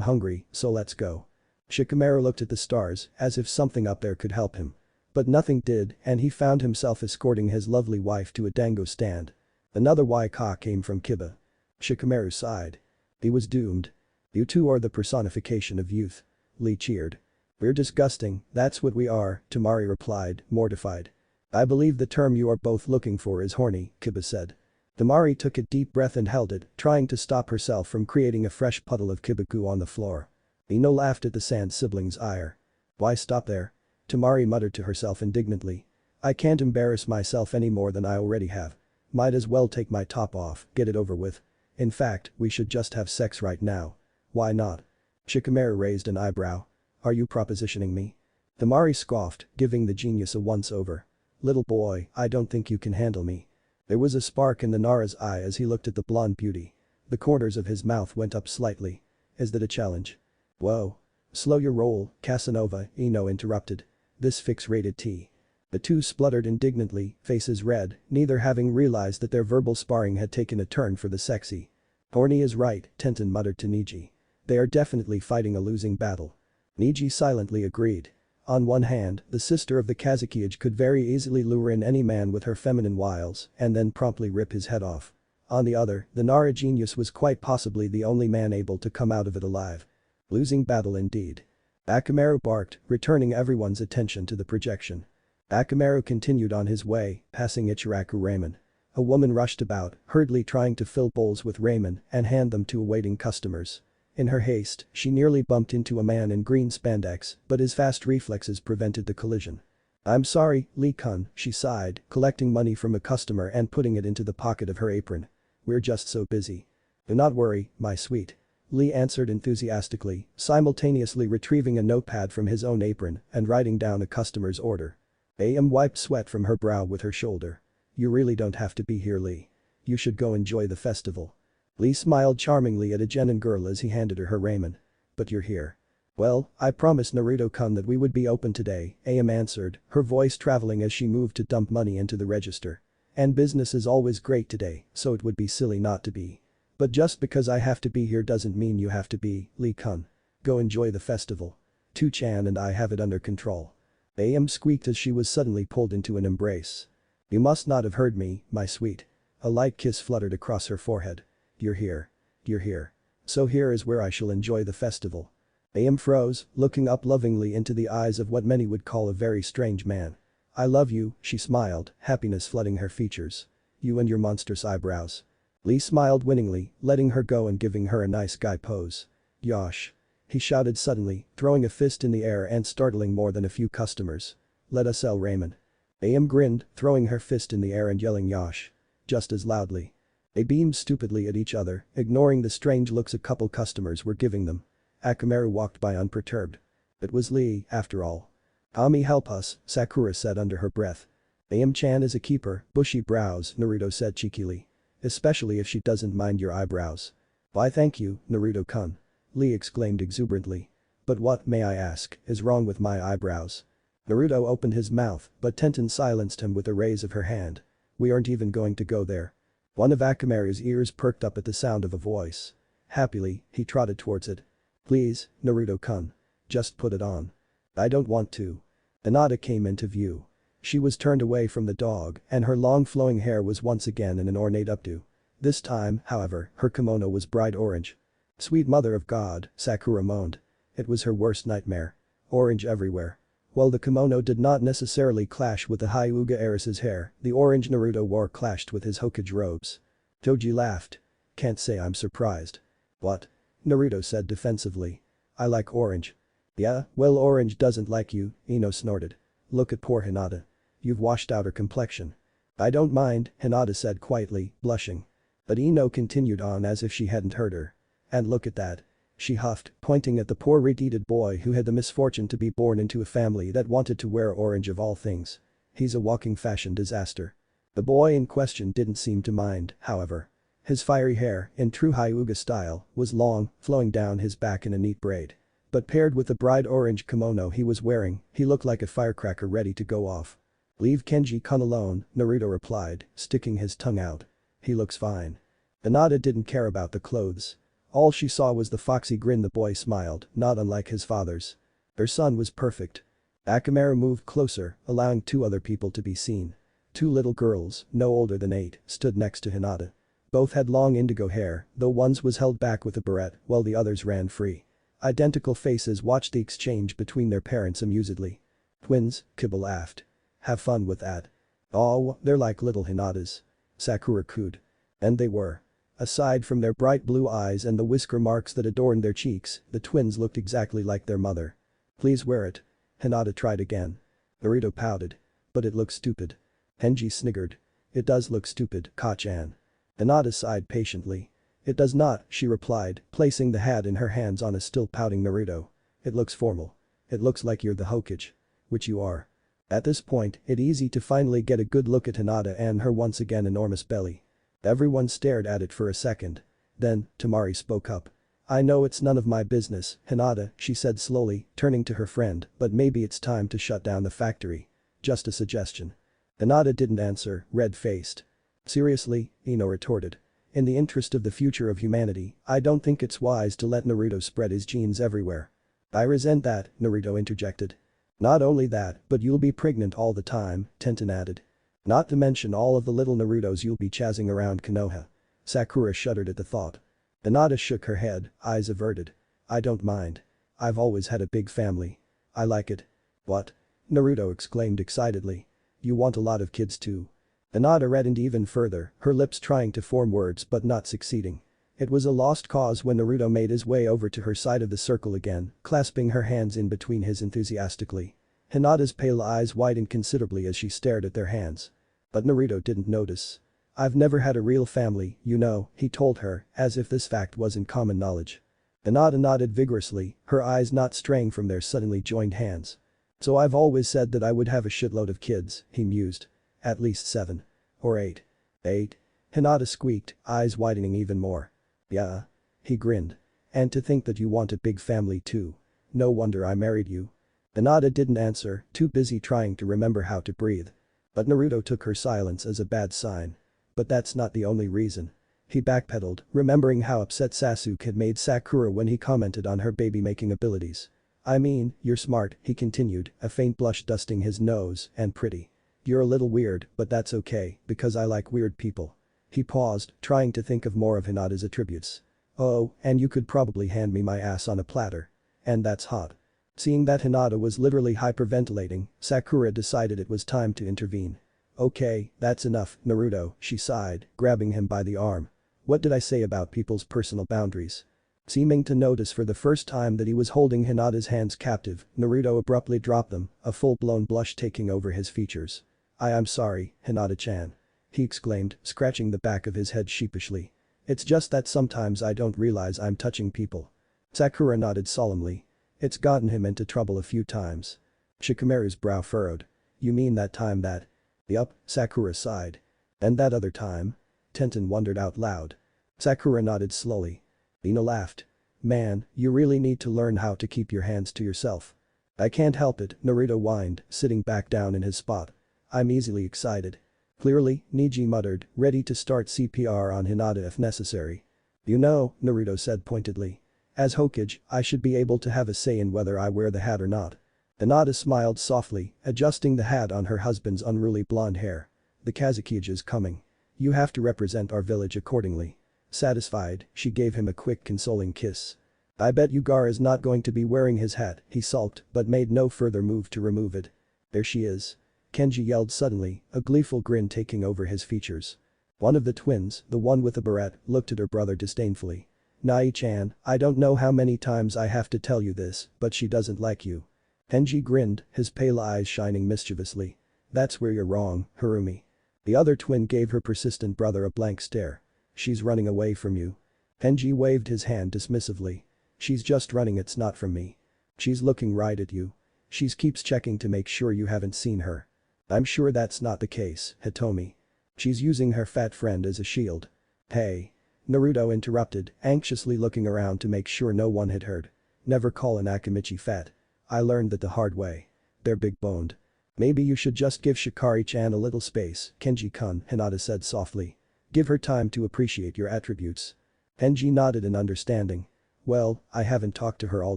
hungry, so let's go. Shikamaru looked at the stars, as if something up there could help him. But nothing did, and he found himself escorting his lovely wife to a dango stand. Another Waika came from Kiba. Shikamaru sighed. He was doomed. You two are the personification of youth. Lee cheered. We're disgusting, that's what we are, Temari replied, mortified. I believe the term you are both looking for is horny, Kiba said. Temari took a deep breath and held it, trying to stop herself from creating a fresh puddle of Kiba goo on the floor. Ino laughed at the sand sibling's ire. Why stop there? Temari muttered to herself indignantly. I can't embarrass myself any more than I already have. Might as well take my top off, get it over with. In fact, we should just have sex right now. Why not? Shikamaru raised an eyebrow. Are you propositioning me? Temari scoffed, giving the genius a once-over. Little boy, I don't think you can handle me. There was a spark in the Nara's eye as he looked at the blonde beauty. The corners of his mouth went up slightly. Is that a challenge? Whoa. Slow your roll, Casanova, Ino interrupted. This fix rated T. The two spluttered indignantly, faces red, neither having realized that their verbal sparring had taken a turn for the sexy. Horny is right, Tenten muttered to Niji. They are definitely fighting a losing battle. Niji silently agreed. On one hand, the sister of the Kazukiage could very easily lure in any man with her feminine wiles and then promptly rip his head off. On the other, the Nara genius was quite possibly the only man able to come out of it alive. Losing battle indeed. Akamaru barked, returning everyone's attention to the projection. Akamaru continued on his way, passing Ichiraku ramen. A woman rushed about, hurriedly trying to fill bowls with ramen and hand them to awaiting customers. In her haste, she nearly bumped into a man in green spandex, but his fast reflexes prevented the collision. I'm sorry, Lee-kun, she sighed, collecting money from a customer and putting it into the pocket of her apron. We're just so busy. Do not worry, my sweet. Lee answered enthusiastically, simultaneously retrieving a notepad from his own apron and writing down a customer's order. AM wiped sweat from her brow with her shoulder. You really don't have to be here, Lee. You should go enjoy the festival. Lee smiled charmingly at a genin girl as he handed her ramen. But you're here. Well, I promised Naruto-kun that we would be open today, AM answered, her voice traveling as she moved to dump money into the register. And business is always great today, so it would be silly not to be. But just because I have to be here doesn't mean you have to be, Lee-kun. Go enjoy the festival. Tu-chan and I have it under control. AM squeaked as she was suddenly pulled into an embrace. You must not have heard me, my sweet. A light kiss fluttered across her forehead. You're here. You're here. So here is where I shall enjoy the festival. AM froze, looking up lovingly into the eyes of what many would call a very strange man. I love you, she smiled, happiness flooding her features. You and your monstrous eyebrows. Lee smiled winningly, letting her go and giving her a nice guy pose. Yosh. He shouted suddenly, throwing a fist in the air and startling more than a few customers. Let us sell ramen. AM grinned, throwing her fist in the air and yelling Yosh. Just as loudly. They beamed stupidly at each other, ignoring the strange looks a couple customers were giving them. Akamaru walked by unperturbed. It was Lee, after all. Ami help us, Sakura said under her breath. AM-chan is a keeper, bushy brows, Naruto said cheekily. Especially if she doesn't mind your eyebrows. Why thank you, Naruto-kun. Lee exclaimed exuberantly. But what, may I ask, is wrong with my eyebrows? Naruto opened his mouth, but Tenten silenced him with a raise of her hand. We aren't even going to go there. One of Akamaru's ears perked up at the sound of a voice. Happily, he trotted towards it. Please, Naruto-kun. Just put it on. I don't want to. Hinata came into view. She was turned away from the dog and her long flowing hair was once again in an ornate updo. This time, however, her kimono was bright orange. Sweet mother of God, Sakura moaned. It was her worst nightmare. Orange everywhere. While the kimono did not necessarily clash with the Hyuga heiress's hair, the orange Naruto wore clashed with his Hokage robes. Toji laughed. Can't say I'm surprised. What? Naruto said defensively. I like orange. Yeah, well orange doesn't like you, Ino snorted. Look at poor Hinata. You've washed out her complexion. I don't mind, Hinata said quietly, blushing. But Ino continued on as if she hadn't heard her. And look at that. She huffed, pointing at the poor red-headed boy who had the misfortune to be born into a family that wanted to wear orange of all things. He's a walking fashion disaster. The boy in question didn't seem to mind, however. His fiery hair, in true Hyuga style, was long, flowing down his back in a neat braid. But paired with the bright orange kimono he was wearing, he looked like a firecracker ready to go off. Leave Kenji-kun alone, Naruto replied, sticking his tongue out. He looks fine. Hinata didn't care about the clothes. All she saw was the foxy grin the boy smiled, not unlike his father's. Her son was perfect. Akamaru moved closer, allowing two other people to be seen. Two little girls, no older than 8, stood next to Hinata. Both had long indigo hair, though one's was held back with a barrette while the others ran free. Identical faces watched the exchange between their parents amusedly. Twins, Kiba laughed. Have fun with that. Oh, they're like little Hinatas. Sakura cooed. And they were. Aside from their bright blue eyes and the whisker marks that adorned their cheeks, the twins looked exactly like their mother. Please wear it. Hinata tried again. Naruto pouted. But it looks stupid. Henji sniggered. It does look stupid, Ka-chan. Hinata sighed patiently. It does not, she replied, placing the hat in her hands on a still pouting Naruto. It looks formal. It looks like you're the Hokage. Which you are. At this point, it's easy to finally get a good look at Hinata and her once again enormous belly. Everyone stared at it for a second. Then, Temari spoke up. I know it's none of my business, Hinata, she said slowly, turning to her friend, but maybe it's time to shut down the factory. Just a suggestion. Hinata didn't answer, red-faced. Seriously, Ino retorted. In the interest of the future of humanity, I don't think it's wise to let Naruto spread his genes everywhere. I resent that, Naruto interjected. Not only that, but you'll be pregnant all the time, Tenten added. Not to mention all of the little Narutos you'll be chasing around Konoha. Sakura shuddered at the thought. Hinata shook her head, eyes averted. I don't mind. I've always had a big family. I like it. What? Naruto exclaimed excitedly. You want a lot of kids too. Hinata reddened even further, her lips trying to form words but not succeeding. It was a lost cause when Naruto made his way over to her side of the circle again, clasping her hands in between his enthusiastically. Hinata's pale eyes widened considerably as she stared at their hands. But Naruto didn't notice. I've never had a real family, you know, he told her, as if this fact wasn't common knowledge. Hinata nodded vigorously, her eyes not straying from their suddenly joined hands. So I've always said that I would have a shitload of kids, he mused. At least 7. Or 8. 8? Hinata squeaked, eyes widening even more. Yeah. He grinned. And to think that you want a big family too. No wonder I married you. Hinata didn't answer, too busy trying to remember how to breathe. But Naruto took her silence as a bad sign. But that's not the only reason. He backpedaled, remembering how upset Sasuke had made Sakura when he commented on her baby-making abilities. I mean, you're smart, he continued, a faint blush dusting his nose, and pretty. You're a little weird, but that's okay, because I like weird people. He paused, trying to think of more of Hinata's attributes. Oh, and you could probably hand me my ass on a platter. And that's hot. Seeing that Hinata was literally hyperventilating, Sakura decided it was time to intervene. Okay, that's enough, Naruto, she sighed, grabbing him by the arm. What did I say about people's personal boundaries? Seeming to notice for the first time that he was holding Hinata's hands captive, Naruto abruptly dropped them, a full-blown blush taking over his features. I'm sorry, Hinata-chan. He exclaimed, scratching the back of his head sheepishly. It's just that sometimes I don't realize I'm touching people. Sakura nodded solemnly. It's gotten him into trouble a few times. Shikamaru's brow furrowed. You mean that time that… Yup, Sakura sighed. And that other time? Tenten wondered out loud. Sakura nodded slowly. Ino laughed. Man, you really need to learn how to keep your hands to yourself. I can't help it, Naruto whined, sitting back down in his spot. I'm easily excited. Clearly, Neji muttered, ready to start CPR on Hinata if necessary. You know, Naruto said pointedly. As Hokage, I should be able to have a say in whether I wear the hat or not. Hinata smiled softly, adjusting the hat on her husband's unruly blonde hair. The Kazekage is coming. You have to represent our village accordingly. Satisfied, she gave him a quick consoling kiss. I bet Yugar is not going to be wearing his hat, he sulked but made no further move to remove it. There she is. Kenji yelled suddenly, a gleeful grin taking over his features. One of the twins, the one with the beret, looked at her brother disdainfully. Nai-chan, I don't know how many times I have to tell you this, but she doesn't like you. Kenji grinned, his pale eyes shining mischievously. That's where you're wrong, Harumi. The other twin gave her persistent brother a blank stare. She's running away from you. Kenji waved his hand dismissively. She's just running, it's not from me. She's looking right at you. She's keeps checking to make sure you haven't seen her. I'm sure that's not the case, Hitomi. She's using her fat friend as a shield. Hey. Naruto interrupted, anxiously looking around to make sure no one had heard. Never call an Akimichi fat. I learned that the hard way. They're big-boned. Maybe you should just give Shikari-chan a little space, Kenji-kun, Hinata said softly. Give her time to appreciate your attributes. Kenji nodded in understanding. Well, I haven't talked to her all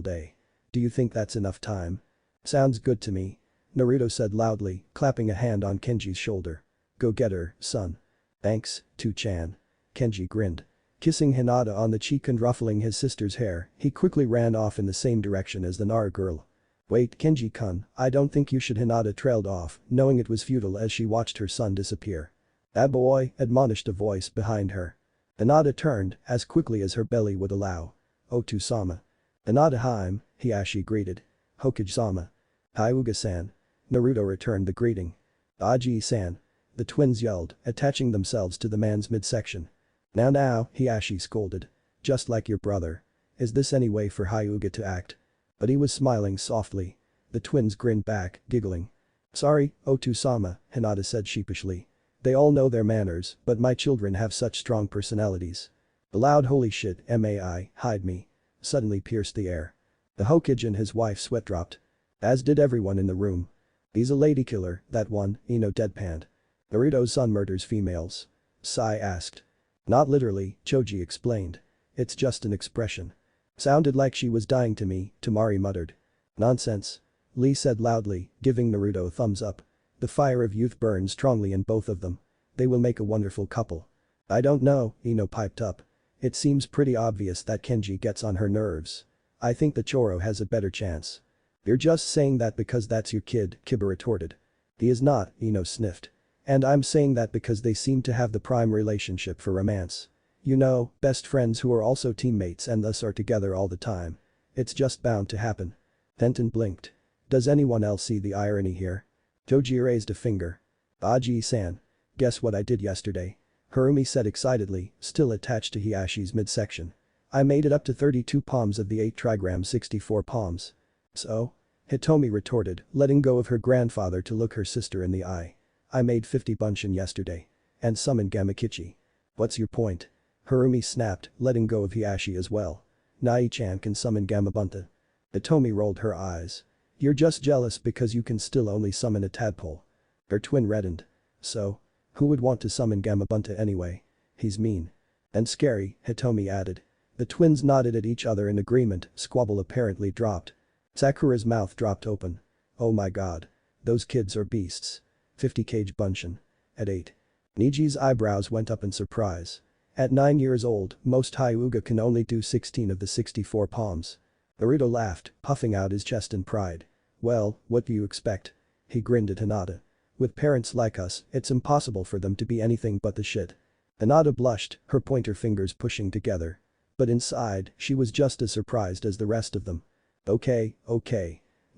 day. Do you think that's enough time? Sounds good to me. Naruto said loudly, clapping a hand on Kenji's shoulder. Go get her, son. Thanks, Tu-chan. Kenji grinned. Kissing Hinata on the cheek and ruffling his sister's hair, he quickly ran off in the same direction as the Naru girl. Wait, Kenji-kun, I don't think you should. Hinata trailed off, knowing it was futile as she watched her son disappear. That boy, admonished a voice behind her. Hinata turned, as quickly as her belly would allow. Otu-sama. Hinata-hime, Hiashi greeted. Hokage-sama. Hyuga-san. Naruto returned the greeting. Aji-san. The twins yelled, attaching themselves to the man's midsection. Now, Hiashi scolded. Just like your brother. Is this any way for Hyuga to act? But he was smiling softly. The twins grinned back, giggling. Sorry, Otu-sama, Hinata said sheepishly. They all know their manners, but my children have such strong personalities. The loud holy shit mai, hide me. Suddenly pierced the air. The Hokage and his wife sweat dropped. As did everyone in the room. He's a lady killer, that one, Ino deadpanned. Naruto's son murders females. Sai asked. Not literally, Choji explained. It's just an expression. Sounded like she was dying to me, Temari muttered. Nonsense. Lee said loudly, giving Naruto a thumbs up. The fire of youth burns strongly in both of them. They will make a wonderful couple. I don't know, Ino piped up. It seems pretty obvious that Kenji gets on her nerves. I think the Choro has a better chance. You're just saying that because that's your kid, Kiba retorted. He is not, Ino sniffed. And I'm saying that because they seem to have the prime relationship for romance. You know, best friends who are also teammates and thus are together all the time. It's just bound to happen. Tenten blinked. Does anyone else see the irony here? Choji raised a finger. Aji-san. Guess what I did yesterday? Harumi said excitedly, still attached to Hiashi's midsection. I made it up to 32 palms of the 8 trigram 64 palms. So? Hitomi retorted, letting go of her grandfather to look her sister in the eye. I made 50 bunshin yesterday. And summoned Gamakichi. What's your point? Harumi snapped, letting go of Hiashi as well. Nai-chan can summon Gamabunta. Hitomi rolled her eyes. You're just jealous because you can still only summon a tadpole. Her twin reddened. So? Who would want to summon Gamabunta anyway? He's mean. And scary, Hitomi added. The twins nodded at each other in agreement, squabble apparently dropped. Sakura's mouth dropped open. Oh my god. Those kids are beasts. 50 kg bunshin. At 8. Niji's eyebrows went up in surprise. At 9 years old, most Hyuga can only do 16 of the 64 palms. Naruto laughed, puffing out his chest in pride. Well, what do you expect? He grinned at Hinata. With parents like us, it's impossible for them to be anything but the shit. Hinata blushed, her pointer fingers pushing together. But inside, she was just as surprised as the rest of them. Okay.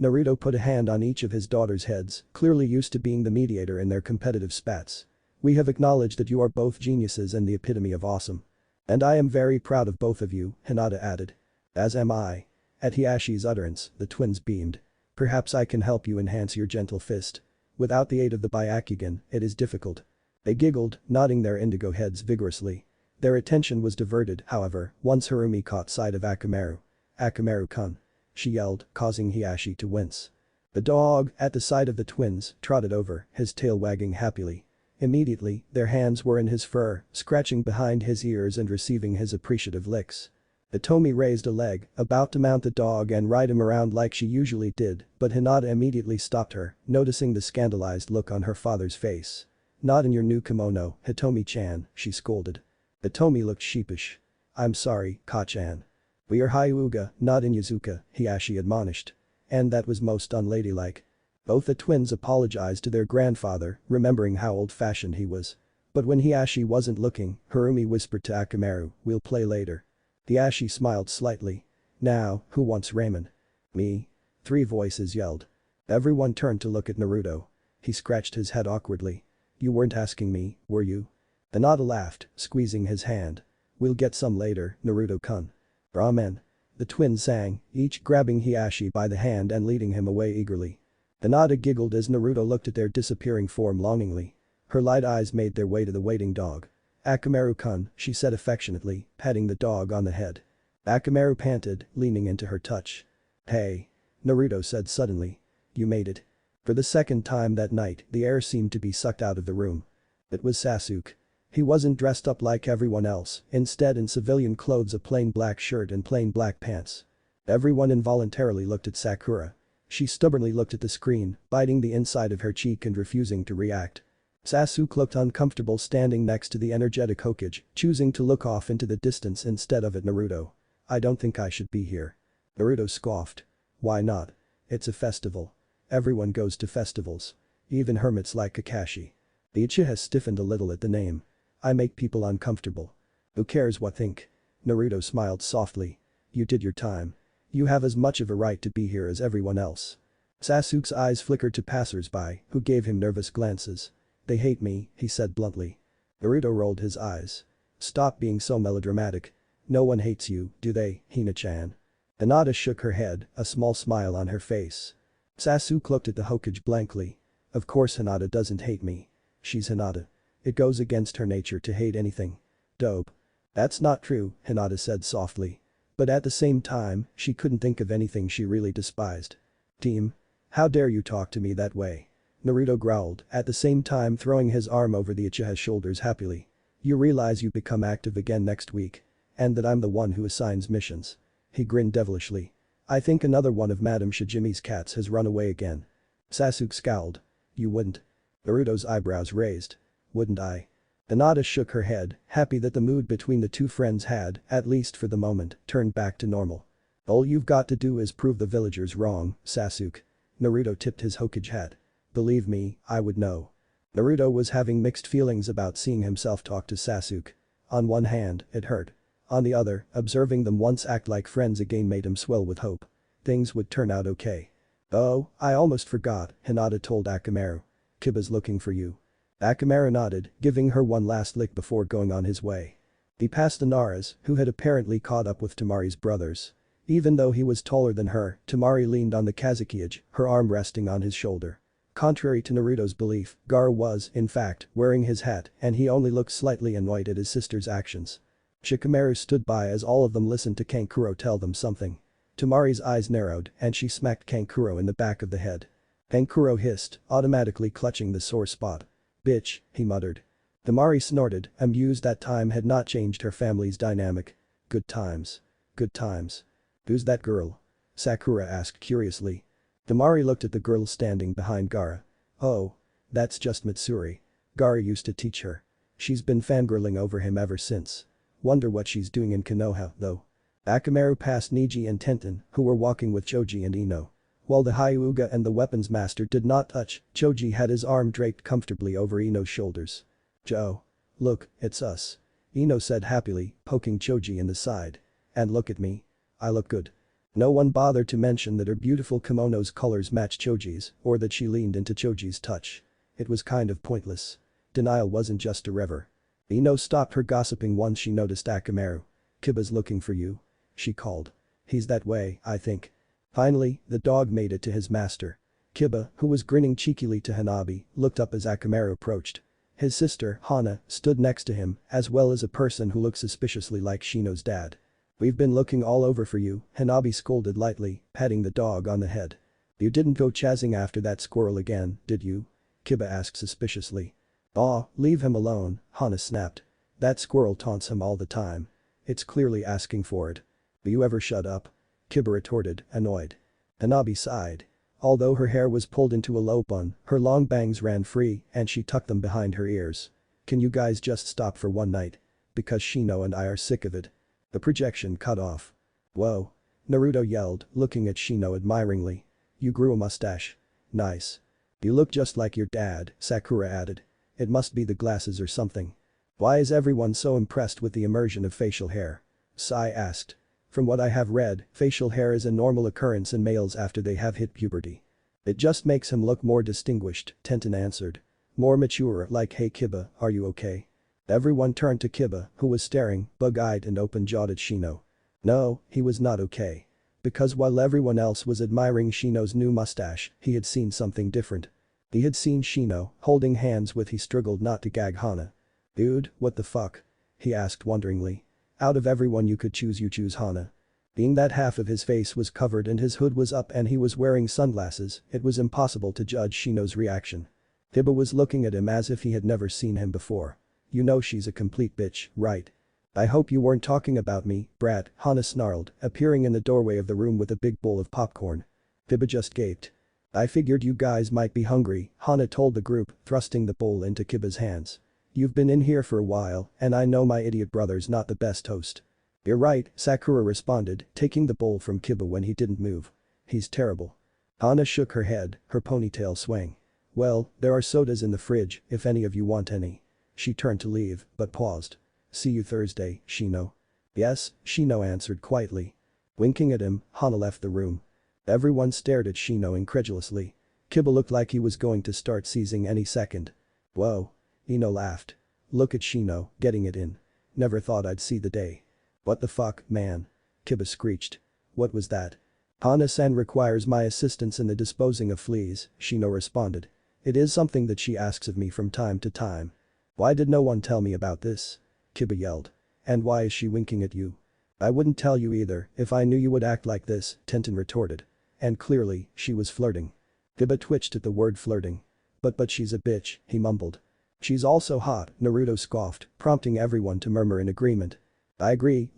Naruto put a hand on each of his daughters' heads, clearly used to being the mediator in their competitive spats. We have acknowledged that you are both geniuses and the epitome of awesome. And I am very proud of both of you, Hinata added. As am I. At Hiashi's utterance, the twins beamed. Perhaps I can help you enhance your gentle fist. Without the aid of the Byakugan, it is difficult. They giggled, nodding their indigo heads vigorously. Their attention was diverted, however, once Harumi caught sight of Akamaru. Akamaru-kun. She yelled, causing Hiashi to wince. The dog, at the sight of the twins, trotted over, his tail wagging happily. Immediately, their hands were in his fur, scratching behind his ears and receiving his appreciative licks. Hitomi raised a leg, about to mount the dog and ride him around like she usually did, but Hinata immediately stopped her, noticing the scandalized look on her father's face. Not in your new kimono, Hitomi-chan, she scolded. Hitomi looked sheepish. I'm sorry, Ka-chan. We are Hyuga, not in Yazuka, Hiashi admonished. And that was most unladylike. Both the twins apologized to their grandfather, remembering how old-fashioned he was. But when Hiashi wasn't looking, Harumi whispered to Akamaru, we'll play later. Hiashi smiled slightly. Now, who wants ramen? Me. 3 voices yelled. Everyone turned to look at Naruto. He scratched his head awkwardly. You weren't asking me, were you? Hinata laughed, squeezing his hand. We'll get some later, Naruto-kun. Ramen. The twins sang, each grabbing Hiashi by the hand and leading him away eagerly. Hinata giggled as Naruto looked at their disappearing form longingly. Her light eyes made their way to the waiting dog. Akamaru-kun, she said affectionately, patting the dog on the head. Akamaru panted, leaning into her touch. Hey. Naruto said suddenly. You made it. For the second time that night, the air seemed to be sucked out of the room. It was Sasuke. He wasn't dressed up like everyone else, instead in civilian clothes, a plain black shirt and plain black pants. Everyone involuntarily looked at Sakura. She stubbornly looked at the screen, biting the inside of her cheek and refusing to react. Sasuke looked uncomfortable standing next to the energetic Hokage, choosing to look off into the distance instead of at Naruto. I don't think I should be here. Naruto scoffed. Why not? It's a festival. Everyone goes to festivals. Even hermits like Kakashi. The Uchiha stiffened a little at the name. I make people uncomfortable. Who cares what think? Naruto smiled softly. You did your time. You have as much of a right to be here as everyone else. Sasuke's eyes flickered to passers-by, who gave him nervous glances. "They hate me," he said bluntly. Naruto rolled his eyes. "Stop being so melodramatic. No one hates you, do they, Hina-chan?" Hinata shook her head, a small smile on her face. Sasuke looked at the Hokage blankly. "Of course Hinata doesn't hate me. She's Hinata. It goes against her nature to hate anything." "Dope." "That's not true," Hinata said softly. But at the same time, she couldn't think of anything she really despised. "Team. How dare you talk to me that way?" Naruto growled, at the same time throwing his arm over the Uchiha's shoulders happily. "You realize you become active again next week? And that I'm the one who assigns missions." He grinned devilishly. "I think another one of Madame Shijimi's cats has run away again." Sasuke scowled. "You wouldn't?" Naruto's eyebrows raised. "Wouldn't I?" Hinata shook her head, happy that the mood between the two friends had, at least for the moment, turned back to normal. "All you've got to do is prove the villagers wrong, Sasuke." Naruto tipped his Hokage hat. "Believe me, I would know." Naruto was having mixed feelings about seeing himself talk to Sasuke. On one hand, it hurt. On the other, observing them once act like friends again made him swell with hope. Things would turn out okay. "Oh, I almost forgot," Hinata told Akamaru. "Kiba's looking for you." Akamaru nodded, giving her one last lick before going on his way. He passed the Naras, who had apparently caught up with Temari's brothers. Even though he was taller than her, Temari leaned on the Kazekage, her arm resting on his shoulder. Contrary to Naruto's belief, Gaara was, in fact, wearing his hat and he only looked slightly annoyed at his sister's actions. Shikamaru stood by as all of them listened to Kankuro tell them something. Temari's eyes narrowed and she smacked Kankuro in the back of the head. Kankuro hissed, automatically clutching the sore spot. "Bitch," he muttered. Temari snorted, amused that time had not changed her family's dynamic. Good times. Good times. "Who's that girl?" Sakura asked curiously. Temari looked at the girl standing behind Gaara. "Oh. That's just Mitsuri. Gaara used to teach her. She's been fangirling over him ever since. Wonder what she's doing in Konoha, though." Akamaru passed Niji and Tenten, who were walking with Choji and Ino. While the Hyuga and the weapons master did not touch, Choji had his arm draped comfortably over Ino's shoulders. "Joe. Look, it's us." Ino said happily, poking Choji in the side. "And look at me. I look good." No one bothered to mention that her beautiful kimono's colors matched Choji's, or that she leaned into Choji's touch. It was kind of pointless. Denial wasn't just a river. Ino stopped her gossiping once she noticed Akamaru. "Kiba's looking for you," she called. "He's that way, I think." Finally, the dog made it to his master. Kiba, who was grinning cheekily to Hanabi, looked up as Akamaru approached. His sister, Hana, stood next to him, as well as a person who looked suspiciously like Shino's dad. "We've been looking all over for you," Hanabi scolded lightly, patting the dog on the head. "You didn't go chasing after that squirrel again, did you?" Kiba asked suspiciously. "Aw, leave him alone," Hana snapped. "That squirrel taunts him all the time. It's clearly asking for it." "Will you ever shut up?" Kiba retorted, annoyed. Hanabi sighed. Although her hair was pulled into a low bun, her long bangs ran free and she tucked them behind her ears. "Can you guys just stop for one night? Because Shino and I are sick of it." The projection cut off. "Whoa." Naruto yelled, looking at Shino admiringly. "You grew a mustache. Nice." "You look just like your dad," Sakura added. "It must be the glasses or something." "Why is everyone so impressed with the immersion of facial hair?" Sai asked. "From what I have read, facial hair is a normal occurrence in males after they have hit puberty. It just makes him look more distinguished," Tenten answered. "More mature, like hey Kiba, are you okay?" Everyone turned to Kiba, who was staring, bug-eyed and open-jawed at Shino. No, he was not okay. Because while everyone else was admiring Shino's new mustache, he had seen something different. He had seen Shino, holding hands with he struggled not to gag Hana. "Dude, what the fuck?" he asked wonderingly. "Out of everyone you could choose you choose Hana." Being that half of his face was covered and his hood was up and he was wearing sunglasses, it was impossible to judge Shino's reaction. Kiba was looking at him as if he had never seen him before. "You know she's a complete bitch, right?" "I hope you weren't talking about me, brat," Hana snarled, appearing in the doorway of the room with a big bowl of popcorn. Kiba just gaped. "I figured you guys might be hungry," Hana told the group, thrusting the bowl into Kiba's hands. "You've been in here for a while and I know my idiot brother's not the best host." "You're right," Sakura responded, taking the bowl from Kiba when he didn't move. "He's terrible." Hana shook her head, her ponytail swaying. "Well, there are sodas in the fridge if any of you want any." She turned to leave, but paused. "See you Thursday, Shino." "Yes," Shino answered quietly. Winking at him, Hana left the room. Everyone stared at Shino incredulously. Kiba looked like he was going to start seizing any second. Whoa. Ino laughed. Look at Shino, getting it in. Never thought I'd see the day. What the fuck, man? Kiba screeched. What was that? Hana-san requires my assistance in the disposing of fleas, Shino responded. It is something that she asks of me from time to time. Why did no one tell me about this? Kiba yelled. And why is she winking at you? I wouldn't tell you either if I knew you would act like this, Tenten retorted. And clearly, she was flirting. Kiba twitched at the word flirting. But she's a bitch, he mumbled. She's also hot, Naruto scoffed, prompting everyone to murmur in agreement. I agree,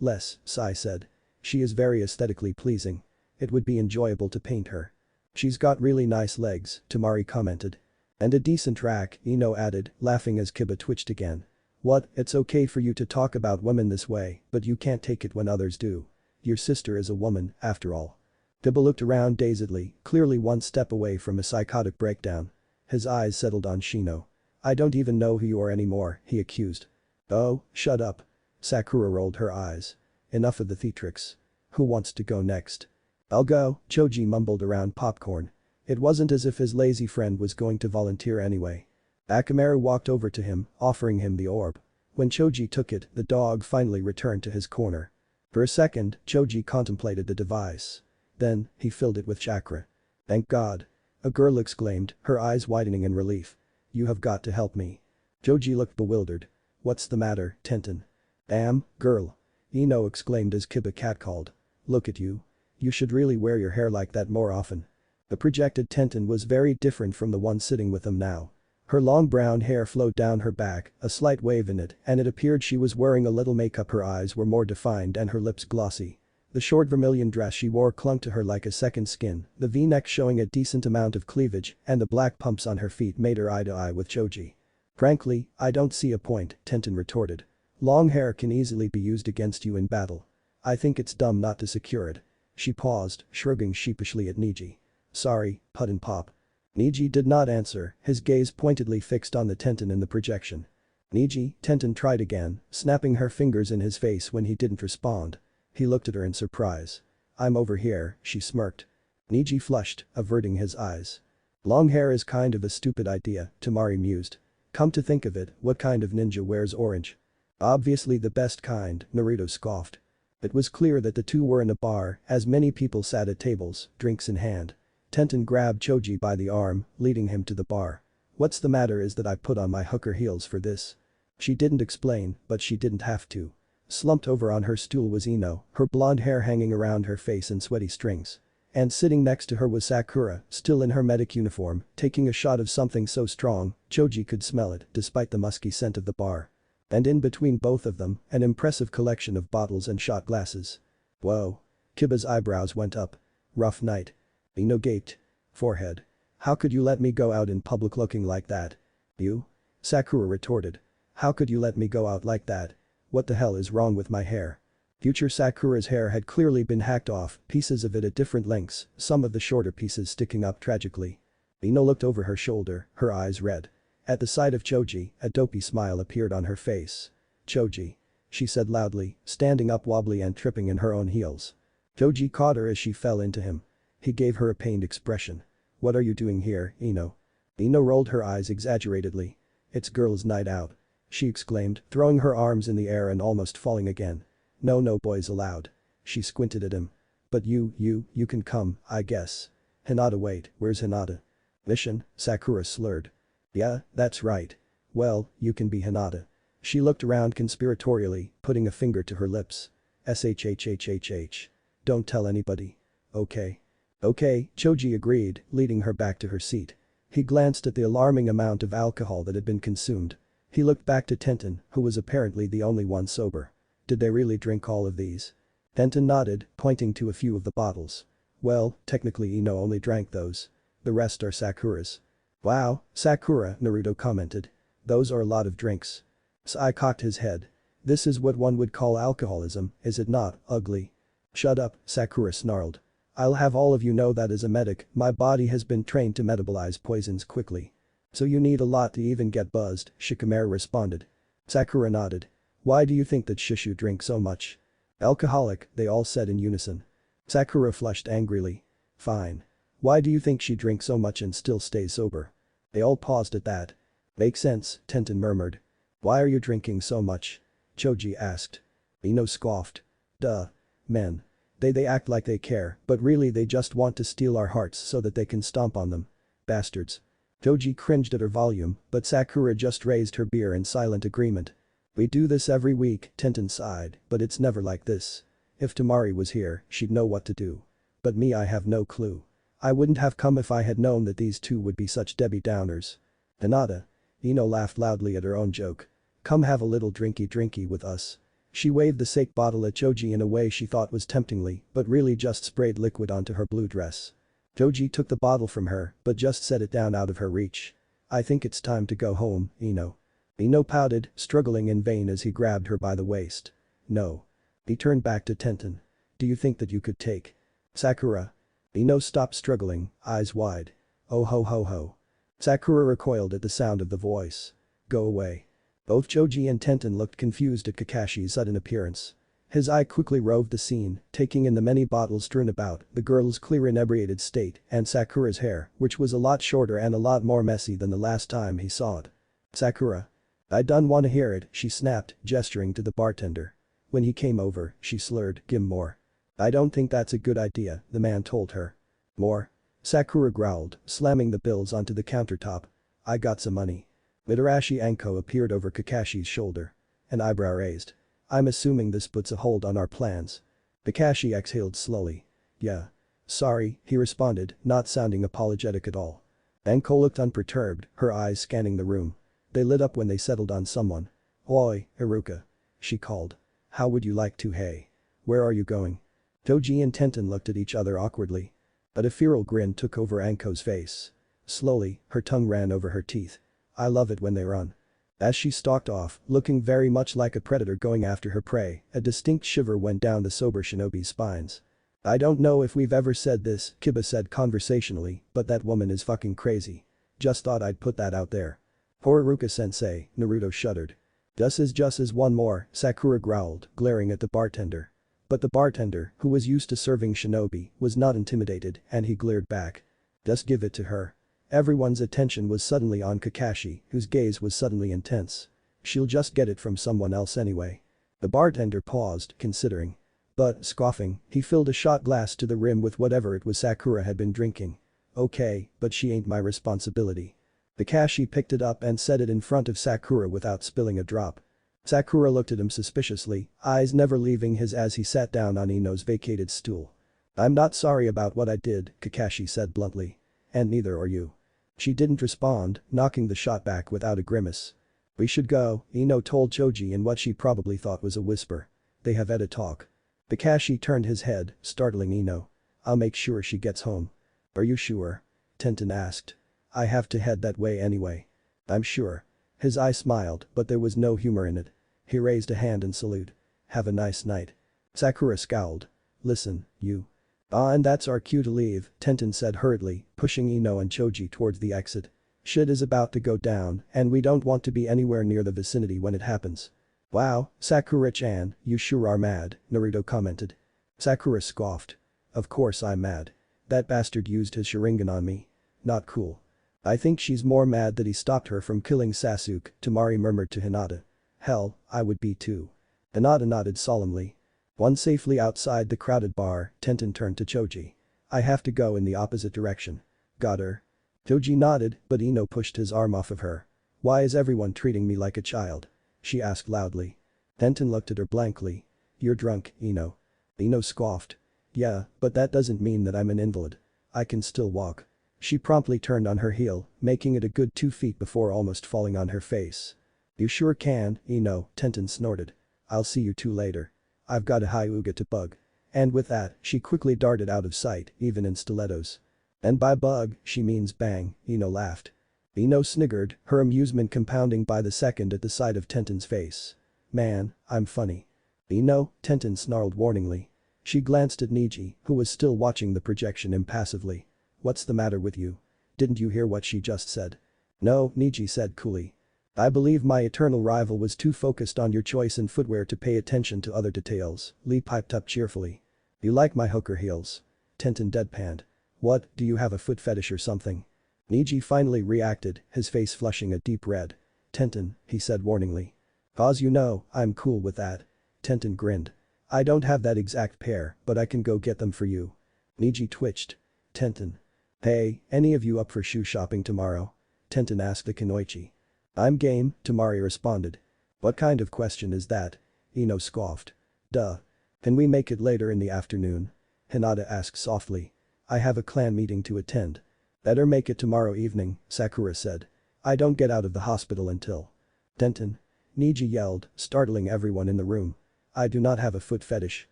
Sai said. She is very aesthetically pleasing. It would be enjoyable to paint her. She's got really nice legs, Temari commented. And a decent rack, Ino added, laughing as Kiba twitched again. What, it's okay for you to talk about women this way, but you can't take it when others do. Your sister is a woman, after all. Kiba looked around dazedly, clearly one step away from a psychotic breakdown. His eyes settled on Shino. I don't even know who you are anymore, he accused. Oh, shut up. Sakura rolled her eyes. Enough of the theatrics. Who wants to go next? I'll go, Choji mumbled around popcorn. It wasn't as if his lazy friend was going to volunteer anyway. Akamaru walked over to him, offering him the orb. When Choji took it, the dog finally returned to his corner. For a second, Choji contemplated the device. Then, he filled it with chakra. Thank God. A girl exclaimed, her eyes widening in relief. You have got to help me. Choji looked bewildered. What's the matter, Tenten? Damn, girl. Ino exclaimed as Kiba catcalled. Look at you. You should really wear your hair like that more often. The projected Tenten was very different from the one sitting with him now. Her long brown hair flowed down her back, a slight wave in it, and it appeared she was wearing a little makeup. Her eyes were more defined and her lips glossy. The short vermilion dress she wore clung to her like a second skin, the V-neck showing a decent amount of cleavage, and the black pumps on her feet made her eye to eye with Choji. Frankly, I don't see a point, Tenten retorted. Long hair can easily be used against you in battle. I think it's dumb not to secure it. She paused, shrugging sheepishly at Niji. Sorry, Put and Pop. Niji did not answer, his gaze pointedly fixed on the Tenten in the projection. Niji, Tenten tried again, snapping her fingers in his face when he didn't respond. He looked at her in surprise. I'm over here, she smirked. Niji flushed, averting his eyes. Long hair is kind of a stupid idea, Temari mused. Come to think of it, what kind of ninja wears orange? Obviously the best kind, Naruto scoffed. It was clear that the two were in a bar, as many people sat at tables, drinks in hand. Tenten grabbed Choji by the arm, leading him to the bar. What's the matter is that I put on my hooker heels for this. She didn't explain, but she didn't have to. Slumped over on her stool was Ino, her blonde hair hanging around her face in sweaty strings. And sitting next to her was Sakura, still in her medic uniform, taking a shot of something so strong, Choji could smell it despite the musky scent of the bar. And in between both of them, an impressive collection of bottles and shot glasses. Whoa. Kiba's eyebrows went up. Rough night. Ino gaped. Forehead. How could you let me go out in public looking like that? You? Sakura retorted. How could you let me go out like that? What the hell is wrong with my hair? Future Sakura's hair had clearly been hacked off, pieces of it at different lengths, some of the shorter pieces sticking up tragically. Ino looked over her shoulder, her eyes red. At the sight of Choji, a dopey smile appeared on her face. Choji. She said loudly, standing up wobbly and tripping in her own heels. Choji caught her as she fell into him. He gave her a pained expression. What are you doing here, Ino? Ino rolled her eyes exaggeratedly. It's girls' night out. She exclaimed, throwing her arms in the air and almost falling again. No boys allowed. She squinted at him. But you can come, I guess. Hinata wait, where's Hinata? Mission, Sakura slurred. Yeah, that's right. Well, you can be Hinata. She looked around conspiratorially, putting a finger to her lips. SHHHHH. Don't tell anybody. Okay. Okay, Choji agreed, leading her back to her seat. He glanced at the alarming amount of alcohol that had been consumed. He looked back to Tenten, who was apparently the only one sober. Did they really drink all of these? Tenten nodded, pointing to a few of the bottles. Well, technically Ino only drank those. The rest are Sakura's. Wow, Sakura, Naruto commented. Those are a lot of drinks. Sai cocked his head. This is what one would call alcoholism, is it not, ugly? Shut up, Sakura snarled. I'll have all of you know that as a medic, my body has been trained to metabolize poisons quickly. So you need a lot to even get buzzed, Shikamaru responded. Sakura nodded. Why do you think that Shishu drinks so much? Alcoholic, they all said in unison. Sakura flushed angrily. Fine. Why do you think she drinks so much and still stays sober? They all paused at that. Makes sense, Tenten murmured. Why are you drinking so much? Choji asked. Ino scoffed. Duh. Men. They act like they care, but really they just want to steal our hearts so that they can stomp on them. Bastards. Choji cringed at her volume, but Sakura just raised her beer in silent agreement. We do this every week, Tenten sighed, but it's never like this. If Temari was here, she'd know what to do. But me, I have no clue. I wouldn't have come if I had known that these two would be such Debbie Downers. Hinata. Ino laughed loudly at her own joke. Come have a little drinky with us. She waved the sake bottle at Choji in a way she thought was temptingly, but really just sprayed liquid onto her blue dress. Choji took the bottle from her, but just set it down out of her reach. I think it's time to go home, Ino. Ino pouted, struggling in vain as he grabbed her by the waist. No. He turned back to Tenten. Do you think that you could take Sakura? Ino stopped struggling, eyes wide. Oh ho ho ho. Sakura recoiled at the sound of the voice. Go away. Both Choji and Tenten looked confused at Kakashi's sudden appearance. His eye quickly roved the scene, taking in the many bottles strewn about, the girl's clear inebriated state, and Sakura's hair, which was a lot shorter and a lot more messy than the last time he saw it. Sakura. I done wanna hear it, she snapped, gesturing to the bartender. When he came over, she slurred, give more. I don't think that's a good idea, the man told her. More? Sakura growled, slamming the bills onto the countertop. I got some money. Mitarashi Anko appeared over Kakashi's shoulder. An eyebrow raised. I'm assuming this puts a hold on our plans. Kakashi exhaled slowly. Yeah. Sorry, he responded, not sounding apologetic at all. Anko looked unperturbed, her eyes scanning the room. They lit up when they settled on someone. Oi, Iruka. She called. How would you like to hey? Where are you going? Choji and Tenten looked at each other awkwardly. A feral grin took over Anko's face. Slowly, her tongue ran over her teeth. I love it when they run. As she stalked off, looking very much like a predator going after her prey, a distinct shiver went down the sober shinobi's spines. I don't know if we've ever said this, Kiba said conversationally, but that woman is fucking crazy. Just thought I'd put that out there. Poor Iruka-sensei, Naruto shuddered. Just as one more, Sakura growled, glaring at the bartender. But the bartender, who was used to serving shinobi, was not intimidated and he glared back. Just give it to her. Everyone's attention was suddenly on Kakashi, whose gaze was suddenly intense. She'll just get it from someone else anyway. The bartender paused, considering. But, scoffing, he filled a shot glass to the rim with whatever it was Sakura had been drinking. Okay, but she ain't my responsibility. Kakashi picked it up and set it in front of Sakura without spilling a drop. Sakura looked at him suspiciously, eyes never leaving his as he sat down on Ino's vacated stool. I'm not sorry about what I did, Kakashi said bluntly. And neither are you. She didn't respond, knocking the shot back without a grimace. We should go, Ino told Choji in what she probably thought was a whisper. They have had a talk. Kakashi turned his head, startling Ino. I'll make sure she gets home. Are you sure? Tenten asked. I have to head that way anyway. I'm sure. His eye smiled, but there was no humor in it. He raised a hand in salute. Have a nice night. Sakura scowled. Listen, you. And that's our cue to leave, Tenten said hurriedly, pushing Ino and Choji towards the exit. Shit is about to go down, and we don't want to be anywhere near the vicinity when it happens. Wow, Sakura-chan, you sure are mad, Naruto commented. Sakura scoffed. Of course I'm mad. That bastard used his Sharingan on me. Not cool. I think she's more mad that he stopped her from killing Sasuke, Temari murmured to Hinata. Hell, I would be too. Hinata nodded solemnly. Once safely outside the crowded bar, Tenten turned to Choji. I have to go in the opposite direction. Got her? Choji nodded, but Ino pushed his arm off of her. Why is everyone treating me like a child? She asked loudly. Tenten looked at her blankly. You're drunk, Ino. Ino scoffed. Yeah, but that doesn't mean that I'm an invalid. I can still walk. She promptly turned on her heel, making it a good 2 feet before almost falling on her face. You sure can, Ino, Tenten snorted. I'll see you two later. I've got a Hyuga to bug. And with that, she quickly darted out of sight, even in stilettos. And by bug, she means bang, Ino laughed. Ino sniggered, her amusement compounding by the second at the sight of Tenten's face. Man, I'm funny. Ino, Tenten snarled warningly. She glanced at Niji, who was still watching the projection impassively. What's the matter with you? Didn't you hear what she just said? No, Niji said coolly. I believe my eternal rival was too focused on your choice in footwear to pay attention to other details, Lee piped up cheerfully. You like my hooker heels? Tenten deadpanned. What, do you have a foot fetish or something? Niji finally reacted, his face flushing a deep red. Tenten, he said warningly. Cause you know, I'm cool with that. Tenten grinned. I don't have that exact pair, but I can go get them for you. Niji twitched. Tenten. Hey, any of you up for shoe shopping tomorrow? Tenten asked the Kunoichi. I'm game, Temari responded. What kind of question is that? Ino scoffed. Duh. Can we make it later in the afternoon? Hinata asked softly. I have a clan meeting to attend. Better make it tomorrow evening, Sakura said. I don't get out of the hospital until. Tenten. Niji yelled, startling everyone in the room. I do not have a foot fetish.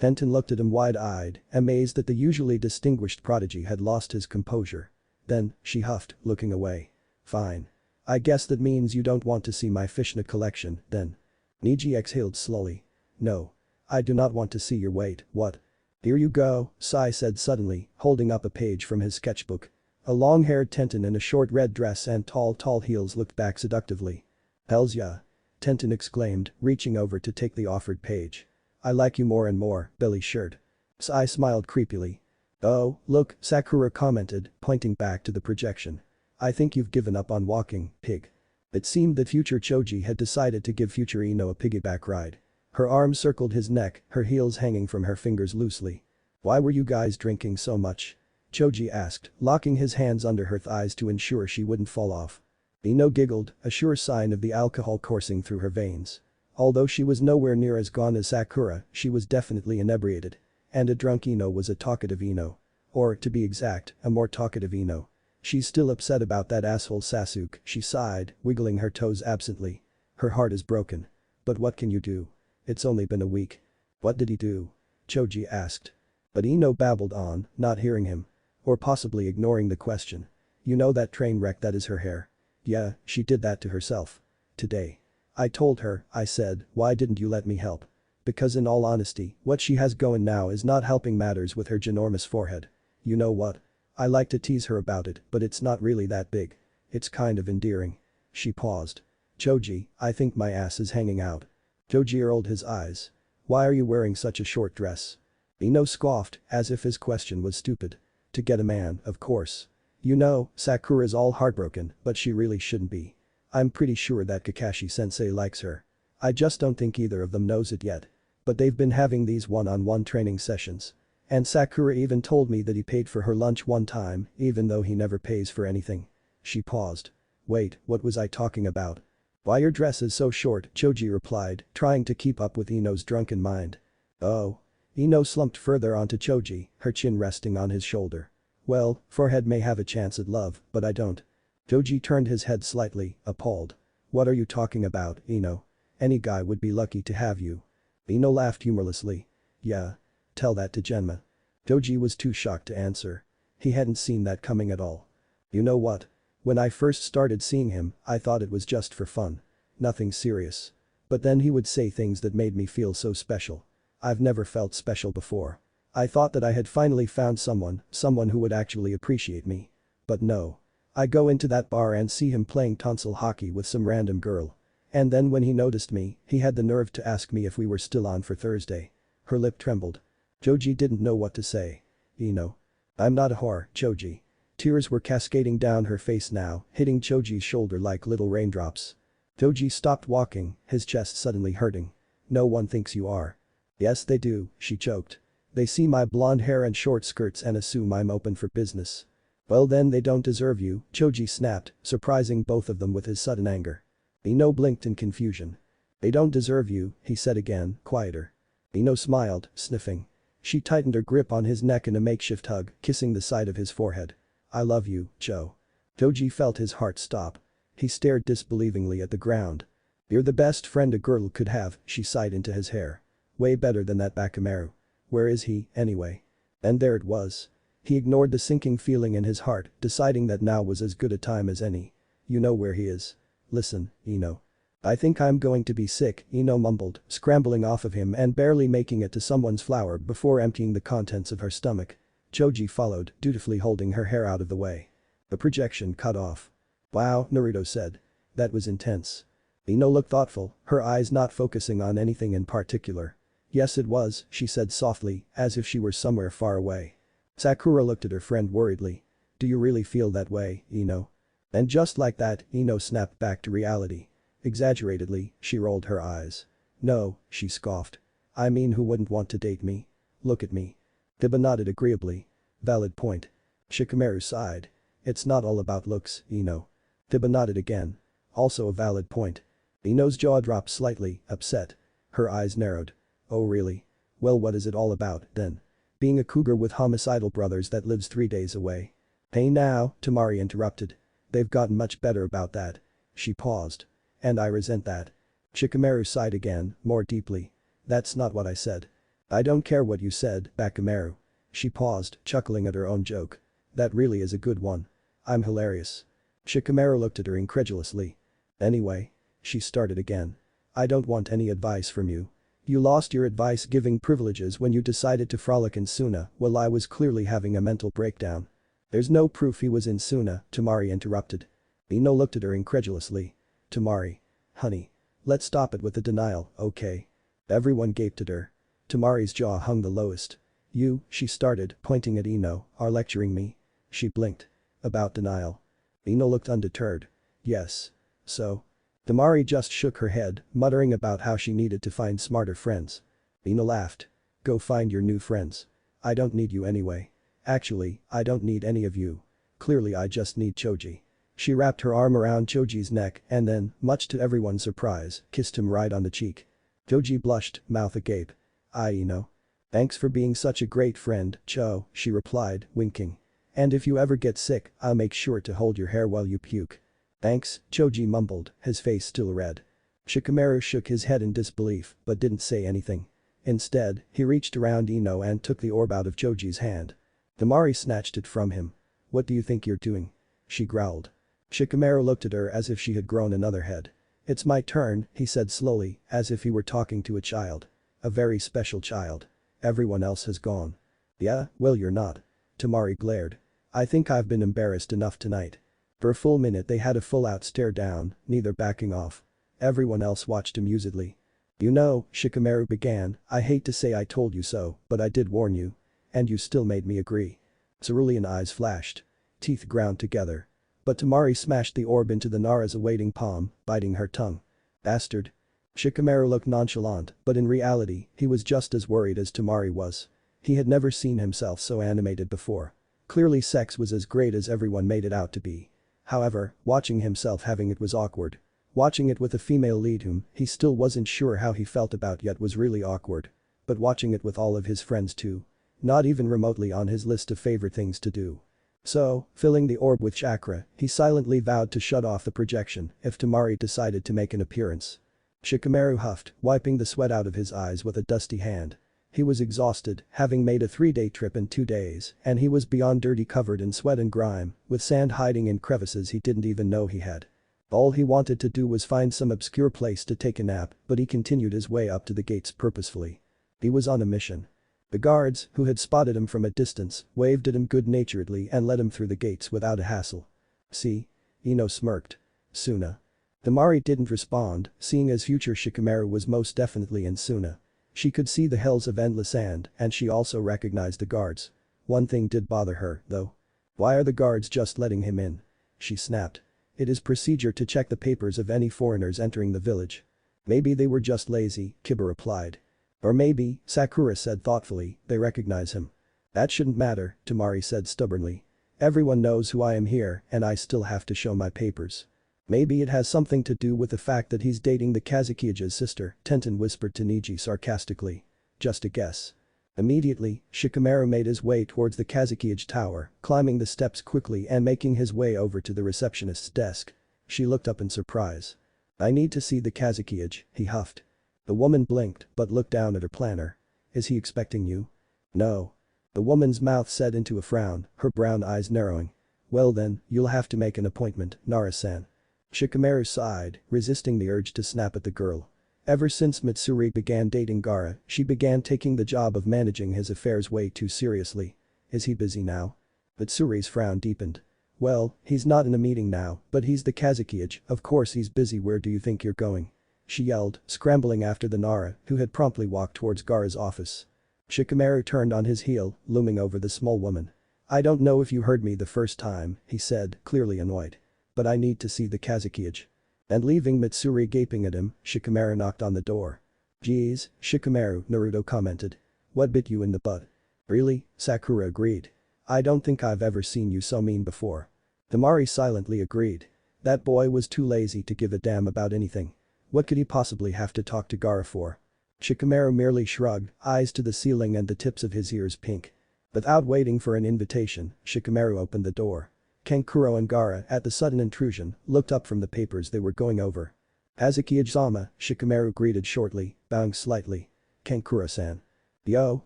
Tenten looked at him wide-eyed, amazed that the usually distinguished prodigy had lost his composure. Then, she huffed, looking away. Fine. I guess that means you don't want to see my fishnet collection, then. Niji exhaled slowly. No. I do not want to see your weight, what? Here you go, Sai said suddenly, holding up a page from his sketchbook. A long-haired Tenten in a short red dress and tall heels looked back seductively. Hells yeah. Tenten exclaimed, reaching over to take the offered page. I like you more and more, Billy shirt. Sai smiled creepily. Oh, look, Sakura commented, pointing back to the projection. I think you've given up on walking, pig. It seemed that future Choji had decided to give future Ino a piggyback ride. Her arms circled his neck, her heels hanging from her fingers loosely. Why were you guys drinking so much? Choji asked, locking his hands under her thighs to ensure she wouldn't fall off. Ino giggled, a sure sign of the alcohol coursing through her veins. Although she was nowhere near as gone as Sakura, she was definitely inebriated. And a drunk Ino was a talkative Ino. Or, to be exact, a more talkative Ino. She's still upset about that asshole Sasuke, she sighed, wiggling her toes absently. Her heart is broken. But what can you do? It's only been a week. What did he do? Choji asked. But Ino babbled on, not hearing him. Or possibly ignoring the question. You know that train wreck that is her hair? Yeah, she did that to herself. Today. I told her, I said, why didn't you let me help? Because in all honesty, what she has going now is not helping matters with her ginormous forehead. You know what? I like to tease her about it, but it's not really that big. It's kind of endearing. She paused. Choji, I think my ass is hanging out. Choji rolled his eyes. Why are you wearing such a short dress? Ino scoffed, as if his question was stupid. To get a man, of course. You know, Sakura's all heartbroken, but she really shouldn't be. I'm pretty sure that Kakashi-sensei likes her. I just don't think either of them knows it yet. But they've been having these one-on-one training sessions. And Sakura even told me that he paid for her lunch one time, even though he never pays for anything. She paused. Wait, what was I talking about? Why your dress is so short, Choji replied, trying to keep up with Ino's drunken mind. Oh. Ino slumped further onto Choji, her chin resting on his shoulder. Well, forehead may have a chance at love, but I don't. Choji turned his head slightly, appalled. What are you talking about, Ino? Any guy would be lucky to have you. Ino laughed humorlessly. Yeah. Tell that to Genma. Choji was too shocked to answer. He hadn't seen that coming at all. You know what? When I first started seeing him, I thought it was just for fun. Nothing serious. But then he would say things that made me feel so special. I've never felt special before. I thought that I had finally found someone who would actually appreciate me. But no. I go into that bar and see him playing tonsil hockey with some random girl. And then when he noticed me, he had the nerve to ask me if we were still on for Thursday. Her lip trembled. Choji didn't know what to say. Ino. I'm not a whore, Choji. Tears were cascading down her face now, hitting Choji's shoulder like little raindrops. Choji stopped walking, his chest suddenly hurting. No one thinks you are. Yes they do, she choked. They see my blonde hair and short skirts and assume I'm open for business. Well then they don't deserve you, Choji snapped, surprising both of them with his sudden anger. Ino blinked in confusion. They don't deserve you, he said again, quieter. Ino smiled, sniffing. She tightened her grip on his neck in a makeshift hug, kissing the side of his forehead. I love you, Cho. Choji felt his heart stop. He stared disbelievingly at the ground. You're the best friend a girl could have, she sighed into his hair. Way better than that Bakameru. Where is he, anyway? And there it was. He ignored the sinking feeling in his heart, deciding that now was as good a time as any. You know where he is. Listen, Ino. I think I'm going to be sick, Ino mumbled, scrambling off of him and barely making it to someone's flower before emptying the contents of her stomach. Choji followed, dutifully holding her hair out of the way. The projection cut off. Wow, Naruto said. That was intense. Ino looked thoughtful, her eyes not focusing on anything in particular. Yes it was, she said softly, as if she were somewhere far away. Sakura looked at her friend worriedly. Do you really feel that way, Ino? And just like that, Ino snapped back to reality. Exaggeratedly, she rolled her eyes. No, she scoffed. I mean, who wouldn't want to date me? Look at me. Kiba nodded agreeably. Valid point. Shikamaru sighed. It's not all about looks, Ino. Kiba nodded again. Also a valid point. Ino's jaw dropped slightly, upset. Her eyes narrowed. Oh really? Well, what is it all about, then? Being a cougar with homicidal brothers that lives 3 days away. Hey now, Temari interrupted. They've gotten much better about that. She paused. And I resent that. Shikamaru sighed again, more deeply. That's not what I said. I don't care what you said, Bakamaru. She paused, chuckling at her own joke. That really is a good one. I'm hilarious. Shikamaru looked at her incredulously. Anyway. She started again. I don't want any advice from you. You lost your advice-giving privileges when you decided to frolic in Suna while I was clearly having a mental breakdown. There's no proof he was in Suna, Temari interrupted. Ino looked at her incredulously. Temari. Honey. Let's stop it with the denial, okay? Everyone gaped at her. Temari's jaw hung the lowest. You, she started, pointing at Ino, are lecturing me? She blinked. About denial. Ino looked undeterred. Yes. So? Temari just shook her head, muttering about how she needed to find smarter friends. Ino laughed. Go find your new friends. I don't need you anyway. Actually, I don't need any of you. Clearly I just need Choji. She wrapped her arm around Choji's neck and then, much to everyone's surprise, kissed him right on the cheek. Choji blushed, mouth agape. Ino. Thanks for being such a great friend, Cho, she replied, winking. And if you ever get sick, I'll make sure to hold your hair while you puke. Thanks, Choji mumbled, his face still red. Shikamaru shook his head in disbelief but didn't say anything. Instead, he reached around Ino and took the orb out of Choji's hand. Temari snatched it from him. What do you think you're doing? She growled. Shikamaru looked at her as if she had grown another head. It's my turn, he said slowly, as if he were talking to a child. A very special child. Everyone else has gone. Yeah, well you're not. Temari glared. I think I've been embarrassed enough tonight. For a full minute they had a full-out stare down, neither backing off. Everyone else watched amusedly. You know, Shikamaru began, I hate to say I told you so, but I did warn you. And you still made me agree. Cerulean eyes flashed. Teeth ground together. But Temari smashed the orb into the Nara's awaiting palm, biting her tongue. Bastard. Shikamaru looked nonchalant, but in reality, he was just as worried as Temari was. He had never seen himself so animated before. Clearly sex was as great as everyone made it out to be. However, watching himself having it was awkward. Watching it with a female lead whom he still wasn't sure how he felt about yet was really awkward. But watching it with all of his friends too. Not even remotely on his list of favorite things to do. So, filling the orb with chakra, he silently vowed to shut off the projection if Temari decided to make an appearance. Shikamaru huffed, wiping the sweat out of his eyes with a dusty hand. He was exhausted, having made a 3-day trip in 2 days, and he was beyond dirty, covered in sweat and grime, with sand hiding in crevices he didn't even know he had. All he wanted to do was find some obscure place to take a nap, but he continued his way up to the gates purposefully. He was on a mission. The guards, who had spotted him from a distance, waved at him good-naturedly and let him through the gates without a hassle. See? Ino smirked. Suna. Temari didn't respond, seeing as future Shikamaru was most definitely in Suna. She could see the hills of endless sand and she also recognized the guards. One thing did bother her, though. Why are the guards just letting him in? She snapped. It is procedure to check the papers of any foreigners entering the village. Maybe they were just lazy, Kiba replied. Or maybe, Sakura said thoughtfully, they recognize him. That shouldn't matter, Temari said stubbornly. Everyone knows who I am here and I still have to show my papers. Maybe it has something to do with the fact that he's dating the Kazukiya's sister, Tenten whispered to Niji sarcastically. Just a guess. Immediately, Shikamaru made his way towards the Kazukiya tower, climbing the steps quickly and making his way over to the receptionist's desk. She looked up in surprise. I need to see the Kazukiya, he huffed. The woman blinked but looked down at her planner. Is he expecting you? No. The woman's mouth set into a frown, her brown eyes narrowing. Well then, you'll have to make an appointment, Nara-san. Shikamaru sighed, resisting the urge to snap at the girl. Ever since Mitsuri began dating Gaara, she began taking the job of managing his affairs way too seriously. Is he busy now? Mitsuri's frown deepened. Well, he's not in a meeting now, but he's the Kazukiya, of course he's busy. Where do you think you're going? She yelled, scrambling after the Nara, who had promptly walked towards Gaara's office. Shikamaru turned on his heel, looming over the small woman. I don't know if you heard me the first time, he said, clearly annoyed. But I need to see the Kazukiage. And leaving Mitsuri gaping at him, Shikamaru knocked on the door. Geez, Shikamaru, Naruto commented. What bit you in the butt? Really? Sakura agreed. I don't think I've ever seen you so mean before. Temari silently agreed. That boy was too lazy to give a damn about anything. What could he possibly have to talk to Gaara for? Shikamaru merely shrugged, eyes to the ceiling and the tips of his ears pink. Without waiting for an invitation, Shikamaru opened the door. Kankuro and Gaara, at the sudden intrusion, looked up from the papers they were going over. Kazuki-sama, Shikamaru greeted shortly, bowing slightly. Kankuro-san. Yo,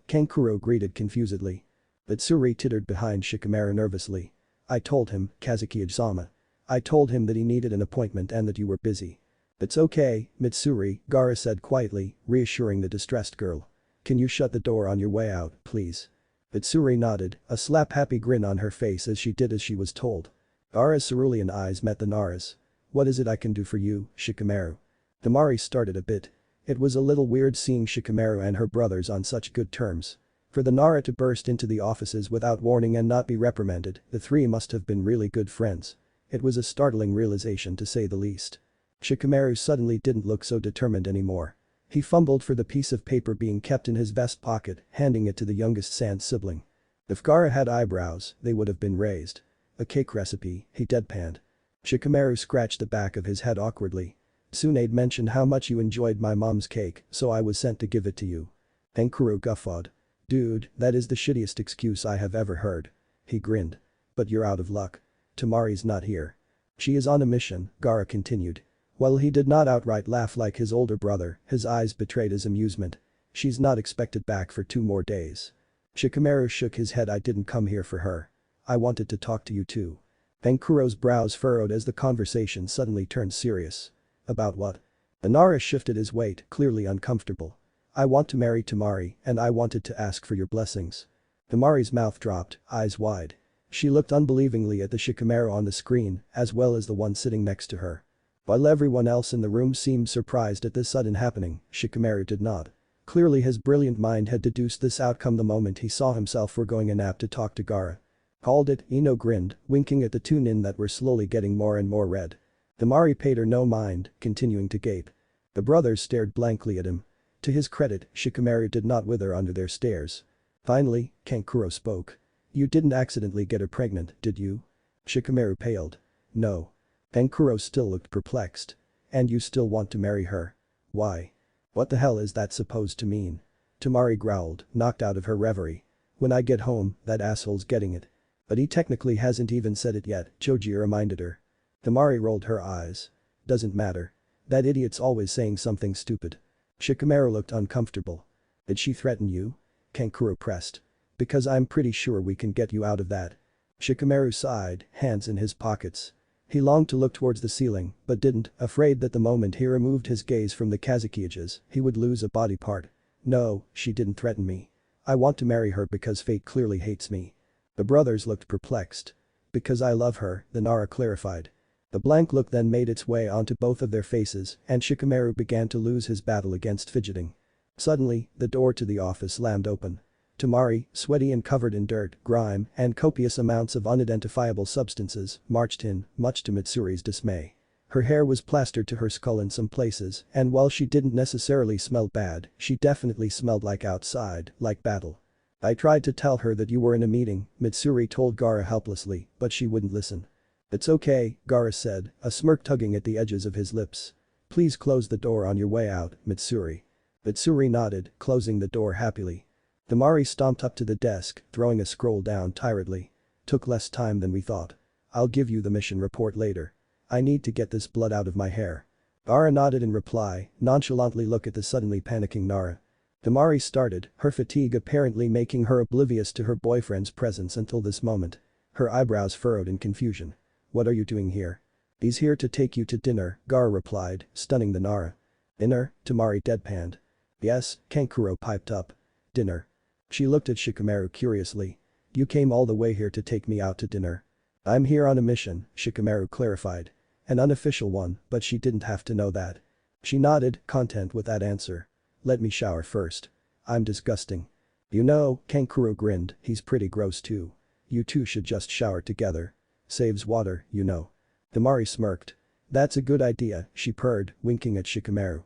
Kankuro greeted confusedly. Mitsuri tittered behind Shikamaru nervously. I told him, Kazuki-sama. I told him that he needed an appointment and that you were busy. It's okay, Mitsuri, Gaara said quietly, reassuring the distressed girl. Can you shut the door on your way out, please? Mitsuri nodded, a slap-happy grin on her face as she did as she was told. Gaara's cerulean eyes met the Nara's. What is it I can do for you, Shikamaru? Temari started a bit. It was a little weird seeing Shikamaru and her brothers on such good terms. For the Nara to burst into the offices without warning and not be reprimanded, the three must have been really good friends. It was a startling realization to say the least. Shikamaru suddenly didn't look so determined anymore. He fumbled for the piece of paper being kept in his vest pocket, handing it to the youngest Sand sibling. If Gaara had eyebrows, they would have been raised. A cake recipe, he deadpanned. Shikamaru scratched the back of his head awkwardly. Tsunade mentioned how much you enjoyed my mom's cake, so I was sent to give it to you. Kankuro guffawed. Dude, that is the shittiest excuse I have ever heard. He grinned. But you're out of luck. Temari's not here. She is on a mission, Gaara continued. While he did not outright laugh like his older brother, his eyes betrayed his amusement. She's not expected back for 2 more days. Shikamaru shook his head. I didn't come here for her. I wanted to talk to you too. Kankuro's brows furrowed as the conversation suddenly turned serious. About what? Nara shifted his weight, clearly uncomfortable. I want to marry Temari, and I wanted to ask for your blessings. Temari's mouth dropped, eyes wide. She looked unbelievingly at the Shikamaru on the screen, as well as the one sitting next to her. While everyone else in the room seemed surprised at this sudden happening, Shikamaru did not. Clearly his brilliant mind had deduced this outcome the moment he saw himself foregoing a nap to talk to Gaara. Called it, Ino grinned, winking at the tune-in that were slowly getting more and more red. Temari paid her no mind, continuing to gape. The brothers stared blankly at him. To his credit, Shikamaru did not wither under their stares. Finally, Kankuro spoke. You didn't accidentally get her pregnant, did you? Shikamaru paled. No. Kankuro still looked perplexed. And you still want to marry her? Why? What the hell is that supposed to mean? Temari growled, knocked out of her reverie. When I get home, that asshole's getting it. But he technically hasn't even said it yet, Choji reminded her. Temari rolled her eyes. Doesn't matter. That idiot's always saying something stupid. Shikamaru looked uncomfortable. Did she threaten you? Kankuro pressed. Because I'm pretty sure we can get you out of that. Shikamaru sighed, hands in his pockets. He longed to look towards the ceiling, but didn't, afraid that the moment he removed his gaze from the Kazukiages, he would lose a body part. No, she didn't threaten me. I want to marry her because fate clearly hates me. The brothers looked perplexed. Because I love her, the Nara clarified. The blank look then made its way onto both of their faces and Shikamaru began to lose his battle against fidgeting. Suddenly, the door to the office slammed open. Temari, sweaty and covered in dirt, grime, and copious amounts of unidentifiable substances, marched in, much to Mitsuri's dismay. Her hair was plastered to her skull in some places, and while she didn't necessarily smell bad, she definitely smelled like outside, like battle. I tried to tell her that you were in a meeting, Mitsuri told Gaara helplessly, but she wouldn't listen. It's okay, Gaara said, a smirk tugging at the edges of his lips. Please close the door on your way out, Mitsuri. Mitsuri nodded, closing the door happily. Temari stomped up to the desk, throwing a scroll down tiredly. Took less time than we thought. I'll give you the mission report later. I need to get this blood out of my hair. Gaara nodded in reply, nonchalantly look at the suddenly panicking Nara. Temari started, her fatigue apparently making her oblivious to her boyfriend's presence until this moment. Her eyebrows furrowed in confusion. What are you doing here? He's here to take you to dinner, Gaara replied, stunning the Nara. Dinner? Temari deadpanned. Yes, Kankuro piped up. Dinner. She looked at Shikamaru curiously. You came all the way here to take me out to dinner. I'm here on a mission, Shikamaru clarified. An unofficial one, but she didn't have to know that. She nodded, content with that answer. Let me shower first. I'm disgusting. You know, Kankuro grinned, he's pretty gross too. You two should just shower together. Saves water, you know. Temari smirked. That's a good idea, she purred, winking at Shikamaru.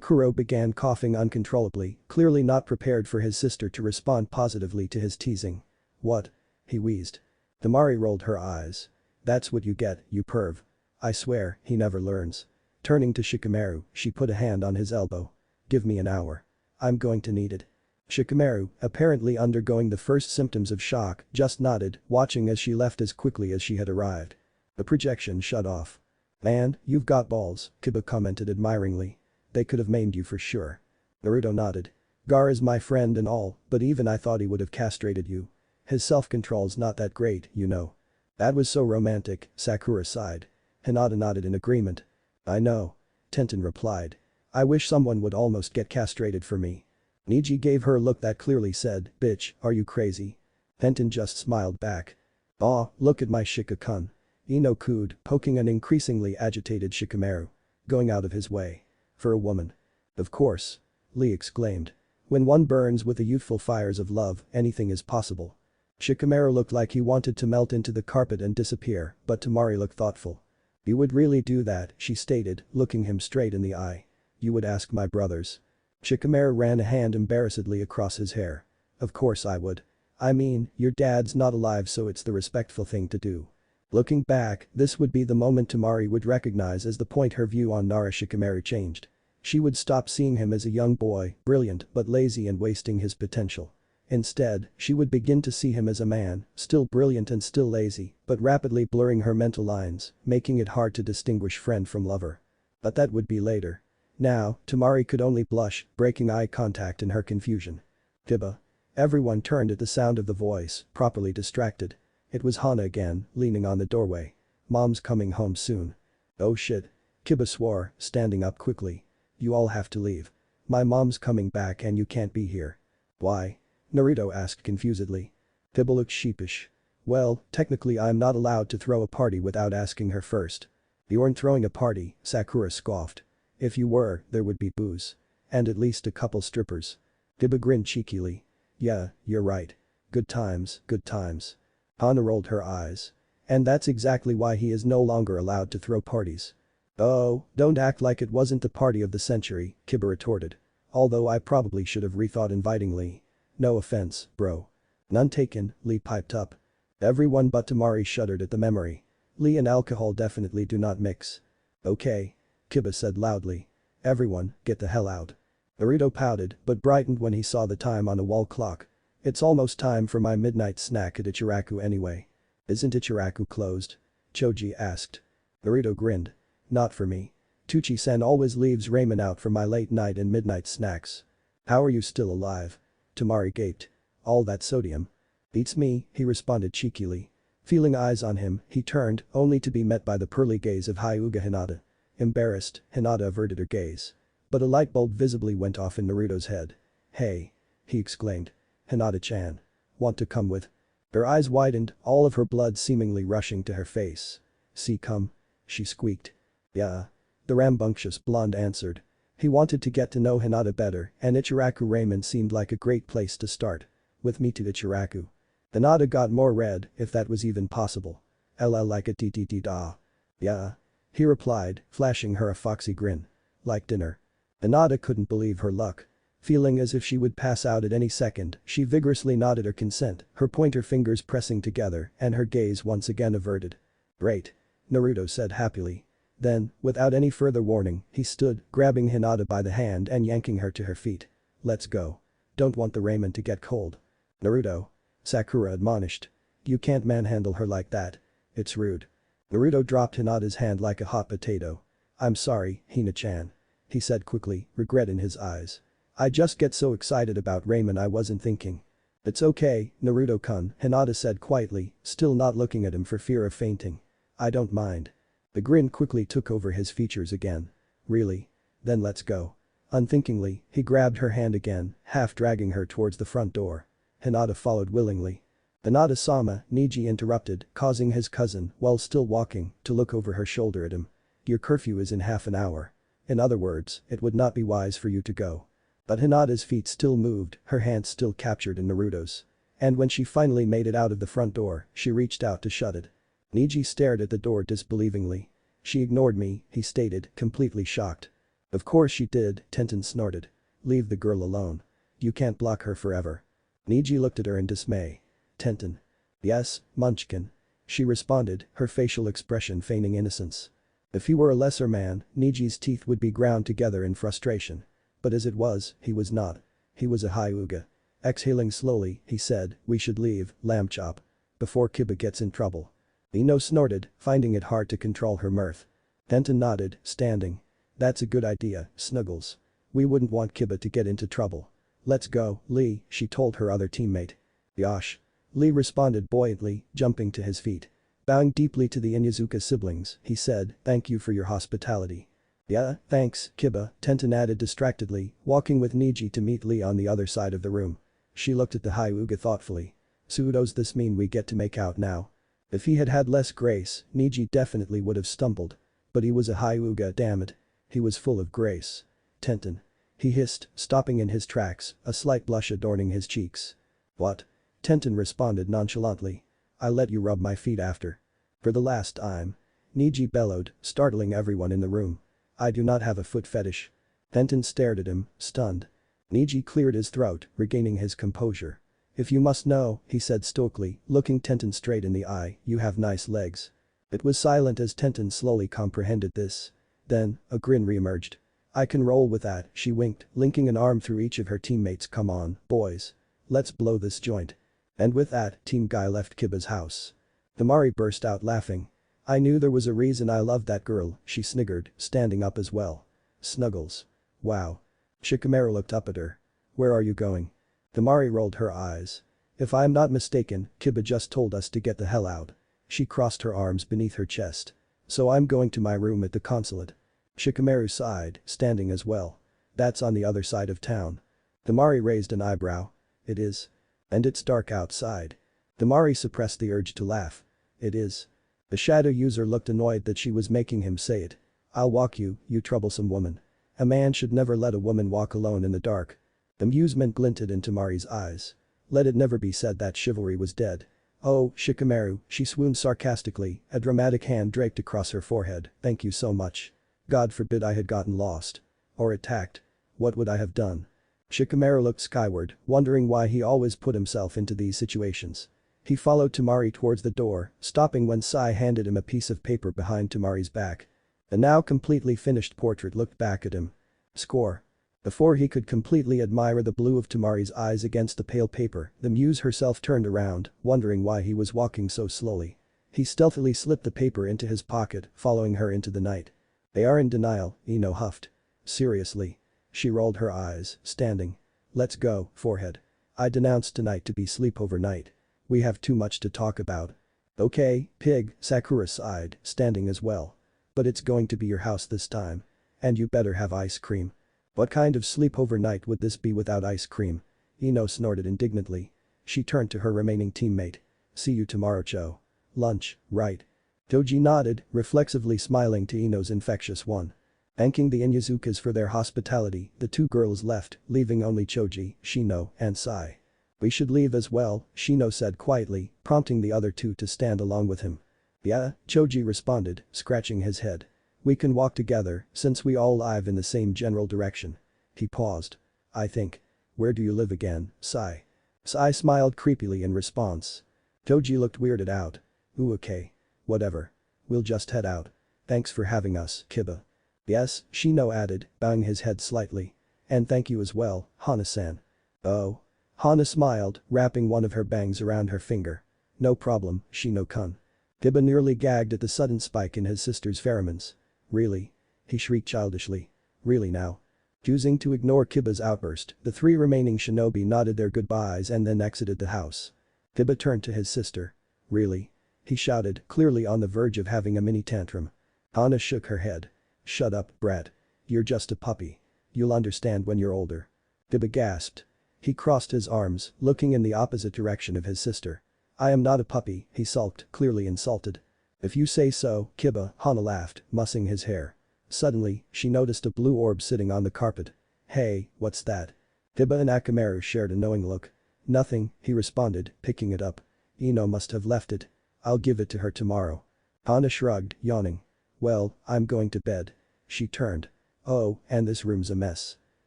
Kuro began coughing uncontrollably, clearly not prepared for his sister to respond positively to his teasing. What? He wheezed. Temari rolled her eyes. That's what you get, you perv. I swear, he never learns. Turning to Shikamaru, she put a hand on his elbow. Give me an hour. I'm going to need it. Shikamaru, apparently undergoing the first symptoms of shock, just nodded, watching as she left as quickly as she had arrived. The projection shut off. Man, you've got balls, Kiba commented admiringly. They could have maimed you for sure. Naruto nodded. Gar is my friend and all, but even I thought he would have castrated you. His self-control's not that great, you know. That was so romantic, Sakura sighed. Hinata nodded in agreement. I know. Tenten replied. I wish someone would almost get castrated for me. Niji gave her a look that clearly said, bitch, are you crazy? Tenten just smiled back. Aw, look at my Shika-kun. Ino cooed, poking an increasingly agitated Shikamaru. Going out of his way. For a woman. Of course. Lee exclaimed. When one burns with the youthful fires of love, anything is possible. Shikamaru looked like he wanted to melt into the carpet and disappear, but Temari looked thoughtful. You would really do that, she stated, looking him straight in the eye. You would ask my brothers. Shikamaru ran a hand embarrassedly across his hair. Of course I would. I mean, your dad's not alive so it's the respectful thing to do. Looking back, this would be the moment Temari would recognize as the point her view on Shikamaru changed. She would stop seeing him as a young boy, brilliant but lazy and wasting his potential. Instead, she would begin to see him as a man, still brilliant and still lazy, but rapidly blurring her mental lines, making it hard to distinguish friend from lover. But that would be later. Now, Temari could only blush, breaking eye contact in her confusion. Kiba. Everyone turned at the sound of the voice, properly distracted. It was Hana again, leaning on the doorway. Mom's coming home soon. Oh shit. Kiba swore, standing up quickly. You all have to leave. My mom's coming back and you can't be here. Why? Naruto asked confusedly. Kiba looked sheepish. Well, technically I'm not allowed to throw a party without asking her first. You aren't throwing a party, Sakura scoffed. If you were, there would be booze. And at least a couple strippers. Kiba grinned cheekily. Yeah, you're right. Good times, good times. Hana rolled her eyes. And that's exactly why he is no longer allowed to throw parties. Oh, don't act like it wasn't the party of the century, Kiba retorted. Although I probably should have rethought inviting Lee. No offense, bro. None taken, Lee piped up. Everyone but Temari shuddered at the memory. Lee and alcohol definitely do not mix. Okay. Kiba said loudly. Everyone, get the hell out. Naruto pouted but brightened when he saw the time on a wall clock. It's almost time for my midnight snack at Ichiraku anyway. Isn't Ichiraku closed? Choji asked. Naruto grinned. Not for me. Tuchi-san always leaves ramen out for my late night and midnight snacks. How are you still alive? Temari gaped. All that sodium. Beats me, he responded cheekily. Feeling eyes on him, he turned, only to be met by the pearly gaze of Hyuga Hinata. Embarrassed, Hinata averted her gaze. But a light bulb visibly went off in Naruto's head. Hey. He exclaimed. Hinata-chan. Want to come with? Her eyes widened, all of her blood seemingly rushing to her face. See come? She squeaked. Yeah. The rambunctious blonde answered. He wanted to get to know Hinata better and Ichiraku ramen seemed like a great place to start. With me to Ichiraku. Hinata got more red, if that was even possible. LL like a da. Yeah. He replied, flashing her a foxy grin. Like dinner. Hinata couldn't believe her luck. Feeling as if she would pass out at any second, she vigorously nodded her consent, her pointer fingers pressing together and her gaze once again averted. Great. Naruto said happily. Then, without any further warning, he stood, grabbing Hinata by the hand and yanking her to her feet. Let's go. Don't want the ramen to get cold. Naruto. Sakura admonished. You can't manhandle her like that. It's rude. Naruto dropped Hinata's hand like a hot potato. I'm sorry, Hina-chan. He said quickly, regret in his eyes. I just get so excited about ramen I wasn't thinking. It's okay, Naruto-kun, Hinata said quietly, still not looking at him for fear of fainting. I don't mind. The grin quickly took over his features again. Really? Then let's go. Unthinkingly, he grabbed her hand again, half dragging her towards the front door. Hinata followed willingly. Hinata-sama, Niji interrupted, causing his cousin, while still walking, to look over her shoulder at him. Your curfew is in half an hour. In other words, it would not be wise for you to go. But Hinata's feet still moved, her hands still captured in Naruto's. And when she finally made it out of the front door, she reached out to shut it. Niji stared at the door disbelievingly. She ignored me, he stated, completely shocked. Of course she did, Tenten snorted. Leave the girl alone. You can't block her forever. Niji looked at her in dismay. Tenten. Yes, Munchkin. She responded, her facial expression feigning innocence. If he were a lesser man, Niji's teeth would be ground together in frustration. But as it was, he was not. He was a Hyuga. Exhaling slowly, he said, we should leave, lamb chop. Before Kiba gets in trouble. Ino snorted, finding it hard to control her mirth. Tenten nodded, standing. That's a good idea, Snuggles. We wouldn't want Kiba to get into trouble. Let's go, Lee, she told her other teammate. Yosh. Lee responded buoyantly, jumping to his feet. Bowing deeply to the Inyazuka siblings, he said, thank you for your hospitality. Yeah, thanks, Kiba, Tenten added distractedly, walking with Niji to meet Lee on the other side of the room. She looked at the Hyuga thoughtfully. So does this mean we get to make out now? If he had had less grace, Niji definitely would have stumbled. But he was a Hyuga, damn it. He was full of grace. Tenten. He hissed, stopping in his tracks, a slight blush adorning his cheeks. What? Tenten responded nonchalantly. I let you rub my feet after. For the last time. Niji bellowed, startling everyone in the room. I do not have a foot fetish. Tenten stared at him, stunned. Niji cleared his throat, regaining his composure. If you must know, he said stoically, looking Tenten straight in the eye, you have nice legs. It was silent as Tenten slowly comprehended this. Then, a grin re-emerged. I can roll with that, she winked, linking an arm through each of her teammates. Come on, boys. Let's blow this joint. And with that, Team Guy left Kiba's house. Temari burst out laughing. I knew there was a reason I loved that girl, she sniggered, standing up as well. Snuggles. Wow. Shikamaru looked up at her. Where are you going? Temari rolled her eyes. If I am not mistaken, Kiba just told us to get the hell out. She crossed her arms beneath her chest. So I'm going to my room at the consulate. Shikamaru sighed, standing as well. That's on the other side of town. Temari raised an eyebrow. It is. And it's dark outside. Temari suppressed the urge to laugh. It is. The shadow user looked annoyed that she was making him say it. I'll walk you, you troublesome woman. A man should never let a woman walk alone in the dark. Amusement glinted in Temari's eyes. Let it never be said that chivalry was dead. Oh, Shikamaru, she swooned sarcastically, a dramatic hand draped across her forehead, thank you so much. God forbid I had gotten lost. Or attacked. What would I have done? Shikamaru looked skyward, wondering why he always put himself into these situations. He followed Temari towards the door, stopping when Sai handed him a piece of paper behind Temari's back. The now completely finished portrait looked back at him. Score. Before he could completely admire the blue of Temari's eyes against the pale paper, the muse herself turned around, wondering why he was walking so slowly. He stealthily slipped the paper into his pocket, following her into the night. They are in denial, Ino huffed. Seriously. She rolled her eyes, standing. Let's go, forehead. I denounced tonight to be sleepover night. We have too much to talk about. Okay, pig, Sakura sighed, standing as well. But it's going to be your house this time. And you better have ice cream. What kind of sleepover night would this be without ice cream? Ino snorted indignantly. She turned to her remaining teammate. See you tomorrow, Cho. Lunch, right? Toji nodded, reflexively smiling to Ino's infectious one. Thanking the Inyazukas for their hospitality, the two girls left, leaving only Choji, Shino, and Sai. We should leave as well, Shino said quietly, prompting the other two to stand along with him. Yeah, Choji responded, scratching his head. We can walk together, since we all live in the same general direction. He paused. I think. Where do you live again, Sai? Sai smiled creepily in response. Toji looked weirded out. Ooh, okay. Whatever. We'll just head out. Thanks for having us, Kiba. Yes, Shino added, bowing his head slightly. And thank you as well, Hana-san. Oh. Hana smiled, wrapping one of her bangs around her finger. No problem, Shino-kun. Kiba nearly gagged at the sudden spike in his sister's pheromones. Really? He shrieked childishly. Really now? Choosing to ignore Kiba's outburst, the three remaining shinobi nodded their goodbyes and then exited the house. Kiba turned to his sister. Really? He shouted, clearly on the verge of having a mini tantrum. Hana shook her head. Shut up, brat. You're just a puppy. You'll understand when you're older. Kiba gasped. He crossed his arms, looking in the opposite direction of his sister. I am not a puppy, he sulked, clearly insulted. If you say so, Kiba, Hana laughed, mussing his hair. Suddenly, she noticed a blue orb sitting on the carpet. Hey, what's that? Kiba and Akamaru shared a knowing look. Nothing, he responded, picking it up. Ino must have left it. I'll give it to her tomorrow. Hana shrugged, yawning. Well, I'm going to bed. She turned. Oh, and this room's a mess.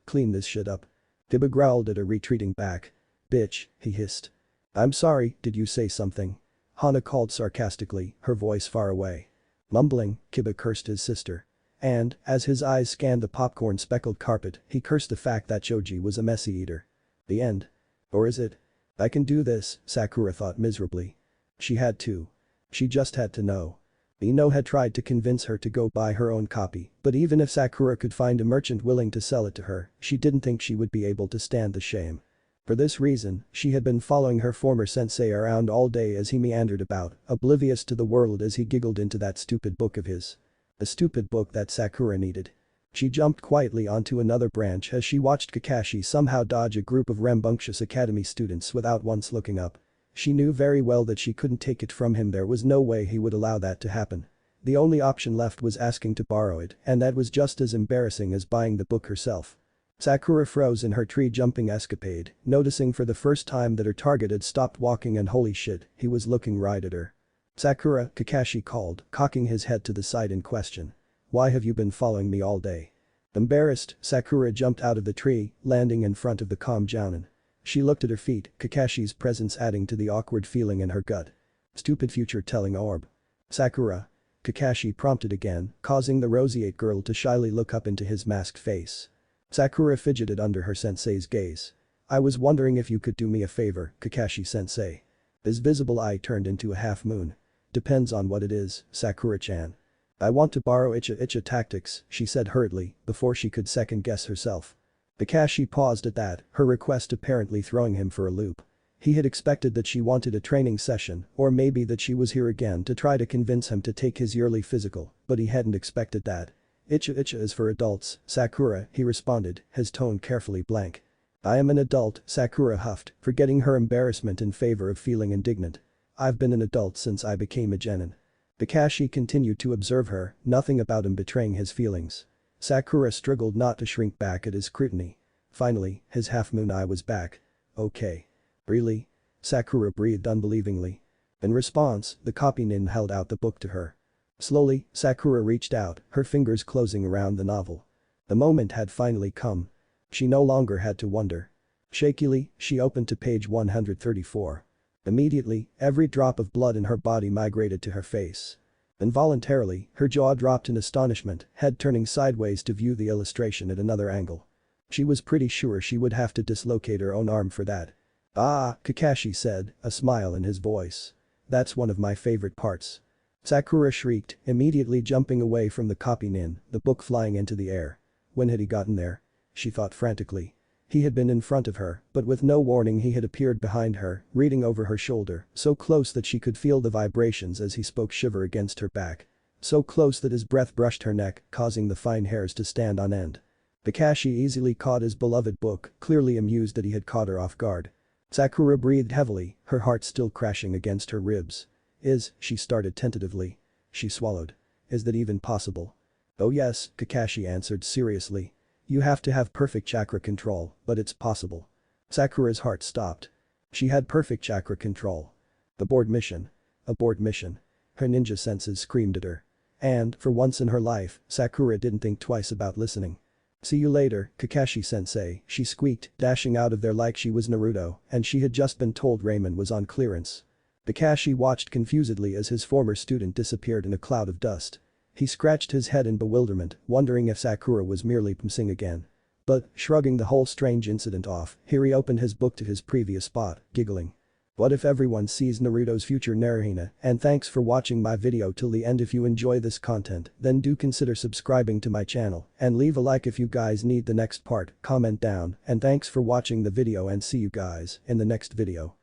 Clean this shit up. Kiba growled at her, retreating back. Bitch, he hissed. I'm sorry, did you say something? Hana called sarcastically, her voice far away. Mumbling, Kiba cursed his sister. And, as his eyes scanned the popcorn-speckled carpet, he cursed the fact that Choji was a messy eater. The end. Or is it? I can do this, Sakura thought miserably. She had to. She just had to know. Ino had tried to convince her to go buy her own copy, but even if Sakura could find a merchant willing to sell it to her, she didn't think she would be able to stand the shame. For this reason, she had been following her former sensei around all day as he meandered about, oblivious to the world as he giggled into that stupid book of his. A stupid book that Sakura needed. She jumped quietly onto another branch as she watched Kakashi somehow dodge a group of rambunctious academy students without once looking up. She knew very well that she couldn't take it from him, there was no way he would allow that to happen. The only option left was asking to borrow it, and that was just as embarrassing as buying the book herself. Sakura froze in her tree-jumping escapade, noticing for the first time that her target had stopped walking, and holy shit, he was looking right at her. Sakura, Kakashi called, cocking his head to the side in question. Why have you been following me all day? Embarrassed, Sakura jumped out of the tree, landing in front of the calm Jounin. She looked at her feet, Kakashi's presence adding to the awkward feeling in her gut. Stupid future-telling orb. Sakura. Kakashi prompted again, causing the roseate girl to shyly look up into his masked face. Sakura fidgeted under her sensei's gaze. I was wondering if you could do me a favor, Kakashi-sensei. His visible eye turned into a half-moon. Depends on what it is, Sakura-chan. I want to borrow Icha tactics, she said hurriedly, before she could second-guess herself. Kakashi paused at that, her request apparently throwing him for a loop. He had expected that she wanted a training session, or maybe that she was here again to try to convince him to take his yearly physical, but he hadn't expected that. Icha is for adults, Sakura, he responded, his tone carefully blank. I am an adult, Sakura huffed, forgetting her embarrassment in favor of feeling indignant. I've been an adult since I became a genin. Kakashi continued to observe her, nothing about him betraying his feelings. Sakura struggled not to shrink back at his scrutiny. Finally, his half-moon eye was back. Okay. Really? Sakura breathed unbelievingly. In response, the copy nin held out the book to her. Slowly, Sakura reached out, her fingers closing around the novel. The moment had finally come. She no longer had to wonder. Shakily, she opened to page 134. Immediately, every drop of blood in her body migrated to her face. Involuntarily, her jaw dropped in astonishment, head turning sideways to view the illustration at another angle. She was pretty sure she would have to dislocate her own arm for that. Ah, Kakashi said, a smile in his voice. That's one of my favorite parts. Sakura shrieked, immediately jumping away from the copy nin, the book flying into the air. When had he gotten there? She thought frantically. He had been in front of her, but with no warning he had appeared behind her, reading over her shoulder, so close that she could feel the vibrations as he spoke shiver against her back. So close that his breath brushed her neck, causing the fine hairs to stand on end. Kakashi easily caught his beloved book, clearly amused that he had caught her off guard. Sakura breathed heavily, her heart still crashing against her ribs. She started tentatively. She swallowed. Is that even possible? Oh yes, Kakashi answered seriously. You have to have perfect chakra control, but it's possible. Sakura's heart stopped. She had perfect chakra control. Abort mission. Abort mission. Her ninja senses screamed at her. And, for once in her life, Sakura didn't think twice about listening. See you later, Kakashi-sensei, she squeaked, dashing out of there like she was Naruto, and she had just been told Ramen was on clearance. Kakashi watched confusedly as his former student disappeared in a cloud of dust. He scratched his head in bewilderment, wondering if Sakura was merely pumsing again. But, shrugging the whole strange incident off, he reopened his book to his previous spot, giggling. What if everyone sees Naruto's future NaruHina? And thanks for watching my video till the end. If you enjoy this content, then do consider subscribing to my channel, and leave a like if you guys need the next part, comment down, and thanks for watching the video and see you guys in the next video.